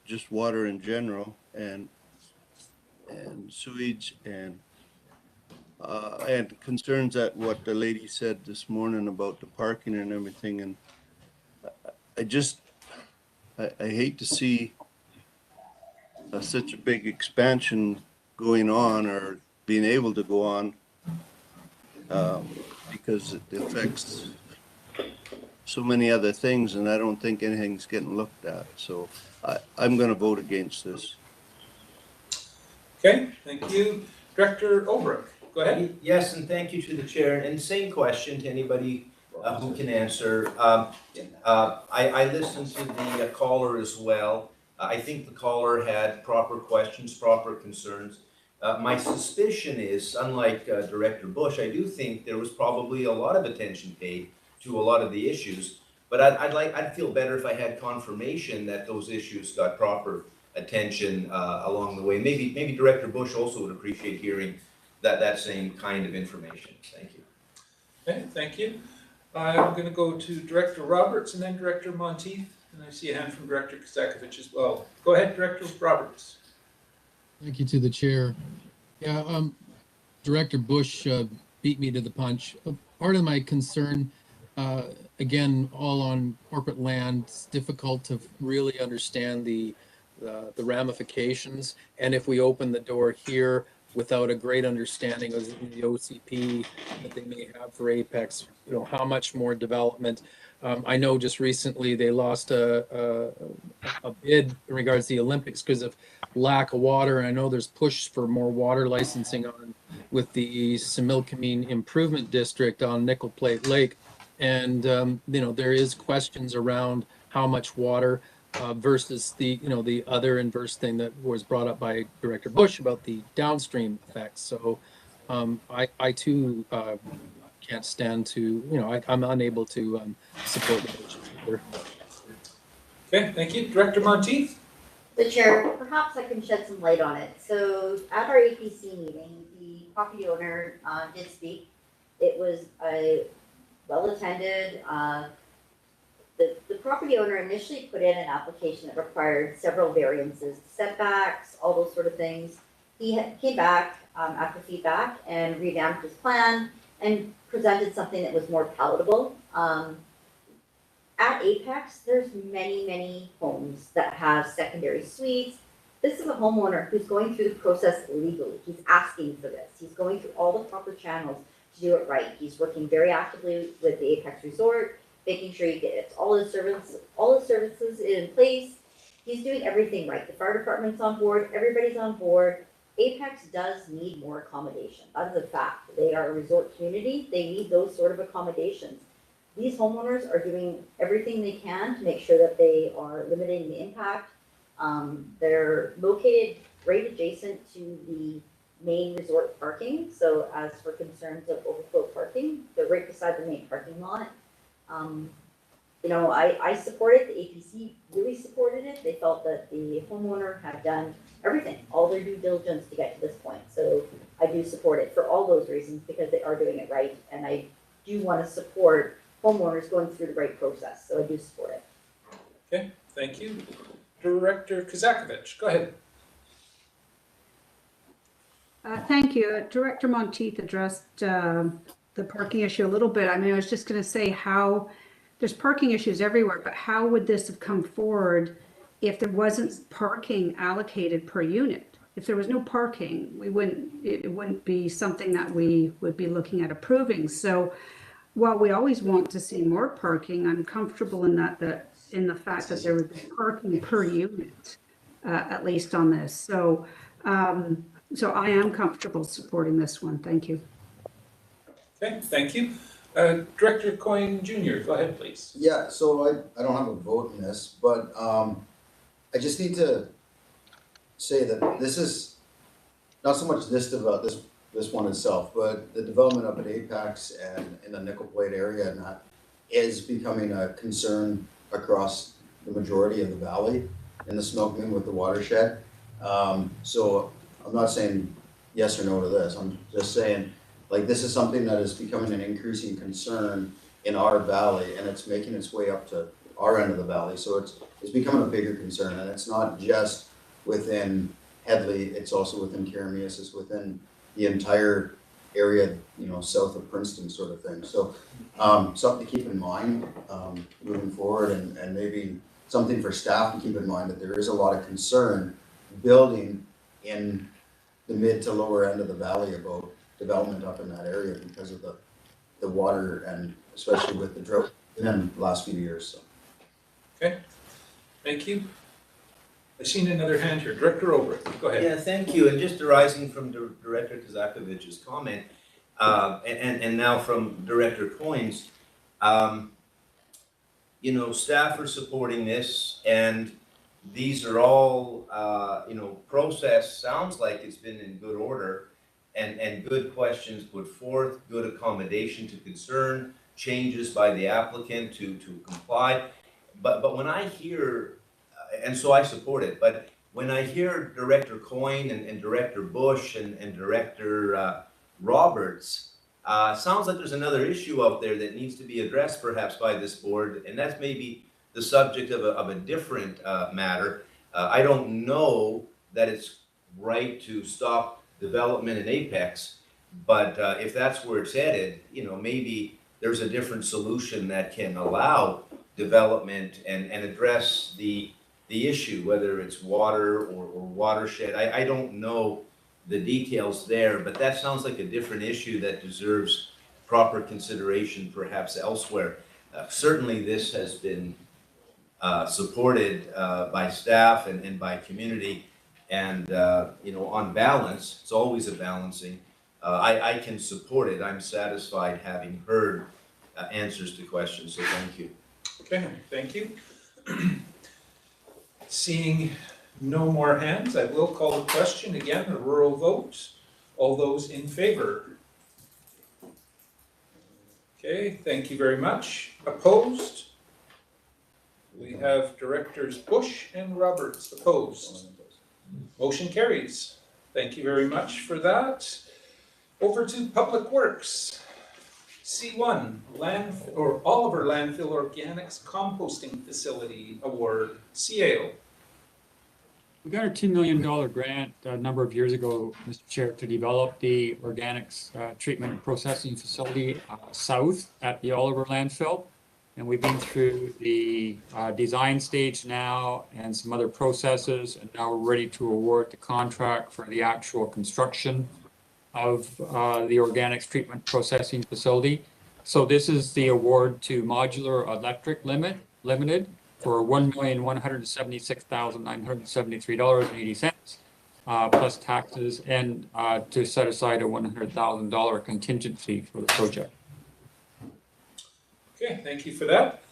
just water in general, and sewage, and concerns at what the lady said this morning about the parking and everything. And I hate to see such a big expansion going on, or being able to go on, because it affects so many other things, and I don't think anything's getting looked at. So I'm going to vote against this. Okay, thank you. Director Olberg, go ahead. Yes, and thank you to the chair. And same question to anybody who can answer. I listened to the caller as well. I think the caller had proper questions, proper concerns. My suspicion is, unlike Director Bush, I do think there was probably a lot of attention paid to a lot of the issues, but I'd feel better if I had confirmation that those issues got proper attention along the way. Maybe Director Bush also would appreciate hearing that same kind of information. Thank you. Okay, thank you. I'm going to go to Director Roberts and then Director Monteith, and I see a hand from Director Kazakovich as well. Go ahead, Director Roberts. Thank you to the chair. Yeah, Director Bush beat me to the punch. Part of my concern, again, all on corporate land, it's difficult to really understand the ramifications. And if we open the door here without a great understanding of the OCP that they may have for Apex, you know, how much more development. I know just recently they lost a bid in regards to the Olympics because of lack of water. And I know there's push for more water licensing on with the Similkameen Improvement District on Nickel Plate Lake. And, you know, there is questions around how much water versus the, you know, the other inverse thing that was brought up by Director Bush about the downstream effects. So I too can't stand to, you know, I'm unable to support the motion either. Okay, thank you. Director Monteith? The chair, perhaps I can shed some light on it. So at our APC meeting, the property owner did speak. It was a well-attended. The property owner initially put in an application that required several variances, setbacks, all those sort of things. He came back after feedback and revamped his plan and presented something that was more palatable. At Apex, there's many homes that have secondary suites. This is a homeowner who's going through the process legally. He's asking for this. He's going through all the proper channels to do it right. He's working very actively with the Apex Resort, making sure he gets all his services in place. He's doing everything right. The fire department's on board, everybody's on board. Apex does need more accommodation. That is a fact. They are a resort community. They need those sort of accommodations. These homeowners are doing everything they can to make sure that they are limiting the impact. They're located right adjacent to the main resort parking. So as for concerns of overflow parking, they're right beside the main parking lot. You know, I support it. The APC really supported it. They felt that the homeowner had done everything, all their due diligence to get to this point. So I do support it for all those reasons because they are doing it right. And I do want to support homeowners going through the right process. So I do support it. Okay, thank you. Director Kazakovich, go ahead. Thank you. Director Monteith addressed the parking issue a little bit. I mean, I was just going to say how there's parking issues everywhere, but how would this have come forward if there wasn't parking allocated per unit? If there was no parking, it wouldn't be something that we would be looking at approving. So while we always want to see more parking, I'm comfortable in in the fact that there would be parking per unit, at least on this. So, so I am comfortable supporting this one. Thank you. Okay, thank you. Director Coyne Jr., go ahead, please. Yeah, so I don't have a vote in this, but I just need to say that this is not so much this one itself, but the development up at Apex and in the Nickel Plate area and that is becoming a concern across the majority of the valley in the Similkameen with the watershed. So I'm not saying yes or no to this. I'm just saying, like, this is something that is becoming an increasing concern in our valley, and it's making its way up to our end of the valley. So it's becoming a bigger concern, and it's not just within Headley, it's also within Karameas, it's within the entire area, you know, south of Princeton sort of thing. So something to keep in mind moving forward, and maybe something for staff to keep in mind that there is a lot of concern building in the mid to lower end of the valley about development up in that area because of the water and especially with the drought in the last few years. So. Okay, thank you. I've seen another hand here. Director Obrith, go ahead. Yeah, thank you. And just arising from Director Kazakovich's comment, and now from Director Coyne's, You know, staff are supporting this, and these are all, you know, process sounds like it's been in good order, and good questions put forth, good accommodation to concern, changes by the applicant to comply. But when I hear, and so I support it, but when I hear Director Coyne and Director Bush and Director Roberts, sounds like there's another issue out there that needs to be addressed perhaps by this board, and that's maybe the subject of a different matter. I don't know that it's right to stop development in Apex, but if that's where it's headed, you know, maybe there's a different solution that can allow development and address the issue, whether it's water or watershed. I don't know the details there, but that sounds like a different issue that deserves proper consideration perhaps elsewhere. Certainly this has been supported by staff and by community, and you know, on balance, it's always a balancing. I can support it. I'm satisfied having heard answers to questions, so thank you. Okay, thank you. Seeing no more hands, I will call the question again, a rural vote. All those in favor? Okay, thank you very much. Opposed? We have Directors Bush and Roberts opposed. Motion carries. Thank you very much for that. Over to Public Works. C1, Oliver Landfill Organics Composting Facility Award, CAO. We got a $2 million grant a number of years ago, Mr. Chair, to develop the organics treatment and processing facility south at the Oliver landfill. And we've been through the design stage now and some other processes, and now we're ready to award the contract for the actual construction of the organics treatment processing facility. So this is the award to Modular Electric Limited for $1,176,973.80 plus taxes, and to set aside a $100,000 contingency for the project. Okay, thank you for that.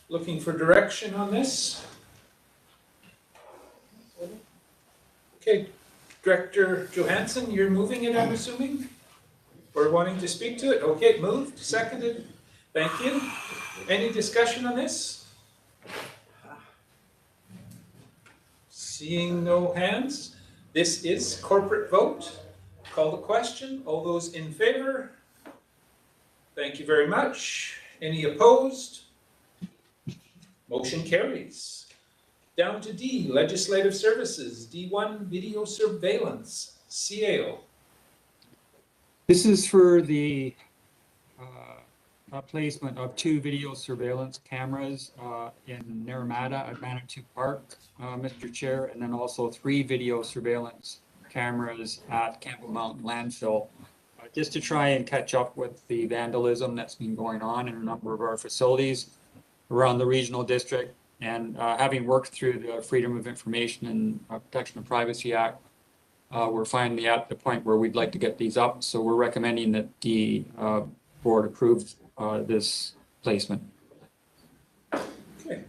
Looking for direction on this. Okay, Director Johansson, you're moving it, I'm assuming? Or wanting to speak to it? Okay, moved, seconded. Thank you. Any discussion on this? Seeing no hands, this is corporate vote. Call the question. All those in favor? Thank you very much. Any opposed? Motion carries. Down to D, Legislative Services, D1 Video Surveillance, CAO. This is for the placement of 2 video surveillance cameras in Naramata at Manitou Park, Mr. Chair, and then also 3 video surveillance cameras at Campbell Mountain Landfill, just to try and catch up with the vandalism that's been going on in a number of our facilities around the regional district. And having worked through the Freedom of Information and Protection of Privacy Act, we're finally at the point where we'd like to get these up. So we're recommending that the board approve this placement. Okay,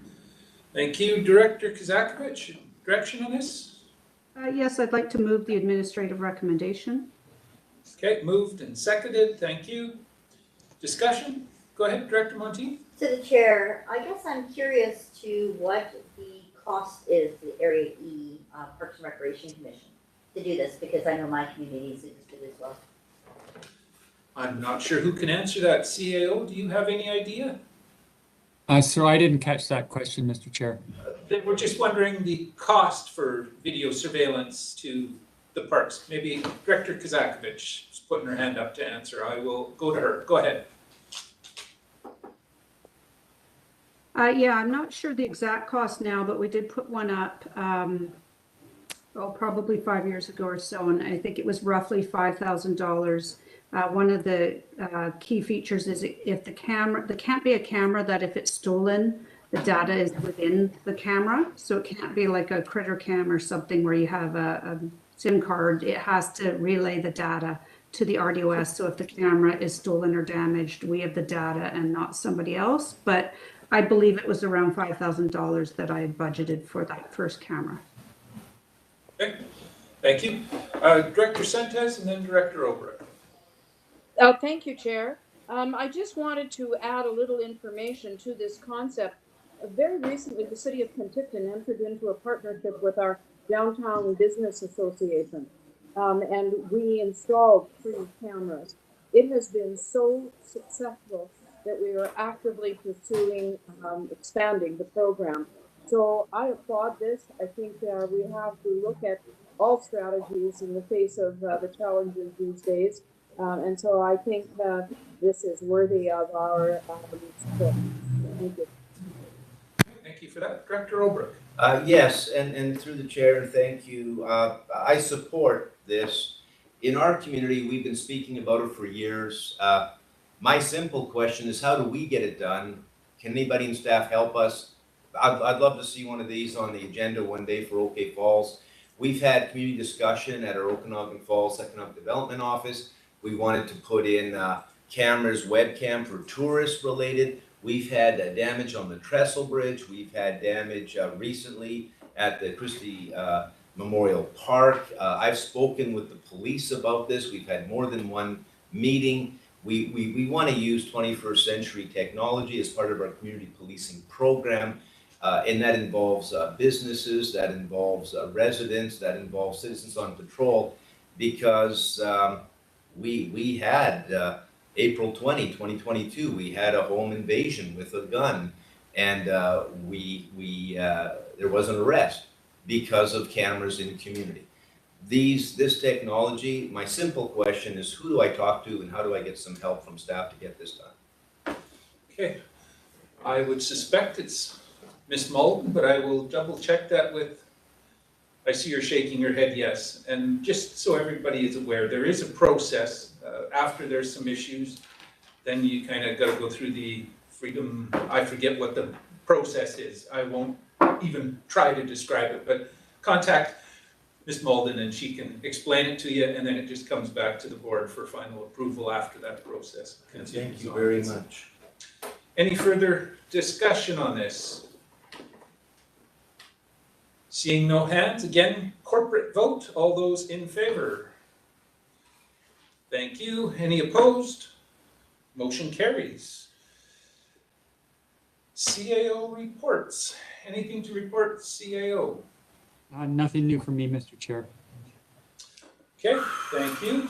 thank you. Director Kazakovich, direction on this? Yes, I'd like to move the administrative recommendation. Okay, moved and seconded. Thank you. Discussion? Go ahead, Director Monteith. To the chair, I guess I'm curious to what the cost is to the Area E Parks and Recreation Commission to do this, because I know my community is interested as well. I'm not sure who can answer that. CAO, do you have any idea? Sir, I didn't catch that question, Mr. Chair. We're just wondering the cost for video surveillance to the parks. Maybe Director Kazakovich is putting her hand up to answer. I will go to her. Go ahead. Yeah, I'm not sure the exact cost now, but we did put one up, probably 5 years ago or so, and I think it was roughly $5,000. One of the key features is if the camera, there can't be a camera that if it's stolen, the data is within the camera. So it can't be like a critter cam or something where you have a SIM card. It has to relay the data to the RDOS. So if the camera is stolen or damaged, we have the data and not somebody else. But I believe it was around $5,000 that I had budgeted for that first camera. Okay, thank you. Director Sentes and then Director Obrecht. Thank you, Chair. I just wanted to add a little information to this concept. Very recently, the City of Penticton entered into a partnership with our Downtown Business Association, and we installed 3 cameras. It has been so successful that we are actively pursuing expanding the program. So I applaud this. I think we have to look at all strategies in the face of the challenges these days. And so I think this is worthy of our support. Thank you. Thank you for that. Director Obrecht. Yes, and through the chair, and thank you. I support this. In our community, we've been speaking about it for years. My simple question is, how do we get it done? Can anybody in staff help us? I'd love to see one of these on the agenda one day for OK Falls. We've had community discussion at our Okanagan Falls Economic Development Office. We wanted to put in cameras, webcam for tourists related. We've had damage on the Trestle Bridge. We've had damage recently at the Christie Memorial Park. I've spoken with the police about this. We've had more than one meeting. We want to use 21st century technology as part of our community policing program. And that involves businesses, that involves residents, that involves citizens on patrol, because we had April 20, 2022, we had a home invasion with a gun, and there was an arrest because of cameras in the community. This technology, my simple question is, who do I talk to and how do I get some help from staff to get this done? Okay, I would suspect it's Ms. Malden, but I will double check that with, I see you're shaking your head yes. And just so everybody is aware, there is a process. After there's some issues, then you kind of got to go through the freedom, I forget what the process is. I won't even try to describe it, but contact Ms. Malden and she can explain it to you, and then it just comes back to the board for final approval after that process continues. Thank you very much. Any further discussion on this? Seeing no hands, again, corporate vote. All those in favor? Thank you. Any opposed? Motion carries. CAO reports. Anything to report, CAO? Nothing new from me, Mr. Chair. Okay, thank you.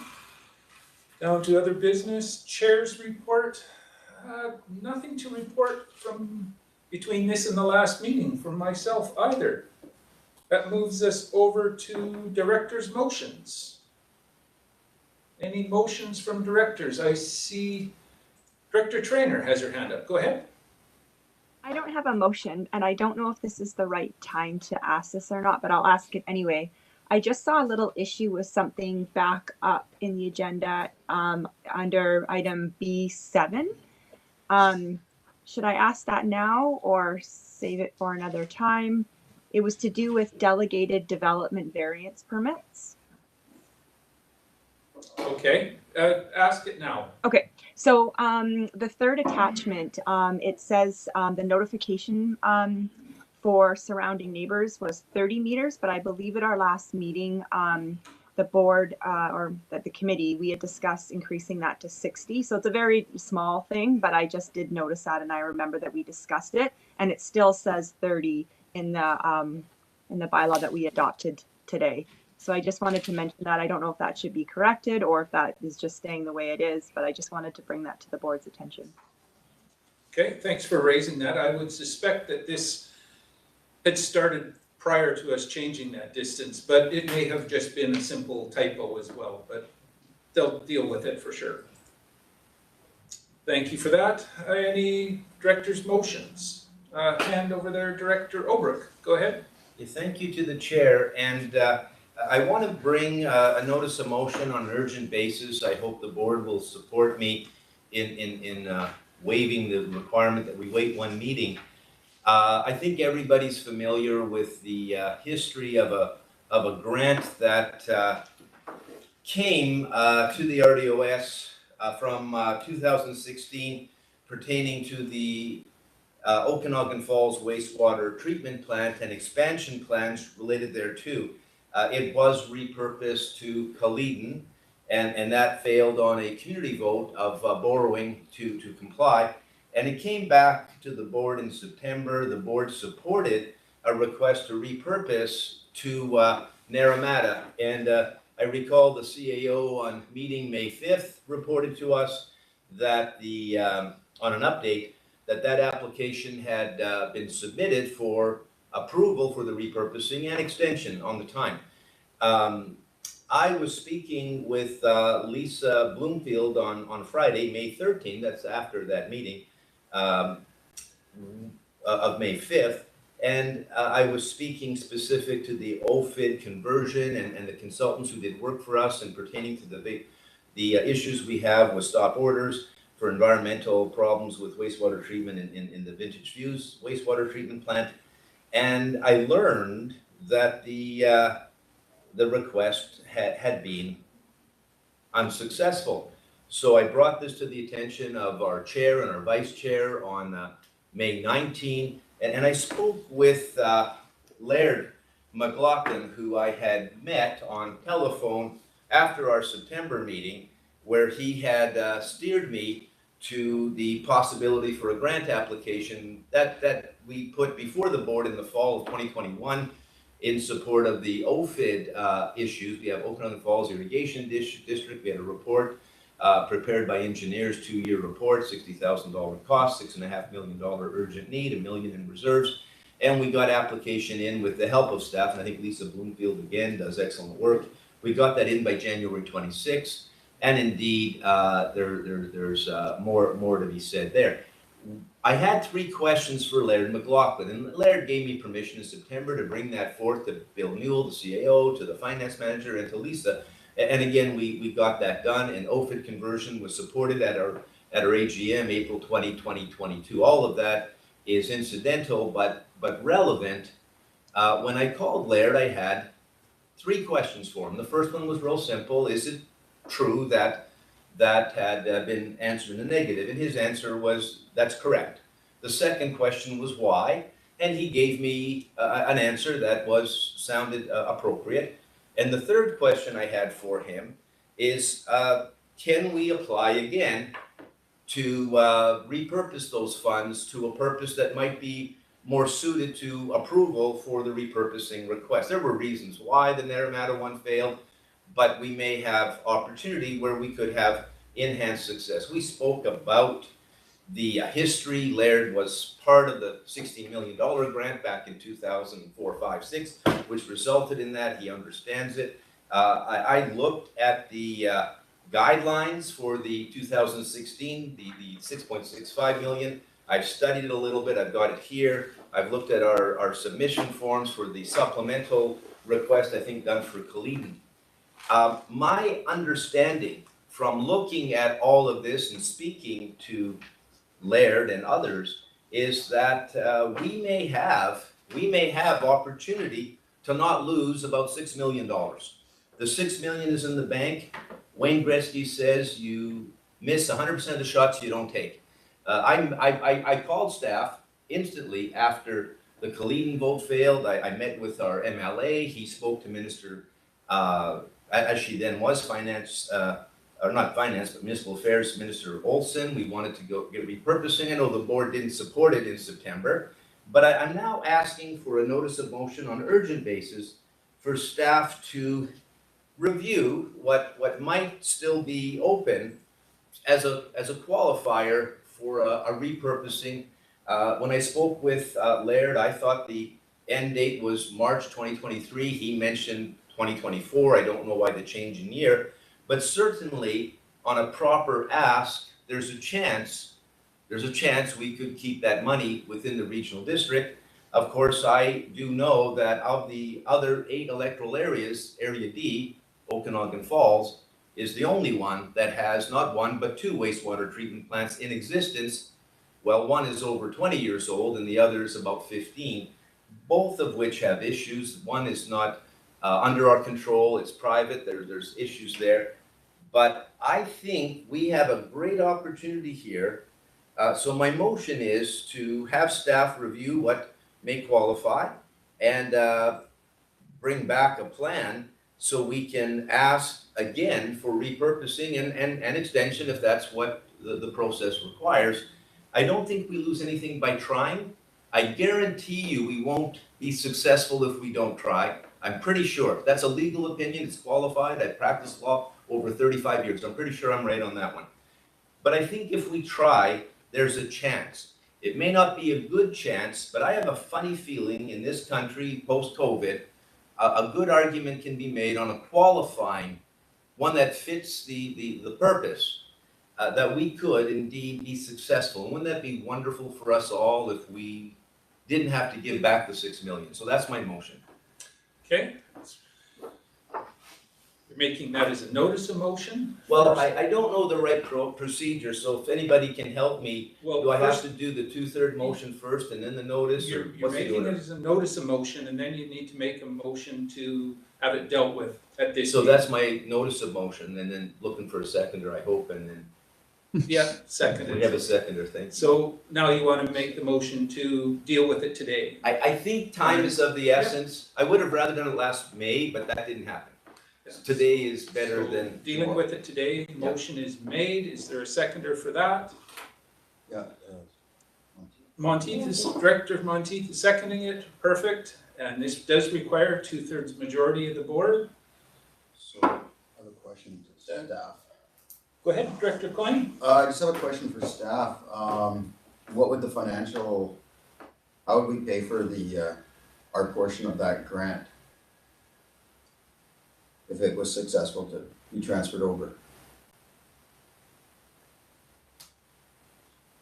Down to other business. Chair's report. Nothing to report from between this and the last meeting from myself either. That moves us over to director's motions. Any motions from directors? I see Director Trainer has her hand up. Go ahead. I don't have a motion, and I don't know if this is the right time to ask this or not, but I'll ask it anyway. I just saw a little issue with something back up in the agenda under item B7. Should I ask that now or save it for another time? It was to do with delegated development variance permits. Okay, ask it now. Okay, so the third attachment, it says the notification for surrounding neighbors was 30 meters, but I believe at our last meeting, the board or the committee, we had discussed increasing that to 60. So it's a very small thing, but I just did notice that, and I remember that we discussed it, and it still says 30 in the bylaw that we adopted today. So I just wanted to mention that. I don't know if that should be corrected or if that is just staying the way it is, but I just wanted to bring that to the board's attention. Okay, thanks for raising that. I would suspect that this had started prior to us changing that distance, but it may have just been a simple typo as well, but they'll deal with it for sure. Thank you for that. Any director's motions? Hand over there, Director Obrecht. Go ahead. Yeah, thank you to the chair, and I want to bring a notice of motion on an urgent basis. I hope the board will support me in waiving the requirement that we wait one meeting. I think everybody's familiar with the history of a grant that came to the RDOS from 2016 pertaining to the Okanagan Falls wastewater treatment plant and expansion plans related thereto. It was repurposed to Kaleden, and that failed on a community vote of borrowing to comply. And it came back to the board in September. The board supported a request to repurpose to Naramata. And I recall the CAO on meeting May 5th reported to us that the, on an update, that application had been submitted for approval for the repurposing and extension on the time. I was speaking with Lisa Bloomfield on Friday, May 13th, that's after that meeting of May 5th, and I was speaking specific to the OFID conversion and the consultants who did work for us and pertaining to the issues we have with stop orders for environmental problems with wastewater treatment in the Vintage Views wastewater treatment plant. And I learned that the request had been unsuccessful. So I brought this to the attention of our chair and our vice chair on May 19, and I spoke with Laird McLaughlin, who I had met on telephone after our September meeting, where he had steered me to the possibility for a grant application that we put before the board in the fall of 2021 in support of the OFID issues. We have Okanagan Falls Irrigation District. We had a report prepared by engineers, 2-year report, $60,000 cost, $6.5 million urgent need, $1 million in reserves. And we got application in with the help of staff, and I think Lisa Bloomfield again does excellent work. We got that in by January 26th. And indeed, there's more to be said there. I had 3 questions for Laird McLaughlin, and Laird gave me permission in September to bring that forth to Bill Newell, the CAO, to the finance manager, and to Lisa. And again, we got that done, and OFID conversion was supported at our AGM, April 20, 2022. All of that is incidental, but relevant. When I called Laird, I had 3 questions for him. The first one was real simple. Is it true that had been answered in the negative? And his answer was, that's correct. The second question was why, and he gave me an answer that sounded appropriate. And the third question I had for him is, can we apply again to repurpose those funds to a purpose that might be more suited to approval for the repurposing request? There were reasons why the Naramata one failed, but we may have opportunity where we could have enhanced success. We spoke about the history. Laird was part of the $16 million grant back in 2004, 5, 6, which resulted in that. He understands it. I looked at the guidelines for the 2016, the 6.65 million. I've studied it a little bit. I've got it here. I've looked at our submission forms for the supplemental request, I think done for Kaleden. My understanding from looking at all of this and speaking to Laird and others is that we may have opportunity to not lose about $6 million. The $6 million is in the bank. Wayne Gretzky says you miss 100% of the shots you don't take. I called staff instantly after the Kaleden vote failed. I met with our MLA. He spoke to Minister, as she then was finance, or not finance, but municipal affairs, Minister Olson. We wanted to go get repurposing. I know the board didn't support it in September, but I'm now asking for a notice of motion on urgent basis for staff to review what might still be open as a qualifier for a repurposing. When I spoke with Laird, I thought the end date was March 2023. He mentioned 2024. I don't know why the change in year, but certainly on a proper ask, there's a chance we could keep that money within the regional district. Of course, I do know that of the other 8 electoral areas, Area D, Okanagan Falls, is the only one that has not 1, but 2 wastewater treatment plants in existence. Well, one is over 20 years old and the other is about 15, both of which have issues. One is not under our control. It's private. There's issues there. But I think we have a great opportunity here. So my motion is to have staff review what may qualify and bring back a plan so we can ask again for repurposing and extension if that's what the process requires. I don't think we lose anything by trying. I guarantee you we won't be successful if we don't try. I'm pretty sure. That's a legal opinion. It's qualified. I've practiced law over 35 years. I'm pretty sure I'm right on that one. But I think if we try, there's a chance. It may not be a good chance, but I have a funny feeling in this country post-COVID, a good argument can be made on a qualifying one that fits the purpose, that we could indeed be successful. And wouldn't that be wonderful for us all if we didn't have to give back the 6 million? So that's my motion. Okay. You're making that as a notice of motion? Well, I don't know the right procedure, so if anybody can help me, Well, do I have first- to do the 2/3 motion first and then the notice? You're Or what's the making order? it as a notice of motion, and then you need to make a motion to have it dealt with at this So meeting. that's my notice of motion, and then looking for a seconder, I hope, and then Yeah, seconded. we have a seconder, thank you. So now you want to make the motion to deal with it today? I think time is of the essence. I would have rather done it last May, but that didn't happen. Today is better So than. dealing with it today, motion is made. Is there a seconder for that? Yeah. Monteith is, Director Monteith is seconding it, perfect. And this does require 2/3 majority of the board. So I have a question to staff. Go ahead, Director Coyne. I just have a question for staff. What would the financial, how would we pay for the, our portion of that grant? If it was successful to be transferred over?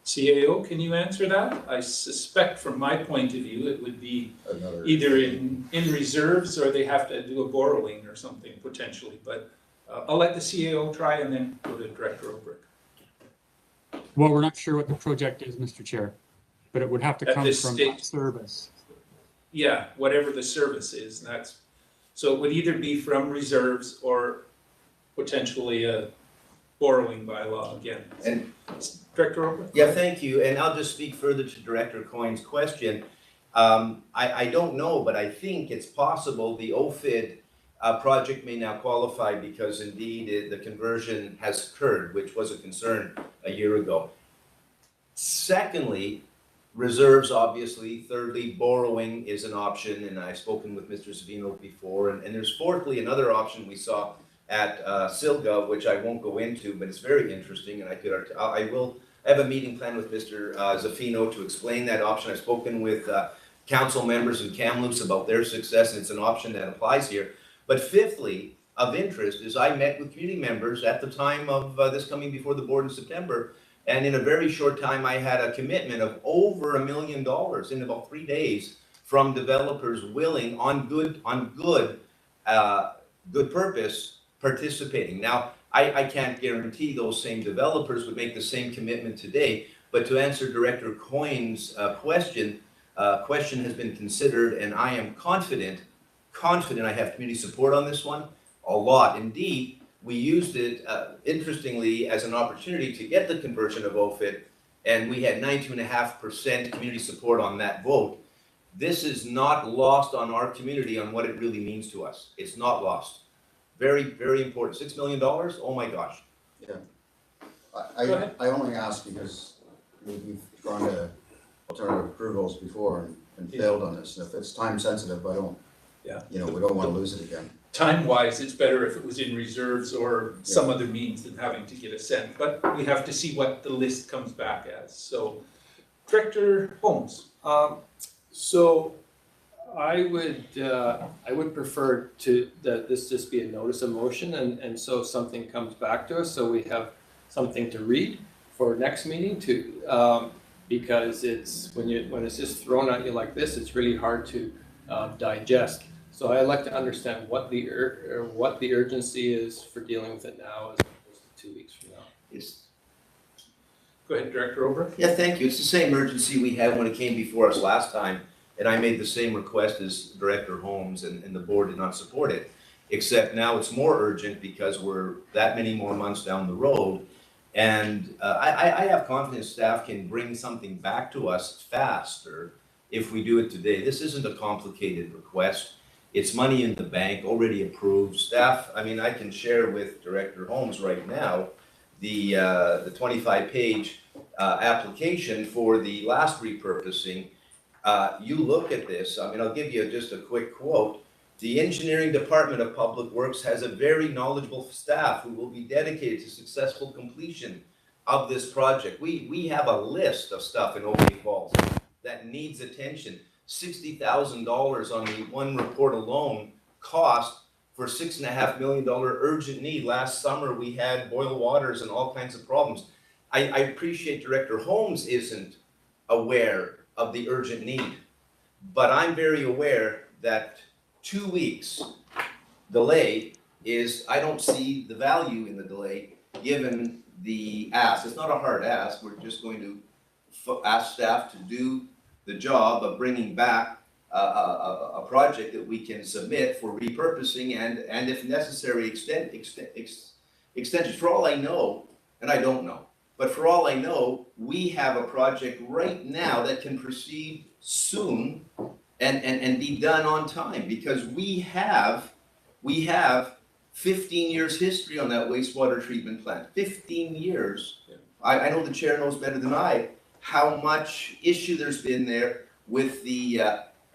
CAO, can you answer that? I suspect from my point of view, it would be either in reserves or they have to do a borrowing or something potentially. But I'll let the CAO try and then go to Director Obrick. Well, we're not sure what the project is, Mr. Chair, but it would have to At come this from stage. that service. Yeah, whatever the service is, that's, so it would either be from reserves or potentially a borrowing by law again. And Director Obrick? Yeah, thank you, and I'll just speak further to Director Coyne's question. I don't know, but I think it's possible the OFID project may now qualify because indeed the conversion has occurred, which was a concern a year ago. Secondly, reserves, obviously. Thirdly, borrowing is an option, and I've spoken with Mr. Savino before. And there's fourthly, another option we saw at SILGA, which I won't go into, but it's very interesting, and I will have a meeting planned with Mr. Zaffino to explain that option. I've spoken with council members in Kamloops about their success, and it's an option that applies here. But fifthly, of interest, is I met with community members at the time of this coming before the board in September, and in a very short time, I had a commitment of over $1 million in about 3 days from developers willing on good purpose participating. Now, I can't guarantee those same developers would make the same commitment today, but to answer Director Coyne's question has been considered, and I am confident I have community support on this one, a lot. Indeed, we used it, interestingly, as an opportunity to get the conversion of OFID, and we had 92.5% community support on that vote. This is not lost on our community on what it really means to us. It's not lost. Very, very important. $6 million? Oh my gosh. Yeah. I only ask because we've gone to alternative approvals before and failed on this. And if it's time sensitive, we don't want to lose it again. Time-wise, it's better if it was in reserves or some other means than having to get a cent, but we have to see what the list comes back as. So, Director Holmes. So I would prefer that this just be a notice of motion, and so something comes back to us, so we have something to read for next meeting because it's when it's just thrown at you like this, it's really hard to digest. So I'd like to understand what the urgency is for dealing with it now as opposed to 2 weeks from now. Yes. Go ahead, Director Obrick. Yeah, thank you. It's the same urgency we had when it came before us last time. And I made the same request as Director Holmes, and the board did not support it. Except now it's more urgent because we're that many more months down the road. And I have confidence staff can bring something back to us faster if we do it today. This isn't a complicated request. It's money in the bank, already approved. Staff, I mean, I can share with Director Holmes right now the 25-page application for the last repurposing. You look at this, I mean, I'll give you just a quick quote. The Engineering Department of Public Works has a very knowledgeable staff who will be dedicated to successful completion of this project. We have a list of stuff in Oak Falls that needs attention. $60,000 on the one report alone cost for $6.5 million urgent need. Last summer we had boil waters and all kinds of problems. I appreciate Director Holmes isn't aware of the urgent need, but I'm very aware that 2 weeks delay is, I don't see the value in the delay given the ask. It's not a hard ask. We're just going to ask staff to do the job of bringing back a project that we can submit for repurposing and if necessary, extension. For all I know, and I don't know, but for all I know, we have a project right now that can proceed soon and be done on time because we have 15 years history on that wastewater treatment plant. 15 years. I know the chair knows better than I how much issue there's been there with the,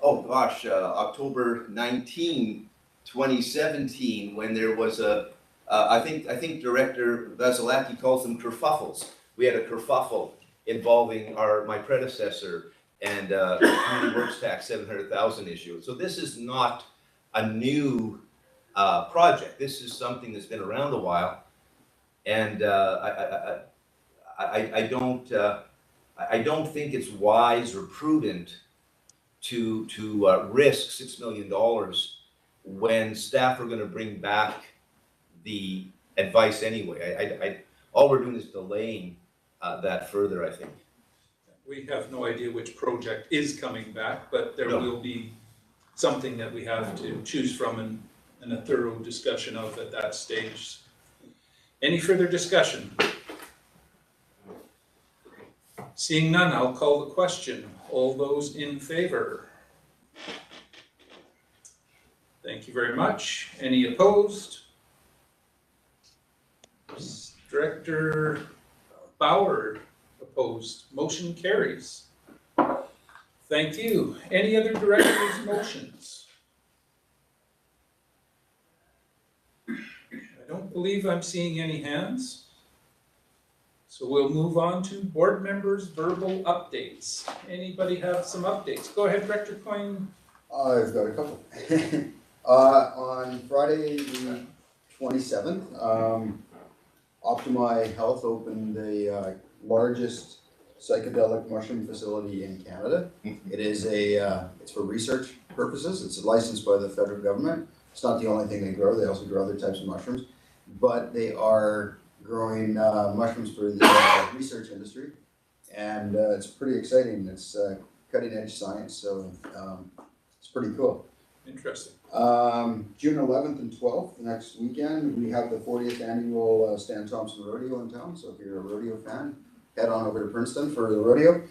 October 19, 2017, when there was I think Director Vasilaki calls them kerfuffles. We had a kerfuffle involving my predecessor and community works tax 700,000 issue. So this is not a new project. This is something that's been around a while, and I don't think it's wise or prudent to risk $6 million when staff are going to bring back the advice anyway. All we're doing is delaying that further, I think. We have no idea which project is coming back, but there will be something that we have to choose from and a thorough discussion of at that stage. Any further discussion? Seeing none, I'll call the question. All those in favor? Thank you very much. Any opposed? Director Bauer opposed. Motion carries. Thank you. Any other directors' motions? I don't believe I'm seeing any hands. So we'll move on to board members' verbal updates. Anybody have some updates? Go ahead, Director Coyne. I've got a couple. On Friday the 27th, Optimi Health opened the largest psychedelic mushroom facility in Canada. It is it's for research purposes. It's licensed by the federal government. It's not the only thing they grow. They also grow other types of mushrooms, but they are growing mushrooms for the research industry, and it's pretty exciting. It's cutting edge science, so it's pretty cool. Interesting. June 11th and 12th, next weekend, we have the 40th annual Stan Thompson Rodeo in town. So if you're a rodeo fan, head on over to Princeton for the rodeo.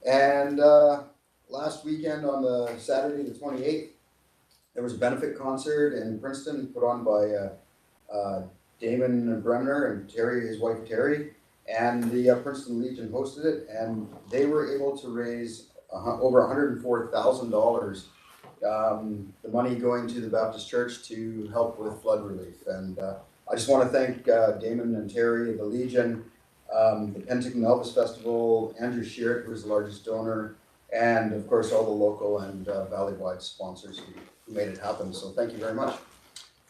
And last weekend on the Saturday the 28th, there was a benefit concert in Princeton put on by Damon Bremner and Terry, his wife Terry, and the Princeton Legion hosted it, and they were able to raise over $104,000. The money going to the Baptist Church to help with flood relief. And I just want to thank Damon and Terry, the Legion, the Penticton Elvis Festival, Andrew Shearet, who is the largest donor, and of course all the local and valley-wide sponsors who made it happen. So thank you very much.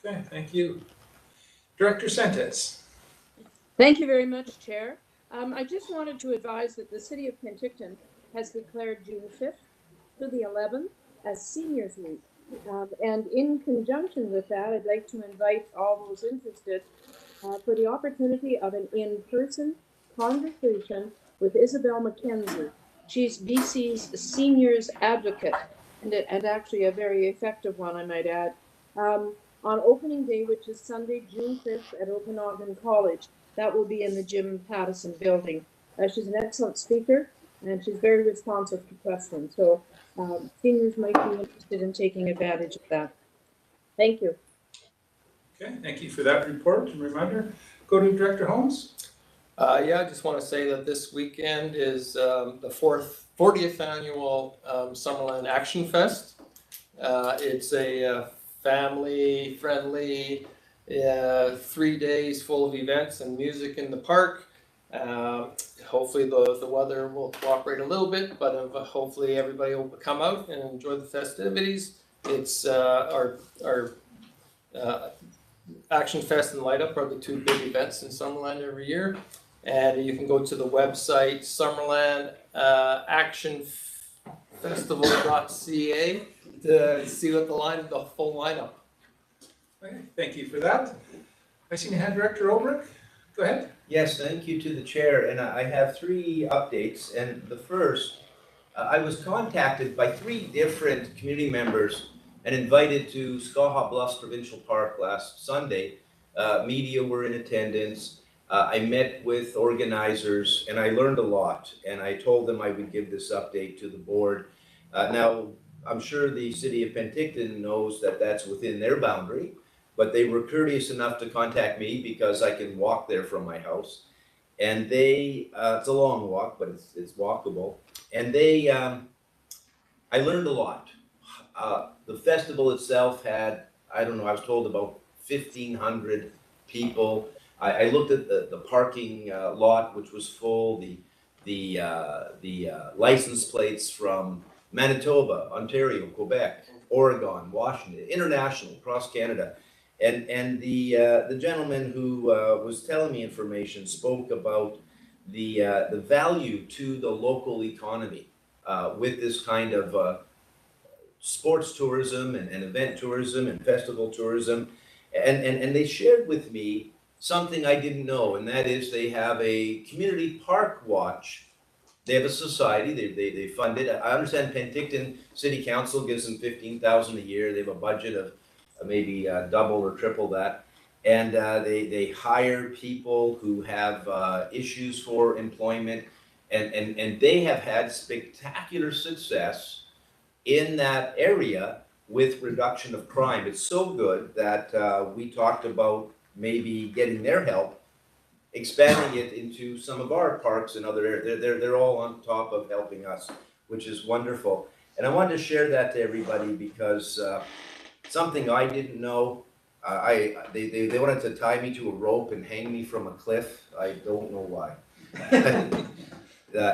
Okay, thank you. Director Sentes. Thank you very much, Chair. I just wanted to advise that the City of Penticton has declared June 5th to the 11th as Seniors Week. And in conjunction with that, I'd like to invite all those interested for the opportunity of an in-person conversation with Isabel McKenzie. She's BC's seniors advocate, and actually a very effective one, I might add. On opening day, which is Sunday, June 5th at Okanagan College, that will be in the Jim Pattison building. She's an excellent speaker, and she's very responsive to questions. So seniors might be interested in taking advantage of that. Thank you. Okay, thank you for that report and reminder. Go to Director Holmes. Yeah, I just want to say that this weekend is the 40th annual Summerland Action Fest. It's a family-friendly 3 days full of events and music in the park. Hopefully the weather will cooperate a little bit, but hopefully everybody will come out and enjoy the festivities. It's our Action Fest and Light Up are the two big events in Summerland every year. And you can go to the website summerlandactionfestival.ca to see what the full lineup. Okay, thank you for that. I see you hand, Director Olbrich. Go ahead. Yes, thank you to the chair. And I have 3 updates. And the first, I was contacted by 3 different community members and invited to Skaha Bluffs Provincial Park last Sunday. Media were in attendance. I met with organizers and I learned a lot, and I told them I would give this update to the board. Now, I'm sure the city of Penticton knows that that's within their boundary, but they were courteous enough to contact me because I can walk there from my house. And they, it's a long walk, but it's walkable. And they, I learned a lot. The festival itself had, I don't know, I was told about 1,500 people. I looked at the parking lot, which was full, the license plates from Manitoba, Ontario, Quebec, Oregon, Washington, international, across Canada. And the gentleman who was telling me information spoke about the value to the local economy with this kind of sports tourism and event tourism and festival tourism. And they shared with me something I didn't know, and that is they have a community park watch. They have a society, they fund it. I understand Penticton City Council gives them $15,000 a year. They have a budget of maybe double or triple that. And they hire people who have issues for employment, and they have had spectacular success in that area with reduction of crime. It's so good that we talked about maybe getting their help, expanding it into some of our parks and other areas. They're all on top of helping us, which is wonderful. And I wanted to share that to everybody because something I didn't know, they wanted to tie me to a rope and hang me from a cliff. I don't know why.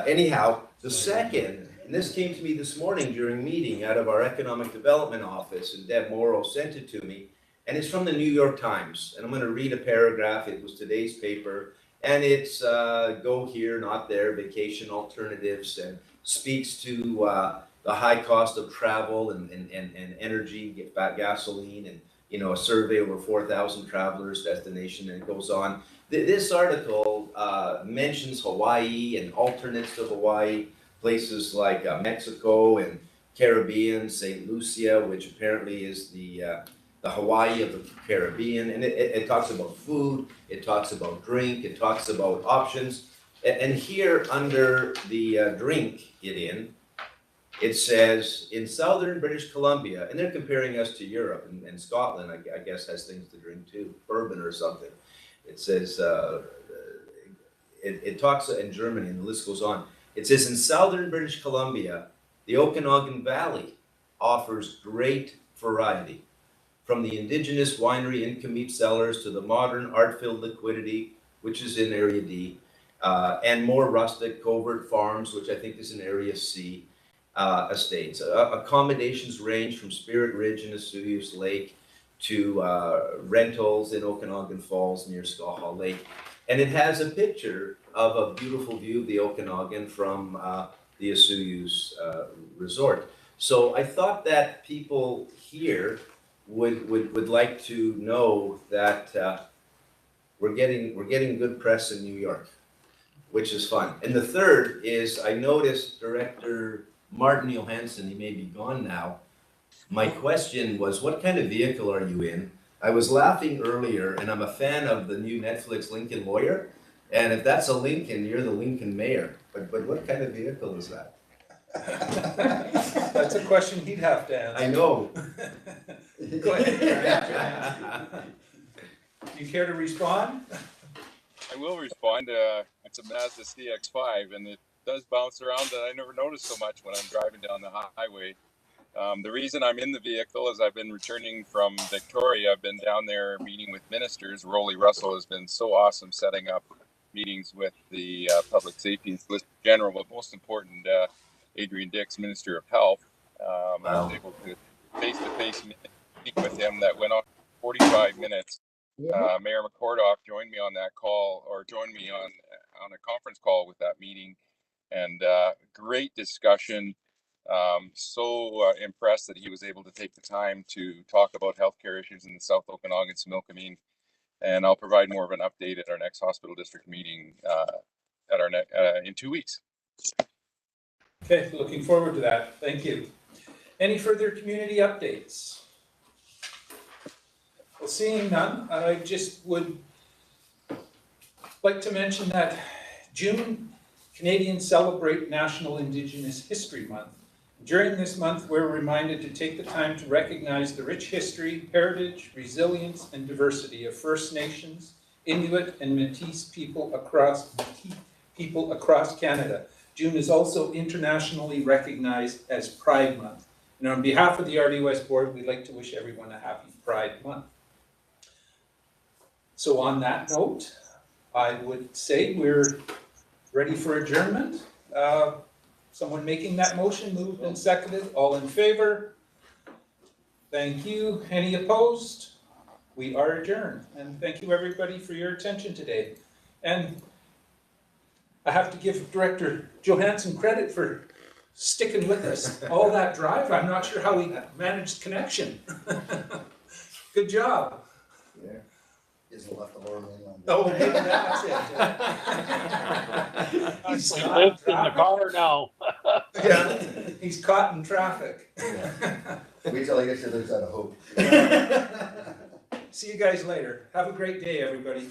Anyhow, the second, and this came to me this morning during meeting out of our economic development office, and Deb Morrow sent it to me, and it's from the New York Times. And I'm going to read a paragraph. It was today's paper, and it's go here, not there, vacation alternatives, and speaks to the high cost of travel and energy, gasoline, and a survey over 4,000 travelers destination, and it goes on. This article mentions Hawaii and alternates to Hawaii, places like Mexico and Caribbean, St. Lucia, which apparently is the Hawaii of the Caribbean. And it talks about food, it talks about drink, it talks about options. And here under the drink it says in southern British Columbia, and they're comparing us to Europe, and Scotland, I guess, has things to drink too, bourbon or something. It says, it talks in Germany, and the list goes on. It says in southern British Columbia, the Okanagan Valley offers great variety, from the indigenous winery Incomeat cellars to the modern art-filled liquidity, which is in Area D, and more rustic covert farms, which I think is in Area C, estates. Accommodations range from Spirit Ridge in Osoyoos Lake to rentals in Okanagan Falls near Skaha Lake. And it has a picture of a beautiful view of the Okanagan from the Osoyoos resort. So I thought that people here would like to know that we're getting good press in New York. which is fun. And the third is I noticed Director Martin Johansson, he may be gone now. My question was, what kind of vehicle are you in? I was laughing earlier, and I'm a fan of the new Netflix Lincoln Lawyer. And if that's a Lincoln, you're the Lincoln mayor. But what kind of vehicle is that? That's a question he'd have to answer. I know. Go ahead. Do you care to respond? I will respond. It's a Mazda CX-5, and it does bounce around that I never notice so much when I'm driving down the highway. The reason I'm in the vehicle is I've been returning from Victoria. I've been down there meeting with ministers. Rolly Russell has been so awesome setting up meetings with the Public Safety and Solicitor General, but most important, Adrian Dix, Minister of Health. I was able to face-to-face speak with him that went on 45 minutes. Mayor McCordoff joined me on that call, or joined me on a conference call with that meeting, and great discussion. So impressed that he was able to take the time to talk about healthcare issues in the South Okanagan Similkameen, and I'll provide more of an update at our next hospital district meeting in 2 weeks. Okay, looking forward to that. Thank you. Any further community updates? Well, seeing none, I just would like to mention that June, Canadians celebrate National Indigenous History Month. During this month, we're reminded to take the time to recognize the rich history, heritage, resilience, and diversity of First Nations, Inuit, and Métis people across Canada. June is also internationally recognized as Pride Month. And on behalf of the RDOS board, we'd like to wish everyone a happy Pride Month. So on that note, I would say we're ready for adjournment. Someone making that motion, moved and seconded, all in favor? Thank you. Any opposed? We are adjourned. And thank you everybody for your attention today. And I have to give Director Johansson credit for sticking with us all that drive. I'm not sure how he managed connection. Good job. Yeah. Isn't left the lower mainland. Oh, maybe that's it. He's caught in the car now. Yeah, he's caught in traffic. Yeah. Wait till I get to the other side of Hope. See you guys later. Have a great day, everybody.